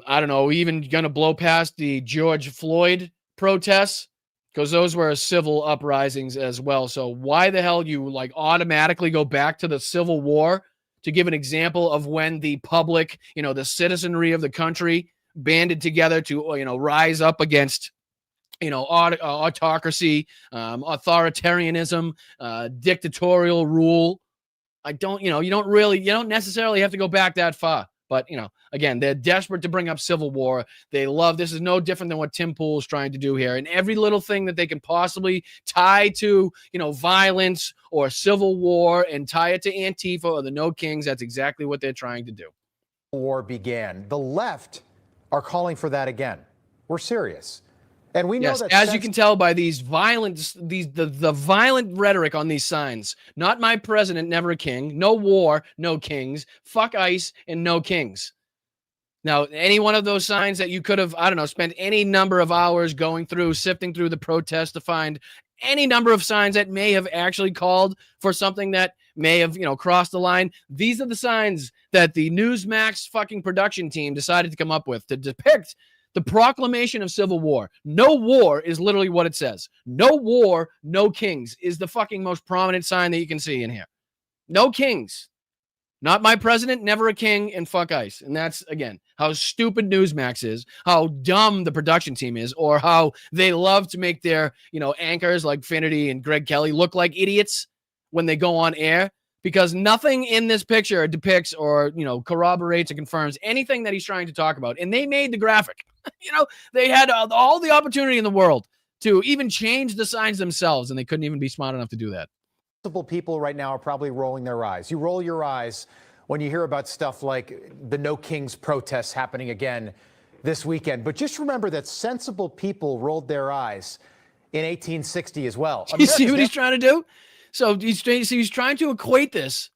don't know. Are we even going to blow past the George Floyd protests? Because those were civil uprisings as well. So why the hell you automatically go back to the Civil War to give an example of when the public, the citizenry of the country banded together to, rise up against autocracy, authoritarianism, dictatorial rule. You don't necessarily have to go back that far. But, again, they're desperate to bring up civil war. This is no different than what Tim Pool's trying to do here. And every little thing that they can possibly tie to, violence or civil war and tie it to Antifa or the No Kings, that's exactly what they're trying to do. War began. The left are calling for that again. We're serious. And we know that, as you can tell by these the violent rhetoric on these signs. Not my president, never a king. No war, no kings. Fuck ICE and no kings. Now, any one of those signs that you could have, spent any number of hours going through, sifting through the protests to find any number of signs that may have actually called for something that may have, crossed the line. These are the signs that the Newsmax fucking production team decided to come up with to depict the proclamation of civil war. No war is literally what it says. No war, no kings is the fucking most prominent sign that you can see in here. No kings. Not my president, never a king, and fuck ICE. And that's, again, how stupid Newsmax is, how dumb the production team is, or how they love to make their, anchors like Finity and Greg Kelly look like idiots when they go on air. Because nothing in this picture depicts or, corroborates or confirms anything that he's trying to talk about. And they made the graphic. They had all the opportunity in the world to even change the signs themselves, and they couldn't even be smart enough to do that. Multiple people right now are probably rolling their eyes. You roll your eyes when you hear about stuff like the No Kings protests happening again this weekend. But just remember that sensible people rolled their eyes in 1860 as well. You see what he's trying to do? So he's trying to equate this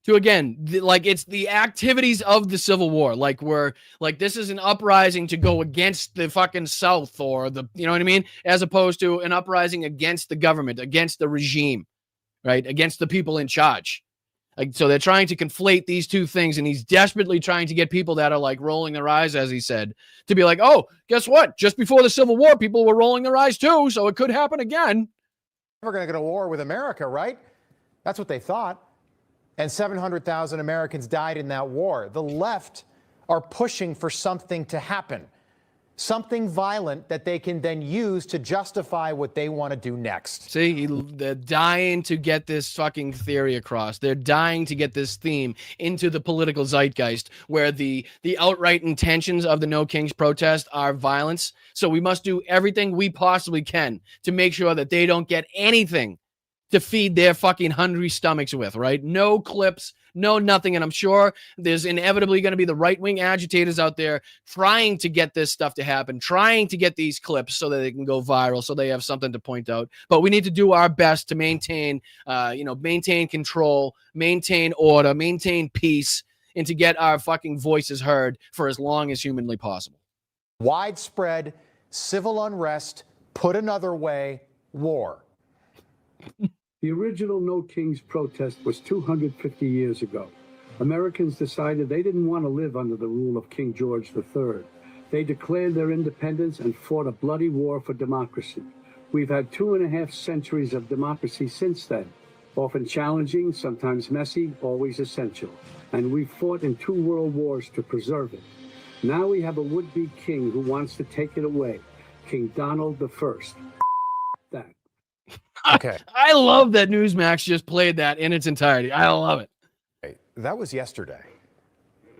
to, again, it's the activities of the Civil War. This is an uprising to go against the fucking South or you know what I mean? As opposed to an uprising against the government, against the regime, right? Against the people in charge. So they're trying to conflate these two things, and he's desperately trying to get people that are rolling their eyes, as he said, to be like, oh, guess what? Just before the Civil War, people were rolling their eyes too, so it could happen again. We're going to go to war with America, right? That's what they thought. And 700,000 Americans died in that war. The left are pushing for something to happen, something violent that they can then use to justify what they want to do next. See, they're dying to get this fucking theory across. They're dying to get this theme into the political zeitgeist, where the outright intentions of the No Kings protest are violence. So we must do everything we possibly can to make sure that they don't get anything to feed their fucking hungry stomachs with, right? No clips, no nothing. And I'm sure there's inevitably going to be the right-wing agitators out there trying to get this stuff to happen, trying to get these clips so that they can go viral, so they have something to point out. But we need to do our best to maintain, maintain control, maintain order, maintain peace, and to get our fucking voices heard for as long as humanly possible. Widespread civil unrest, Put another way, war. The original No Kings protest was 250 years ago. Americans decided they didn't want to live under the rule of King George III. They declared their independence and fought a bloody war for democracy. We've had 2.5 centuries of democracy since then, often challenging, sometimes messy, always essential. And we've fought in 2 world wars to preserve it. Now we have a would-be king who wants to take it away, King Donald I. That. Okay. I love that Newsmax just played that in its entirety. I love it. That was yesterday.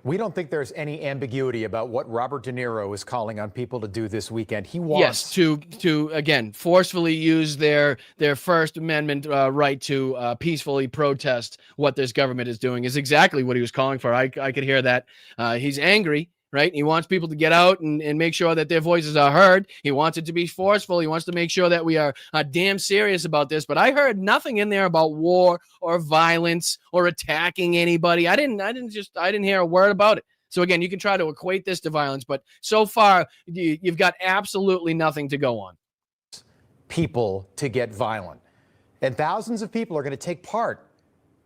We don't think there's any ambiguity about what Robert De Niro is calling on people to do this weekend. He wants to again forcefully use their First Amendment right to peacefully protest what this government is doing is exactly what he was calling for. I could hear that. He's angry. Right? He wants people to get out and make sure that their voices are heard. He wants it to be forceful. He wants to make sure that we are damn serious about this. But I heard nothing in there about war or violence or attacking anybody. I didn't hear a word about it. So again, you can try to equate this to violence, but so far you've got absolutely nothing to go on. People to get violent. And thousands of people are going to take part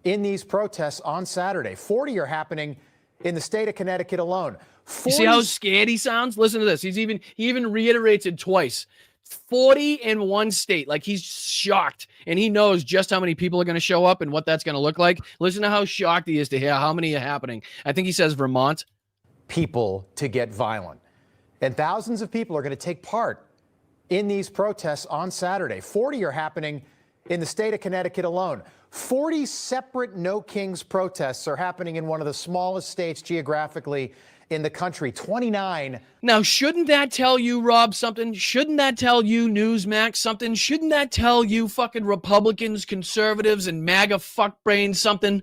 in these protests on Saturday. 40 are happening in the state of Connecticut alone. You see how scared he sounds? Listen to this. He even reiterates it twice. 40 in one state. Like he's shocked. And he knows just how many people are going to show up and what that's going to look like. Listen to how shocked he is to hear how many are happening. I think he says Vermont. People to get violent. And thousands of people are going to take part in these protests on Saturday. 40 are happening in the state of Connecticut alone. 40 separate No Kings protests are happening in one of the smallest states geographically in the country. 29. Now, shouldn't that tell you, Rob, something? Shouldn't that tell you, Newsmax, something? Shouldn't that tell you fucking Republicans, conservatives, and MAGA fuckbrains something?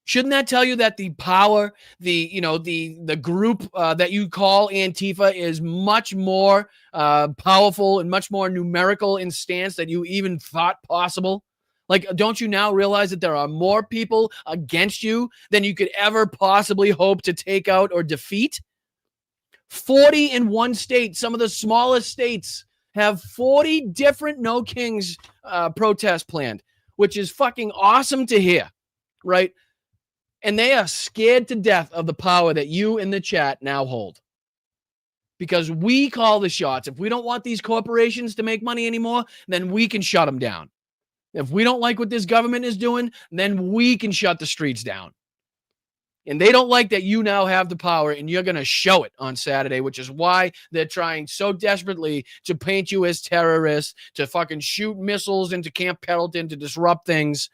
Shouldn't that tell you that the power, the group that you call Antifa is much more powerful and much more numerical in stance than you even thought possible? Like, don't you now realize that there are more people against you than you could ever possibly hope to take out or defeat? 40 in one state, some of the smallest states, have 40 different No Kings protests planned, which is fucking awesome to hear, right? And they are scared to death of the power that you in the chat now hold. Because we call the shots. If we don't want these corporations to make money anymore, then we can shut them down. If we don't like what this government is doing, then we can shut the streets down. And they don't like that you now have the power and you're going to show it on Saturday, which is why they're trying so desperately to paint you as terrorists, to fucking shoot missiles into Camp Pendleton, to disrupt things.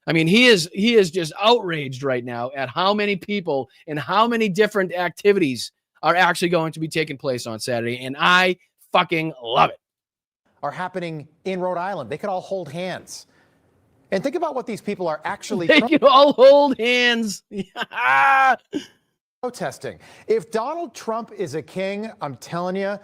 I mean, he is just outraged right now at how many people and how many different activities are actually going to be taking place on Saturday. And I fucking love it. Are happening in Rhode Island. They could all hold hands. And think about what these people are actually They can all hold hands. Protesting. If Donald Trump is a king, I'm telling you,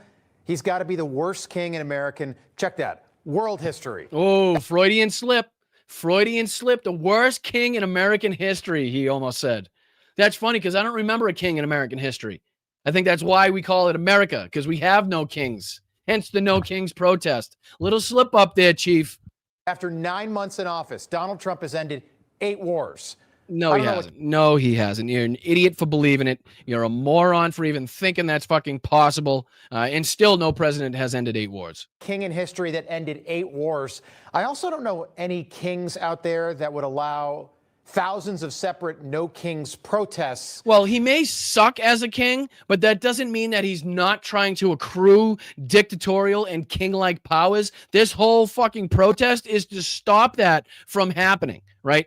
he's got to be the worst king in American, check that, world history. Oh, Freudian slip. Freudian slip. The worst king in American history, he almost said. That's funny because I don't remember a king in American history. I think that's why we call it America, because we have no kings. Hence the No Kings protest. Little slip up there, Chief. After 9 months in office, Donald Trump has ended 8 wars. No, he hasn't. No, he hasn't. You're an idiot for believing it. You're a moron for even thinking that's fucking possible. And still no president has ended 8 wars. King in history that ended 8 wars. I also don't know any kings out there that would allow thousands of separate No Kings protests. Well, he may suck as a king, but that doesn't mean that he's not trying to accrue dictatorial and king-like powers. This whole fucking protest is to stop that from happening, right?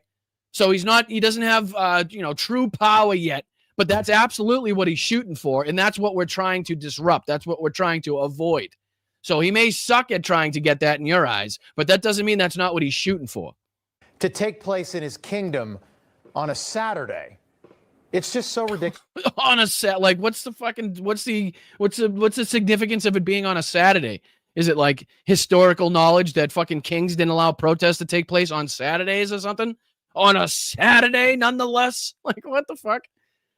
So he doesn't have, true power yet, but that's absolutely what he's shooting for. And that's what we're trying to disrupt. That's what we're trying to avoid. So he may suck at trying to get that in your eyes, but that doesn't mean that's not what he's shooting for. To take place in his kingdom on a Saturday. It's just so ridiculous. On a set, like what's the significance of it being on a Saturday? Is it like historical knowledge that fucking kings didn't allow protests to take place on Saturdays or something? On a Saturday, nonetheless? Like, what the fuck?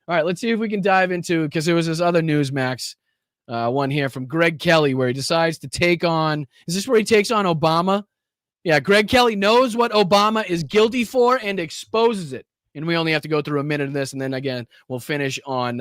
All right, let's see if we can dive into, because there was this other Newsmax One here from Greg Kelly where he decides to take on, is this where he takes on Obama? Yeah, Greg Kelly knows what Obama is guilty for and exposes it. And we only have to go through a minute of this, and then again we'll finish on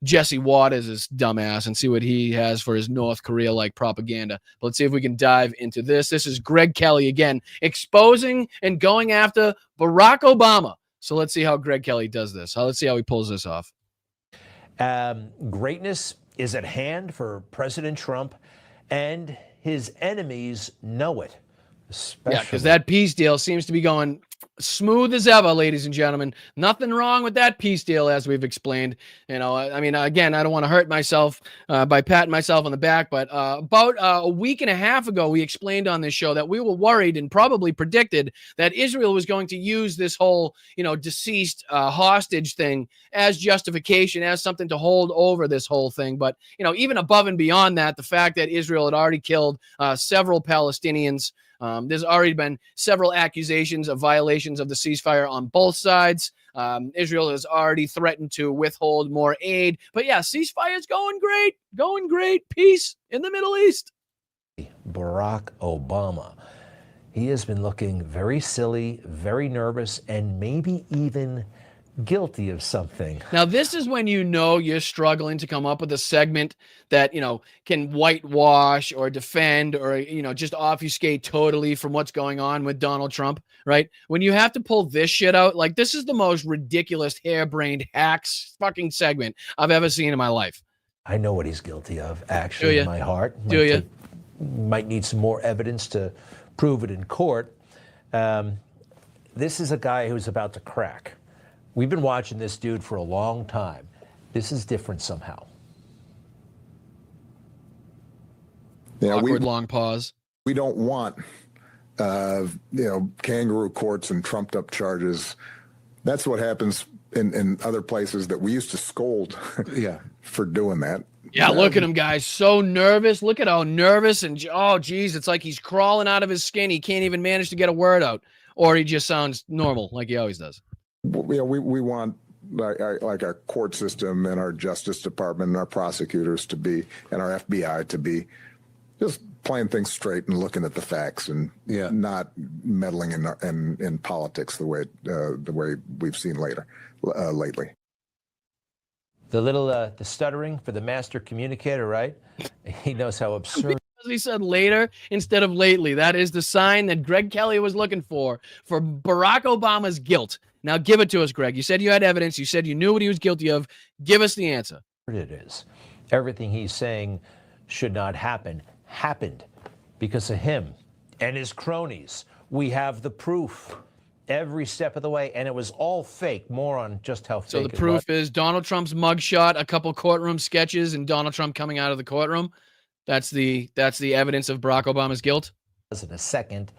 Jesse Waters' dumbass and see what he has for his North Korea-like propaganda. But let's see if we can dive into this. This is Greg Kelly again, exposing and going after Barack Obama. So let's see how Greg Kelly does this. Let's see how he pulls this off. Greatness is at hand for President Trump, and his enemies know it. Yeah, because that peace deal seems to be going smooth as ever, ladies and gentlemen. Nothing wrong with that peace deal, as we've explained. You know, I mean, again, I don't want to hurt myself by patting myself on the back, but about a week and a half ago, we explained on this show that we were worried and probably predicted that Israel was going to use this whole, you know, deceased hostage thing as justification, as something to hold over this whole thing. But, you know, even above and beyond that, the fact that Israel had already killed several Palestinians. There's already been several accusations of violations of the ceasefire on both sides. Israel has already threatened to withhold more aid. But yeah, ceasefire is going great. Peace in the Middle East. Barack Obama. He has been looking very silly, very nervous, and maybe even guilty of something. Now, this is when you know you're struggling to come up with a segment that, you know, can whitewash or defend or, you know, just obfuscate totally from what's going on with Donald Trump, right? When you have to pull this shit out, like this is the most ridiculous, harebrained hacks fucking segment I've ever seen in my life. I know what he's guilty of, actually, in my heart. Might need some more evidence to prove it in court. This is a guy who's about to crack. We've been watching this dude for a long time. This is different somehow. Yeah, awkward long pause. We don't want, kangaroo courts and trumped up charges. That's what happens in other places that we used to scold for doing that. Yeah, look at him, guys. So nervous. Look at how nervous and, oh, geez, it's like he's crawling out of his skin. He can't even manage to get a word out. Or he just sounds normal like he always does. We want like our court system and our Justice Department and our prosecutors to be, and our FBI to be just playing things straight and looking at the facts and not meddling in politics the way we've seen lately. The little the stuttering for the master communicator, right? He knows how absurd. He said later instead of lately. That is the sign that Greg Kelly was looking for Barack Obama's guilt. Now give it to us, Greg. You said you had evidence. You said you knew what he was guilty of. Give us the answer. It is. Everything he's saying should not happen happened because of him and his cronies. We have the proof every step of the way, and it was all fake. More on just how fake. So the proof is Donald Trump's mugshot, a couple courtroom sketches, and Donald Trump coming out of the courtroom. That's the evidence of Barack Obama's guilt. In a second,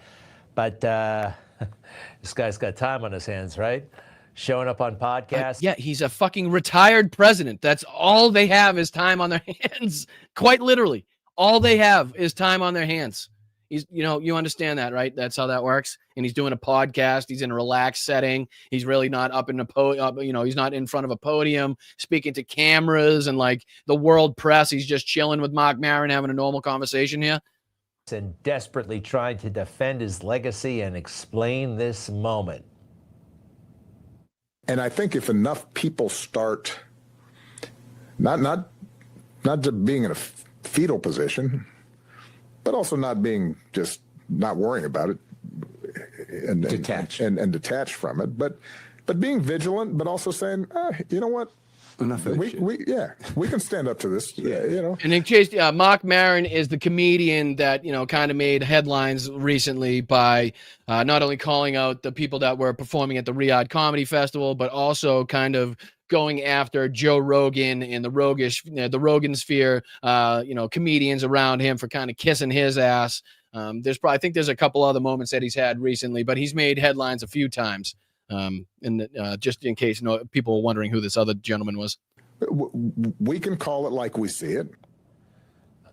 but this guy's got time on his hands, right? Showing up on podcasts. Yeah, he's a fucking retired president. That's all they have is time on their hands. Quite literally, all they have is time on their hands. He's, you understand that, right? That's how that works. And he's doing a podcast. He's in a relaxed setting. He's really not up in he's not in front of a podium speaking to cameras and like the world press. He's just chilling with Mark Maron, having a normal conversation here. And desperately trying to defend his legacy and explain this moment. And I think if enough people start not just being in a fetal position, but also not worrying about it and detached from it, but being vigilant, but also saying, you know what? Enough of this we can stand up to this. And in case Mark Maron is the comedian that kind of made headlines recently by not only calling out the people that were performing at the Riyadh Comedy Festival, but also kind of going after Joe Rogan and the Rogan sphere, comedians around him for kind of kissing his ass. I think there's a couple other moments that he's had recently, but he's made headlines a few times. Just in case people are wondering who this other gentleman was. We can call it like we see it.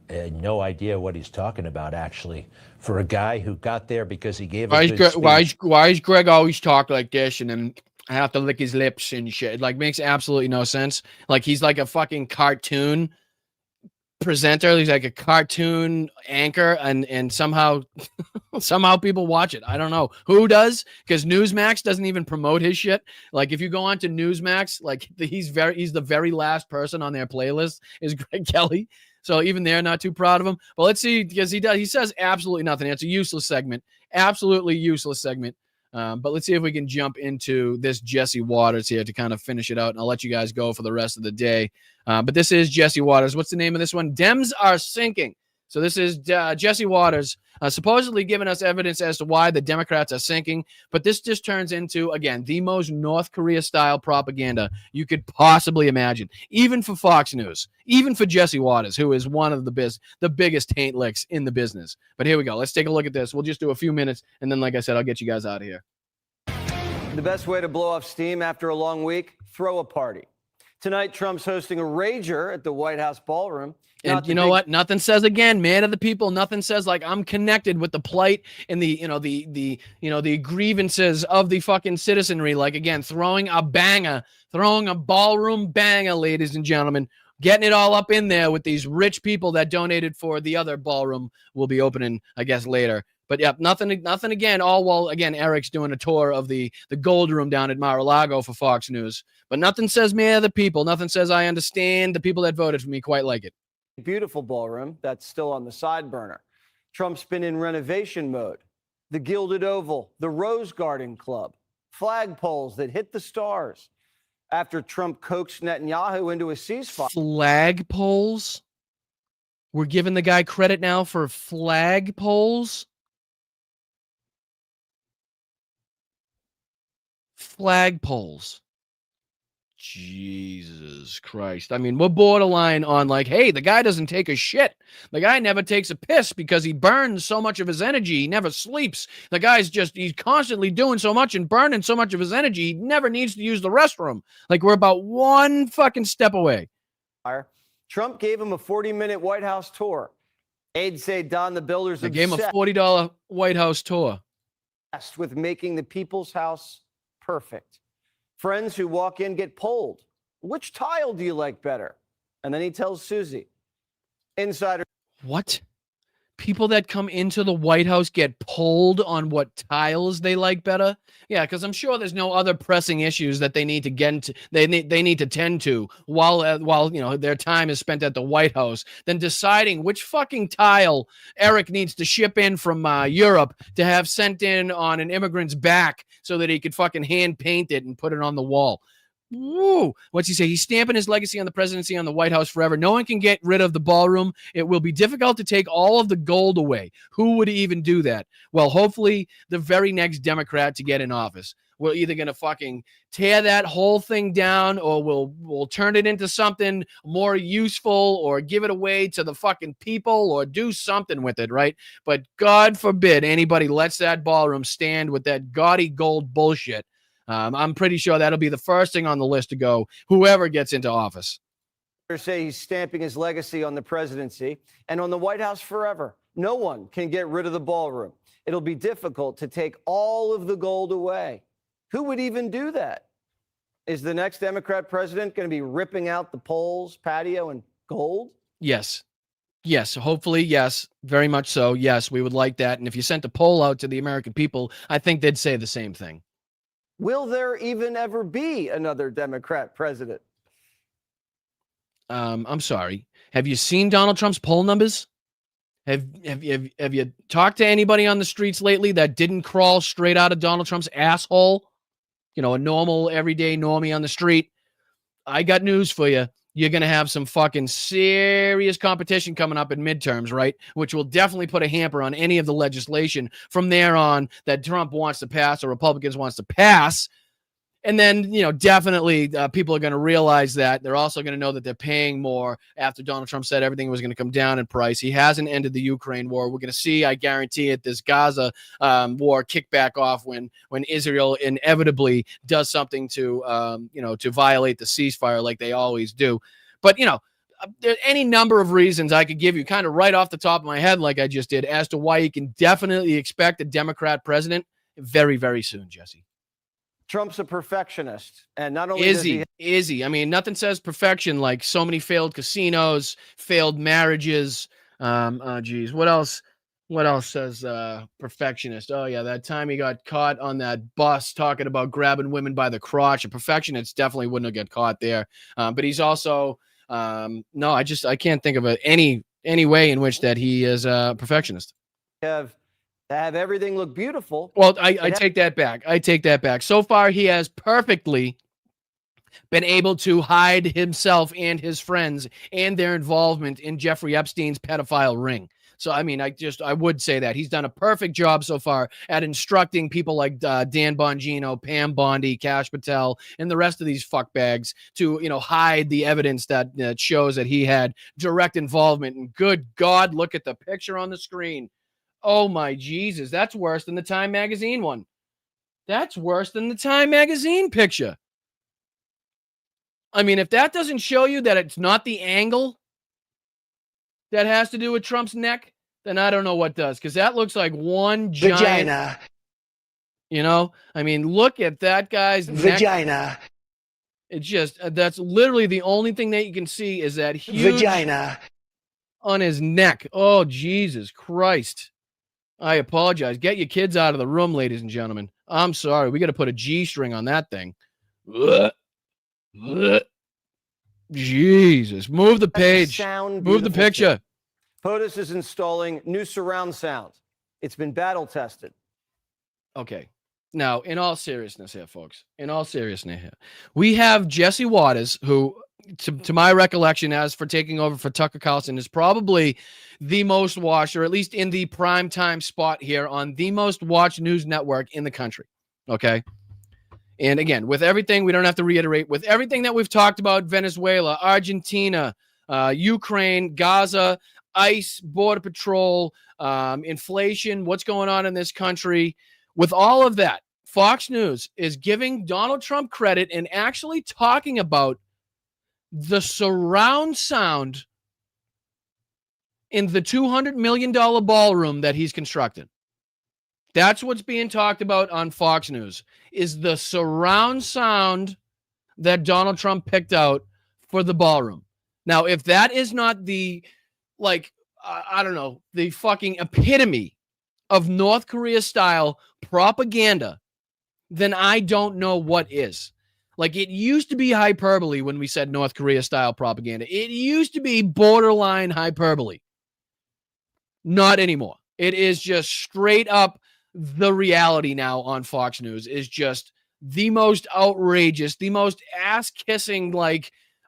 I had no idea what he's talking about, actually. For a guy who got there because he gave why is Greg always talk like this and then I have to lick his lips and shit. It, like, makes absolutely no sense. Like, he's like a fucking cartoon presenter. He's like a cartoon anchor, and somehow people watch it. I don't know who does, because Newsmax doesn't even promote his shit. Like, if you go on to Newsmax, like, he's the very last person on their playlist is Greg Kelly. So even they're not too proud of him. But let's see, because he says absolutely nothing. It's a useless segment, absolutely useless segment. But let's see if we can jump into this Jesse Waters here to kind of finish it out, and I'll let you guys go for the rest of the day. But this is Jesse Waters. What's the name of this one? Dems are sinking. So this is Jesse Waters supposedly giving us evidence as to why the Democrats are sinking. But this just turns into, again, the most North Korea-style propaganda you could possibly imagine, even for Fox News, even for Jesse Waters, who is one of the biggest taint licks in the business. But here we go. Let's take a look at this. We'll just do a few minutes, and then, like I said, I'll get you guys out of here. The best way to blow off steam after a long week? Throw a party. Tonight, Trump's hosting a rager at the White House Ballroom. And you know what? Nothing says, again, man of the people. Nothing says like I'm connected with the plight and the grievances of the fucking citizenry. Like, again, throwing a ballroom banger, ladies and gentlemen, getting it all up in there with these rich people that donated for the other ballroom we'll be opening, I guess, later. But yeah, nothing again. All while, again, Eric's doing a tour of the gold room down at Mar-a-Lago for Fox News. But nothing says man of the people. Nothing says I understand the people that voted for me quite like it. Beautiful ballroom that's still on the side burner. Trump's been in renovation mode. The Gilded Oval, the Rose Garden Club, flagpoles that hit the stars. After Trump coaxed Netanyahu into a ceasefire. Flagpoles? We're giving the guy credit now for flagpoles? Flagpoles. Jesus Christ. I mean, we're borderline on like, hey, the guy doesn't take a shit. The guy never takes a piss because he burns so much of his energy. He never sleeps. The guy's he's constantly doing so much and burning so much of his energy. He never needs to use the restroom. Like, we're about one fucking step away. Trump gave him a 40-minute White House tour. Aides say Don the Builder's They gave him a $40 White House tour. Obsessed with making the people's house perfect. Friends who walk in get polled. Which tile do you like better? And then he tells Susie. Insider. What? People that come into the White House get polled on what tiles they like better? Yeah, because I'm sure there's no other pressing issues that they need to get into. They need to tend to while their time is spent at the White House than deciding which fucking tile Eric needs to ship in from Europe to have sent in on an immigrant's back so that he could fucking hand paint it and put it on the wall. Woo! What's he say? He's stamping his legacy on the presidency, on the White House forever. No one can get rid of the ballroom. It will be difficult to take all of the gold away. Who would even do that? Well, hopefully the very next Democrat to get in office. We're either going to fucking tear that whole thing down, or we'll turn it into something more useful, or give it away to the fucking people, or do something with it, right? But God forbid anybody lets that ballroom stand with that gaudy gold bullshit. I'm pretty sure that'll be the first thing on the list to go, whoever gets into office. Say he's stamping his legacy on the presidency and on the White House forever. No one can get rid of the ballroom. It'll be difficult to take all of the gold away. Who would even do that? Is the next Democrat president going to be ripping out the poles, patio, and gold? Yes. Yes, hopefully, yes, very much so. Yes, we would like that. And if you sent a poll out to the American people, I think they'd say the same thing. Will there even ever be another Democrat president? I'm sorry. Have you seen Donald Trump's poll numbers? Have you talked to anybody on the streets lately that didn't crawl straight out of Donald Trump's asshole? You know, a normal, everyday normie on the street. I got news for you. You're going to have some fucking serious competition coming up in midterms, right? Which will definitely put a hamper on any of the legislation from there on that Trump wants to pass or Republicans wants to pass. And then, definitely people are going to realize that. They're also going to know that they're paying more after Donald Trump said everything was going to come down in price. He hasn't ended the Ukraine war. We're going to see, I guarantee it, this Gaza war kick back off when Israel inevitably does something to violate the ceasefire like they always do. But, there's any number of reasons I could give you kind of right off the top of my head, like I just did, as to why you can definitely expect a Democrat president very, very soon, Jesse. Trump's a perfectionist, and not only is he? I mean, nothing says perfection like so many failed casinos, failed marriages. Geez, what else? What else says perfectionist? Oh yeah, that time he got caught on that bus talking about grabbing women by the crotch. A perfectionist definitely wouldn't have got caught there. But he's also no, I can't think of any way in which that he is a perfectionist. Have everything look beautiful. Well, I take that back. I take that back. So far, he has perfectly been able to hide himself and his friends and their involvement in Jeffrey Epstein's pedophile ring. So, I mean, I would say that he's done a perfect job so far at instructing people like Dan Bongino, Pam Bondi, Kash Patel, and the rest of these fuckbags to, hide the evidence that shows that he had direct involvement. And good God, look at the picture on the screen. Oh my Jesus, that's worse than the Time Magazine one. That's worse than the Time Magazine picture. I mean, if that doesn't show you that it's not the angle that has to do with Trump's neck, then I don't know what does, because that looks like one giant Vagina. I mean, look at that guy's Vagina. neck. It's just, that's literally the only thing that you can see is that huge Vagina on his neck. Oh, Jesus Christ. I apologize. Get your kids out of the room, ladies and gentlemen. I'm sorry. We got to put a G string on that thing. Jesus. Move the page. Move the picture. POTUS is installing new surround sound. It's been battle tested. Okay. Now, in all seriousness here, folks, we have Jesse Waters, who, to my recollection, as for taking over for Tucker Carlson, is probably the most watched, or at least in the prime time spot here on the most watched news network in the country. Okay. And again, with everything, we don't have to reiterate, with everything that we've talked about, Venezuela, Argentina, Ukraine, Gaza, ICE, Border Patrol, inflation, what's going on in this country. With all of that, Fox News is giving Donald Trump credit and actually talking about the surround sound in the $200 million ballroom that he's constructed. That's what's being talked about on Fox News, is the surround sound that Donald Trump picked out for the ballroom. Now, if that is not the, I don't know, the fucking epitome of North Korea style propaganda, then I don't know what is. It used to be hyperbole when we said North Korea style propaganda. It used to be borderline hyperbole. Not anymore. It is just straight up the reality now on Fox News is just the most outrageous, the most ass-kissing,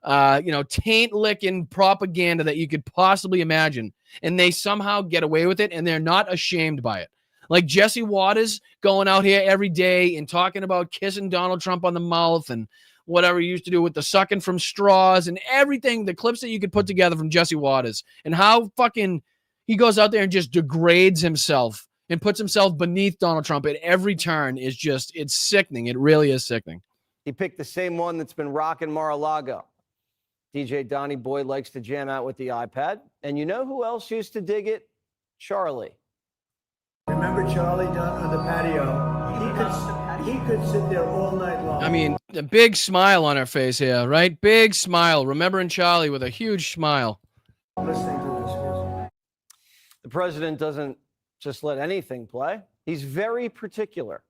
taint-licking propaganda that you could possibly imagine. And they somehow get away with it, and they're not ashamed by it. Like Jesse Waters going out here every day and talking about kissing Donald Trump on the mouth and whatever he used to do with the sucking from straws and everything, the clips that you could put together from Jesse Waters, and how fucking he goes out there and just degrades himself and puts himself beneath Donald Trump at every turn is just, it's sickening. It really is sickening. He picked the same one that's been rocking Mar-a-Lago. DJ Donnie Boy likes to jam out with the iPad. And you know who else used to dig it? Charlie. Remember Charlie down on the patio? He could sit there all night long. I mean, a big smile on her face here, right? Big smile. Remembering Charlie with a huge smile. Listening to this music. The president doesn't just let anything play. He's very particular.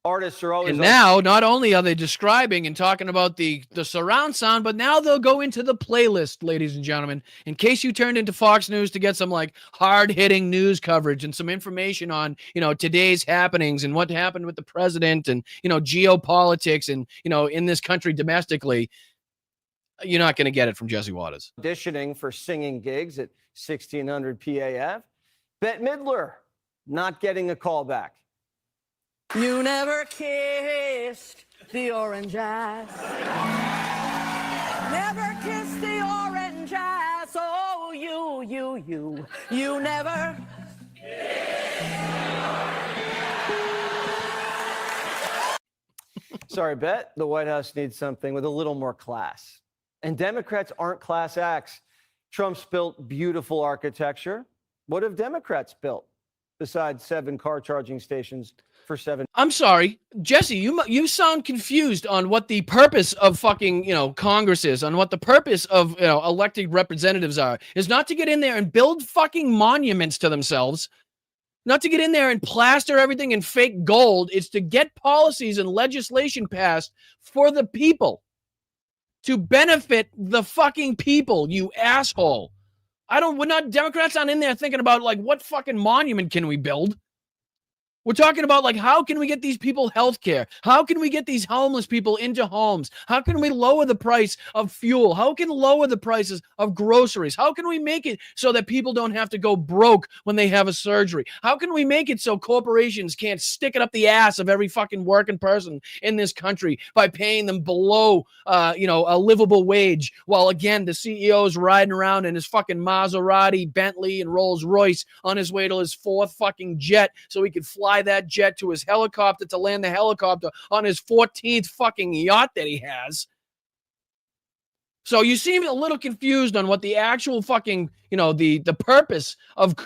Artists are always... And now, not only are they describing and talking about the surround sound, but now they'll go into the playlist, ladies and gentlemen, in case you turned into Fox News to get some hard-hitting news coverage and some information on, today's happenings and what happened with the president and, geopolitics and, in this country domestically. You're not going to get it from Jesse Waters. Auditioning for singing gigs at 1600 PAF. Bette Midler not getting a call back. You never kissed the orange eyes. Never kissed the orange eyes. Oh, you never. Sorry, Bet. The White House needs something with a little more class. And Democrats aren't class acts. Trump's built beautiful architecture. What have Democrats built? besides 7 car charging stations for 7. I'm sorry, Jesse, you sound confused on what the purpose of fucking, Congress is, on what the purpose of, elected representatives are, is not to get in there and build fucking monuments to themselves, not to get in there and plaster everything in fake gold. It's to get policies and legislation passed for the people, to benefit the fucking people, you asshole. Democrats aren't in there thinking about, like, what fucking monument can we build? We're talking about, like, how can we get these people health care? How can we get these homeless people into homes? How can we lower the price of fuel? How can we lower the prices of groceries? How can we make it so that people don't have to go broke when they have a surgery? How can we make it so corporations can't stick it up the ass of every fucking working person in this country by paying them below, a livable wage, while, again, the CEO is riding around in his fucking Maserati, Bentley, and Rolls Royce on his way to his 4th fucking jet so he could fly that jet to his helicopter to land the helicopter on his 14th fucking yacht that he has. So you seem a little confused on what the actual fucking, the purpose of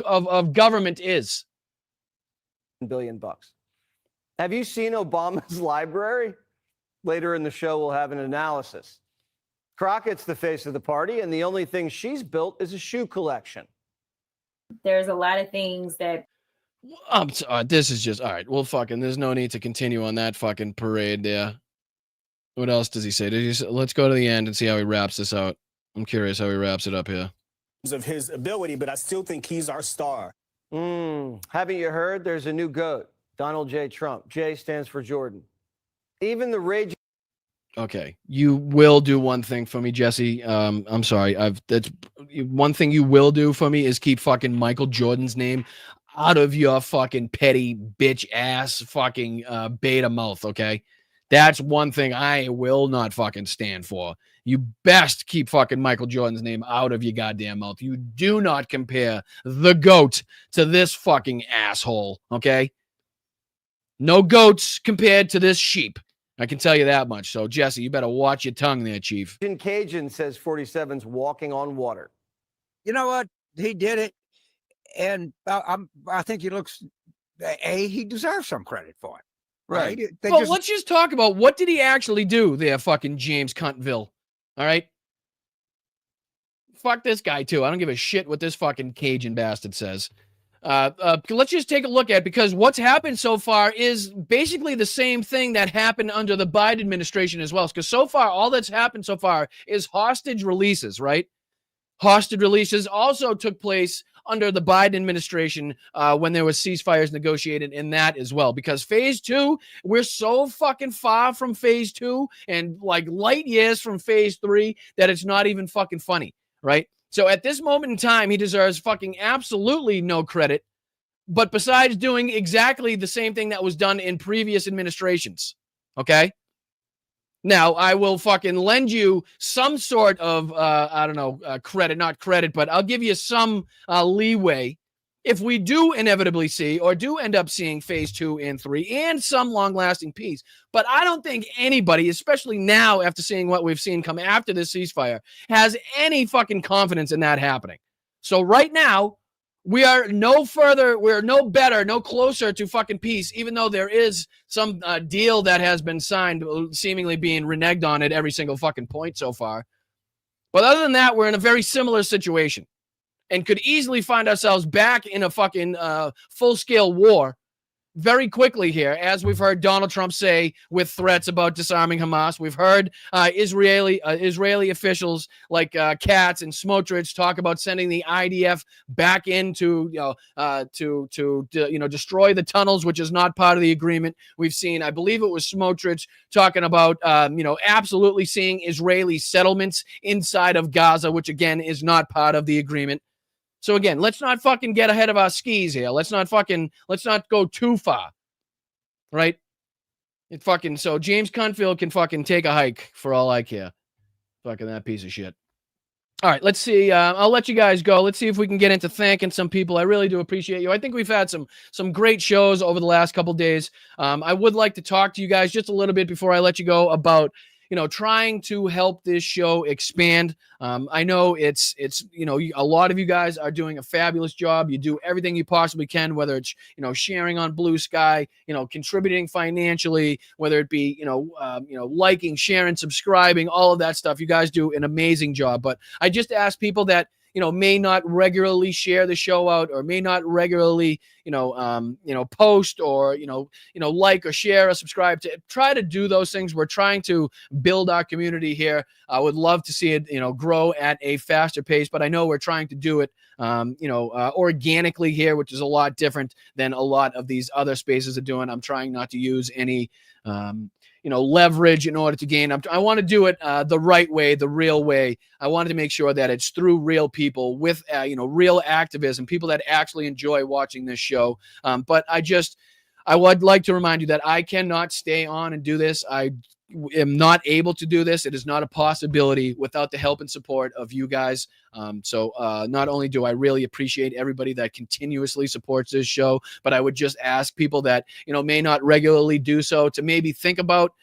government is. $1 billion. Have you seen Obama's library? Later in the show, we'll have an analysis. Crockett's the face of the party, and the only thing she's built is a shoe collection. There's a lot of things that I'm sorry, this is just all right. Well, fucking, there's no need to continue on that fucking parade there. What else does he say? Let's go to the end and see how he wraps this out. I'm curious how he wraps it up here. Of his ability, but I still think he's our star. Haven't you heard? There's a new GOAT, Donald J. Trump. J stands for Jordan. Even the rage. Okay, you will do one thing for me, Jesse. I'm sorry. That's one thing you will do for me is keep fucking Michael Jordan's name out of your fucking petty bitch ass fucking beta mouth, okay? That's one thing I will not fucking stand for. You best keep fucking Michael Jordan's name out of your goddamn mouth. You do not compare the GOAT to this fucking asshole, okay? No goats compared to this sheep. I can tell you that much. So, Jesse, you better watch your tongue there, Chief. Cajun says 47's walking on water. You know what? He did it. And I think he looks, he deserves some credit for it. Right. Well, let's just talk about what did he actually do there, fucking James Cuntville. All right. Fuck this guy, too. I don't give a shit what this fucking Cajun bastard says. Let's just take a look at, because what's happened so far is basically the same thing that happened under the Biden administration as well. Because so far, all that's happened so far is hostage releases, right? Hostage releases also took place under the Biden administration when there was ceasefires negotiated in that as well. Because phase 2, we're so fucking far from phase 2 and like light years from phase 3 that it's not even fucking funny, right? So at this moment in time, he deserves fucking absolutely no credit. But besides doing exactly the same thing that was done in previous administrations, okay? Now, I will fucking lend you some sort of, credit, not credit, but I'll give you some leeway if we do inevitably see or do end up seeing phase 2 and 3 and some long-lasting peace. But I don't think anybody, especially now after seeing what we've seen come after this ceasefire, has any fucking confidence in that happening. So right now, we are no further, we're no better, no closer to fucking peace, even though there is some deal that has been signed, seemingly being reneged on at every single fucking point so far. But other than that, we're in a very similar situation and could easily find ourselves back in a fucking full-scale war very quickly here, as we've heard Donald Trump say with threats about disarming Hamas. We've heard Israeli officials like Katz and Smotrich talk about sending the IDF back in to destroy the tunnels, which is not part of the agreement. We've seen, I believe it was Smotrich talking about absolutely seeing Israeli settlements inside of Gaza, which again is not part of the agreement. So again, let's not fucking get ahead of our skis here. Let's not go too far. Right? So James Cunfield can fucking take a hike for all I care. Fucking that piece of shit. All right, let's see. I'll let you guys go. Let's see if we can get into thanking some people. I really do appreciate you. I think we've had some great shows over the last couple days. I would like to talk to you guys just a little bit before I let you go about trying to help this show expand. I know it's a lot of you guys are doing a fabulous job. You do everything you possibly can, whether it's sharing on Blue Sky, contributing financially, whether it be liking, sharing, subscribing, all of that stuff. You guys do an amazing job. But I just ask people that may not regularly share the show out, or may not regularly post, or like or share or subscribe, to try to do those things. We're trying to build our community here. I would love to see it grow at a faster pace, but I know we're trying to do it organically here, which is a lot different than a lot of these other spaces are doing. I'm trying not to use any leverage in order to gain. I want to do it the right way, the real way. I wanted to make sure that it's through real people with real activism, people that actually enjoy watching this show. But I would like to remind you that I cannot stay on and do this. I am not able to do this. It is not a possibility without the help and support of you guys. So not only do I really appreciate everybody that continuously supports this show, but I would just ask people that may not regularly do so to maybe think about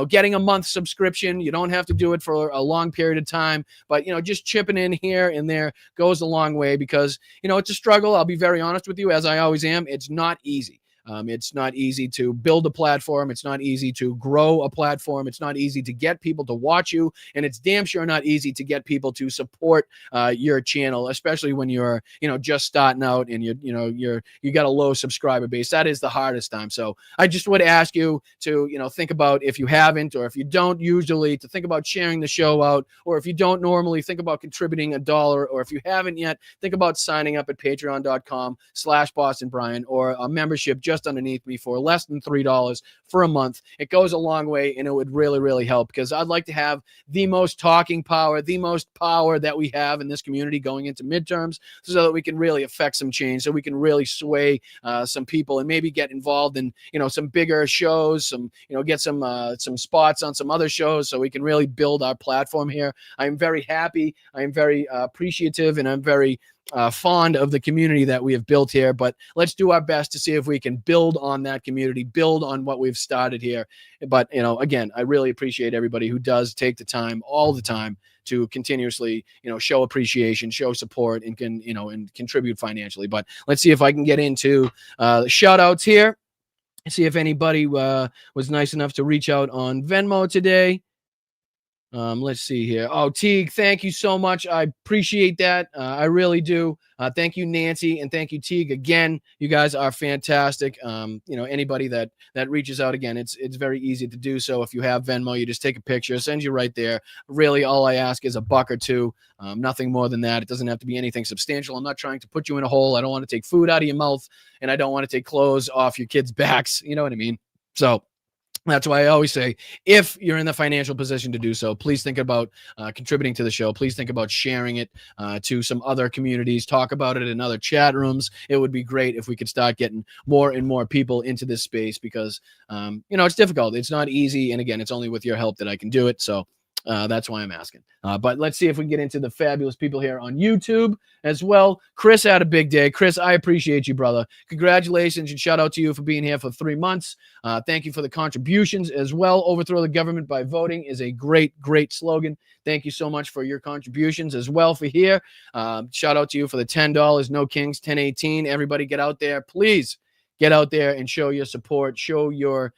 getting a month subscription. You don't have to do it for a long period of time, but just chipping in here and there goes a long way, because it's a struggle. I'll be very honest with you, as I always am. It's not easy. It's not easy to build a platform. It's not easy to grow a platform. It's not easy to get people to watch you, and it's damn sure not easy to get people to support your channel, especially when you're just starting out and you got a low subscriber base. That is the hardest time. So I just would ask you to think about, if you haven't, or if you don't usually, to think about sharing the show out, or if you don't normally, think about contributing $1, or if you haven't yet, think about signing up at patreon.com/BostonBrian, or a membership just underneath me for less than $3 for a month. It goes a long way, and it would really, really help, because I'd like to have the most talking power, the most power that we have in this community going into midterms, so that we can really affect some change, so we can really sway some people, and maybe get involved in some bigger shows, get some spots on some other shows, so we can really build our platform here. I'm very happy. I'm very appreciative, and I'm very fond of the community that we have built here. But let's do our best to see if we can build on that community, build on what we've started here. But again, I really appreciate everybody who does take the time, all the time, to continuously show appreciation, show support, and and contribute financially. But let's see if I can get into shout outs here, see if anybody was nice enough to reach out on Venmo today. Let's see here. Oh, Teague, thank you so much. I appreciate that. I really do. Thank you, Nancy, and thank you, Teague. Again, you guys are fantastic. Anybody that reaches out, again, it's very easy to do so. If you have Venmo, you just take a picture, send you right there. Really, all I ask is $1 or $2. Nothing more than that. It doesn't have to be anything substantial. I'm not trying to put you in a hole. I don't want to take food out of your mouth, and I don't want to take clothes off your kids' backs. You know what I mean? So that's why I always say, if you're in the financial position to do so, please think about contributing to the show. Please think about sharing it to some other communities. Talk about it in other chat rooms. It would be great if we could start getting more and more people into this space, because, it's difficult. It's not easy. And again, it's only with your help that I can do it. So that's why I'm asking. But let's see if we can get into the fabulous people here on YouTube as well. Chris had a big day. Chris, I appreciate you, brother. Congratulations, and shout out to you for being here for 3 months. Thank you for the contributions as well. Overthrow the government by voting is a great, great slogan. Thank you so much for your contributions as well for here. Shout out to you for the $10. No Kings, 1018. Everybody get out there. Please get out there and show your support. Show your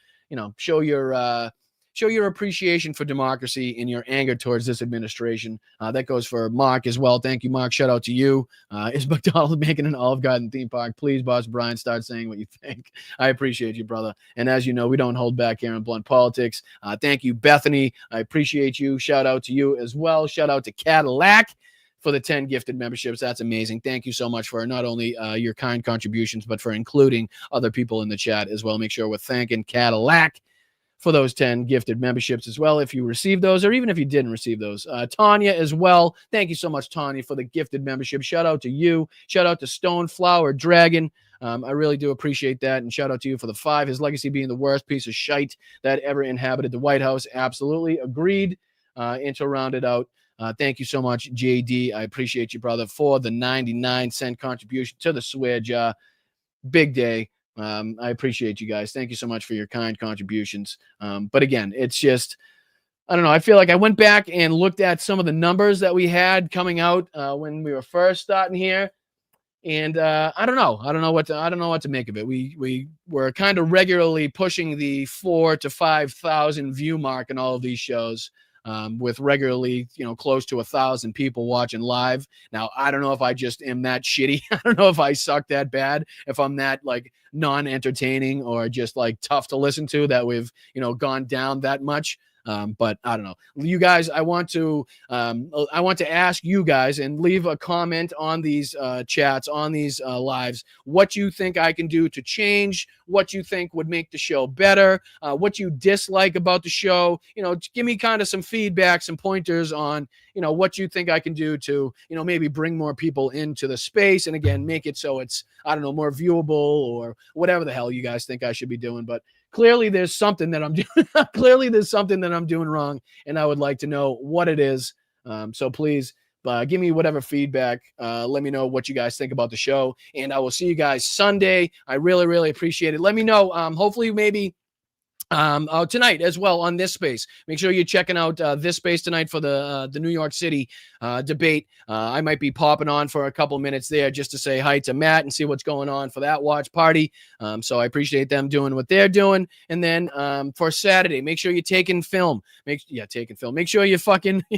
appreciation for democracy and your anger towards this administration. That goes for Mark as well. Thank you, Mark. Shout out to you. Is McDonald's making an Olive Garden theme park? Please, Boss Brian, start saying what you think. I appreciate you, brother. And as you know, we don't hold back here in Blunt Politics. Thank you, Bethany. I appreciate you. Shout out to you as well. Shout out to Cadillac for the 10 gifted memberships. That's amazing. Thank you so much for not only your kind contributions, but for including other people in the chat as well. Make sure we're thanking Cadillac for those 10 gifted memberships as well, if you received those, or even if you didn't receive those. Tanya as well. Thank you so much, Tanya, for the gifted membership. Shout out to you. Shout out to Stoneflower Dragon. I really do appreciate that. And shout out to you for the 5. His legacy being the worst piece of shite that ever inhabited the White House. Absolutely agreed. And to round it out, thank you so much, JD. I appreciate you, brother, for the 99-cent contribution to the swear jar. Big day. I appreciate you guys. Thank you so much for your kind contributions. But again, it's just I don't know. I feel like I went back and looked at some of the numbers that we had coming out when we were first starting here, and I don't know. I don't know what to make of it. We were kind of regularly pushing the 4,000 to 5,000 view mark in all of these shows, with regularly, close to 1,000 people watching live. Now, I don't know if I just am that shitty. I don't know if I suck that bad, if I'm that like non-entertaining or just like tough to listen to that we've, gone down that much. But I don't know. You guys, I want to ask you guys and leave a comment on these chats, on these lives, what you think I can do to change, what you think would make the show better, what you dislike about the show. Give me kind of some feedback, some pointers on, what you think I can do to, maybe bring more people into the space. And again, make it so it's, I don't know, more viewable or whatever the hell you guys think I should be doing. But clearly there's something that I'm doing. Clearly there's something that I'm doing wrong, and I would like to know what it is. So please give me whatever feedback. Let me know what you guys think about the show, and I will see you guys Sunday. I really, really appreciate it. Let me know. Hopefully, maybe tonight as well on this space. Make sure you're checking out this space tonight for the New York City debate. I might be popping on for a couple minutes there just to say hi to Matt and see what's going on for that watch party. So I appreciate them doing what they're doing. And then for Saturday, make sure you're taking film. Taking film. Make sure you're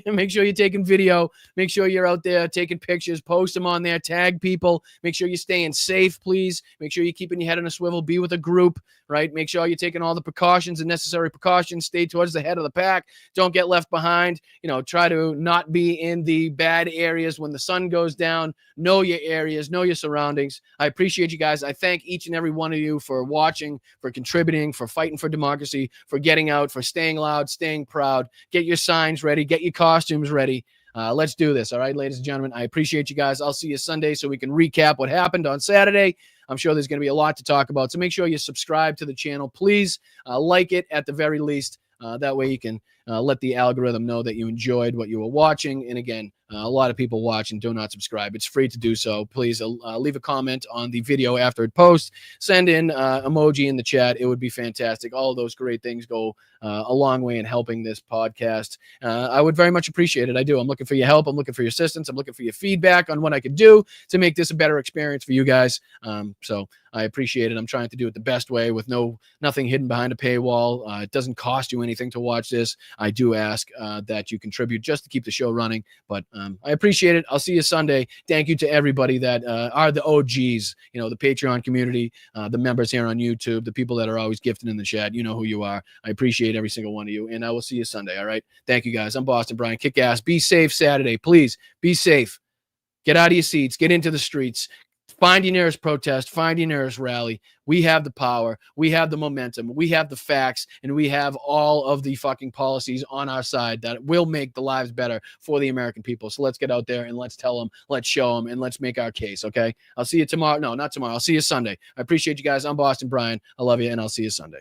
make sure you're taking video. Make sure you're out there taking pictures. Post them on there. Tag people. Make sure you're staying safe, please. Make sure you're keeping your head on a swivel. Be with a group, right? Make sure you're taking all the precautions and necessary precautions. Stay towards the head of the pack. Don't get left behind. Try to not be in the bad areas when the sun goes down. Know your areas, know your surroundings. I appreciate you guys. I thank each and every one of you for watching, for contributing, for fighting for democracy, for getting out, for staying loud, staying proud. Get your signs ready. Get your costumes ready. Let's do this. All right, ladies and gentlemen, I appreciate you guys. I'll see you Sunday so we can recap what happened on Saturday. I'm sure there's going to be a lot to talk about. So make sure you subscribe to the channel. Please like it at the very least. That way you can let the algorithm know that you enjoyed what you were watching. And again, a lot of people watch and do not subscribe. It's free to do so. Please leave a comment on the video after it posts. Send in emoji in the chat. It would be fantastic. All of those great things go a long way in helping this podcast. I would very much appreciate it. I do. I'm looking for your help. I'm looking for your assistance. I'm looking for your feedback on what I could do to make this a better experience for you guys. So I appreciate it. I'm trying to do it the best way with nothing hidden behind a paywall. It doesn't cost you anything to watch this. I do ask that you contribute just to keep the show running. But I appreciate it. I'll see you Sunday. Thank you to everybody that are the OGs, the Patreon community, the members here on YouTube, the people that are always gifting in the chat. You know who you are. I appreciate every single one of you. And I will see you Sunday. All right. Thank you, guys. I'm Boston Brian. Kick ass. Be safe Saturday. Please be safe. Get out of your seats. Get into the streets. Find your nearest protest. Find your nearest rally. We have the power. We have the momentum. We have the facts. And we have all of the fucking policies on our side that will make the lives better for the American people. So let's get out there and let's tell them, let's show them, and let's make our case, okay? I'll see you tomorrow. No, not tomorrow. I'll see you Sunday. I appreciate you guys. I'm Boston Brian. I love you, and I'll see you Sunday.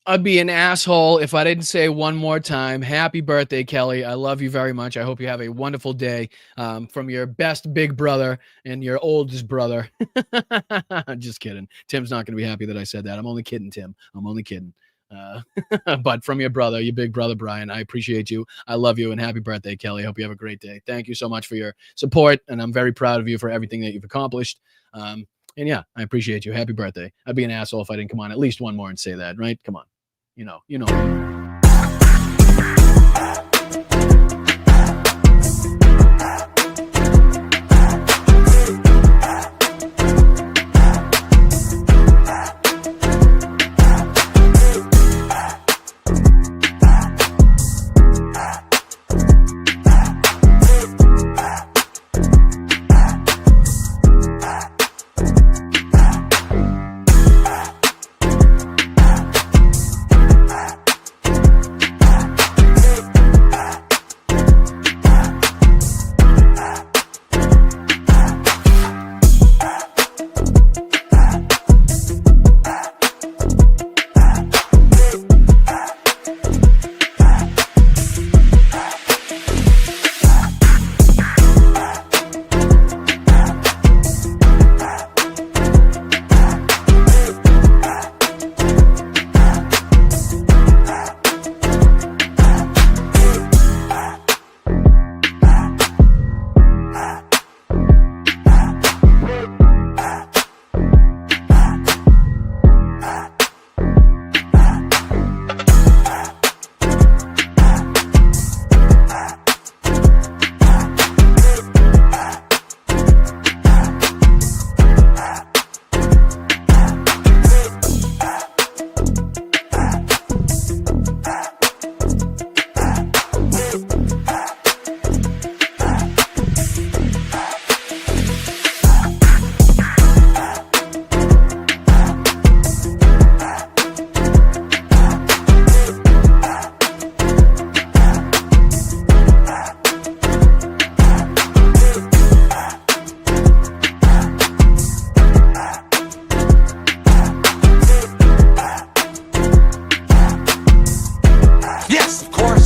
I'd be an asshole if I didn't say one more time, happy birthday, Kelly. I love you very much. I hope you have a wonderful day from your best big brother and your oldest brother. Just kidding. Tim's not going to be happy that I said that. I'm only kidding, Tim. I'm only kidding. But from your brother, your big brother, Brian, I appreciate you. I love you, and happy birthday, Kelly. Hope you have a great day. Thank you so much for your support, and I'm very proud of you for everything that you've accomplished. And yeah, I appreciate you. Happy birthday. I'd be an asshole if I didn't come on at least one more and say that, right? Come on. You know.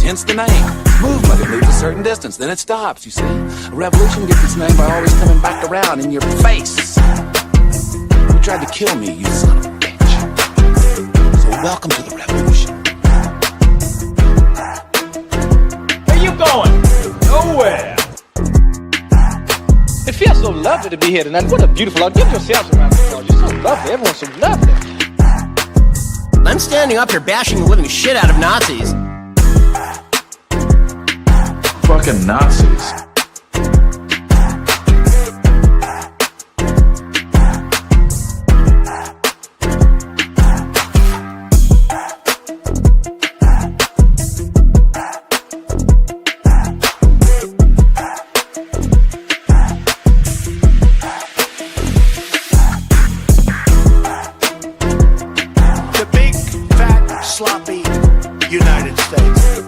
hence the name. Movement, it moves a certain distance, then it stops, you see. A revolution gets its name by always coming back around in your face. You tried to kill me, you son of a bitch. So welcome to the revolution. Where you going? Nowhere. It feels so lovely to be here tonight. What a beautiful, give yourselves a round of applause. You're so lovely, everyone's so lovely. I'm standing up here bashing the living shit out of Nazis. Fucking Nazis. The big, fat, sloppy United States.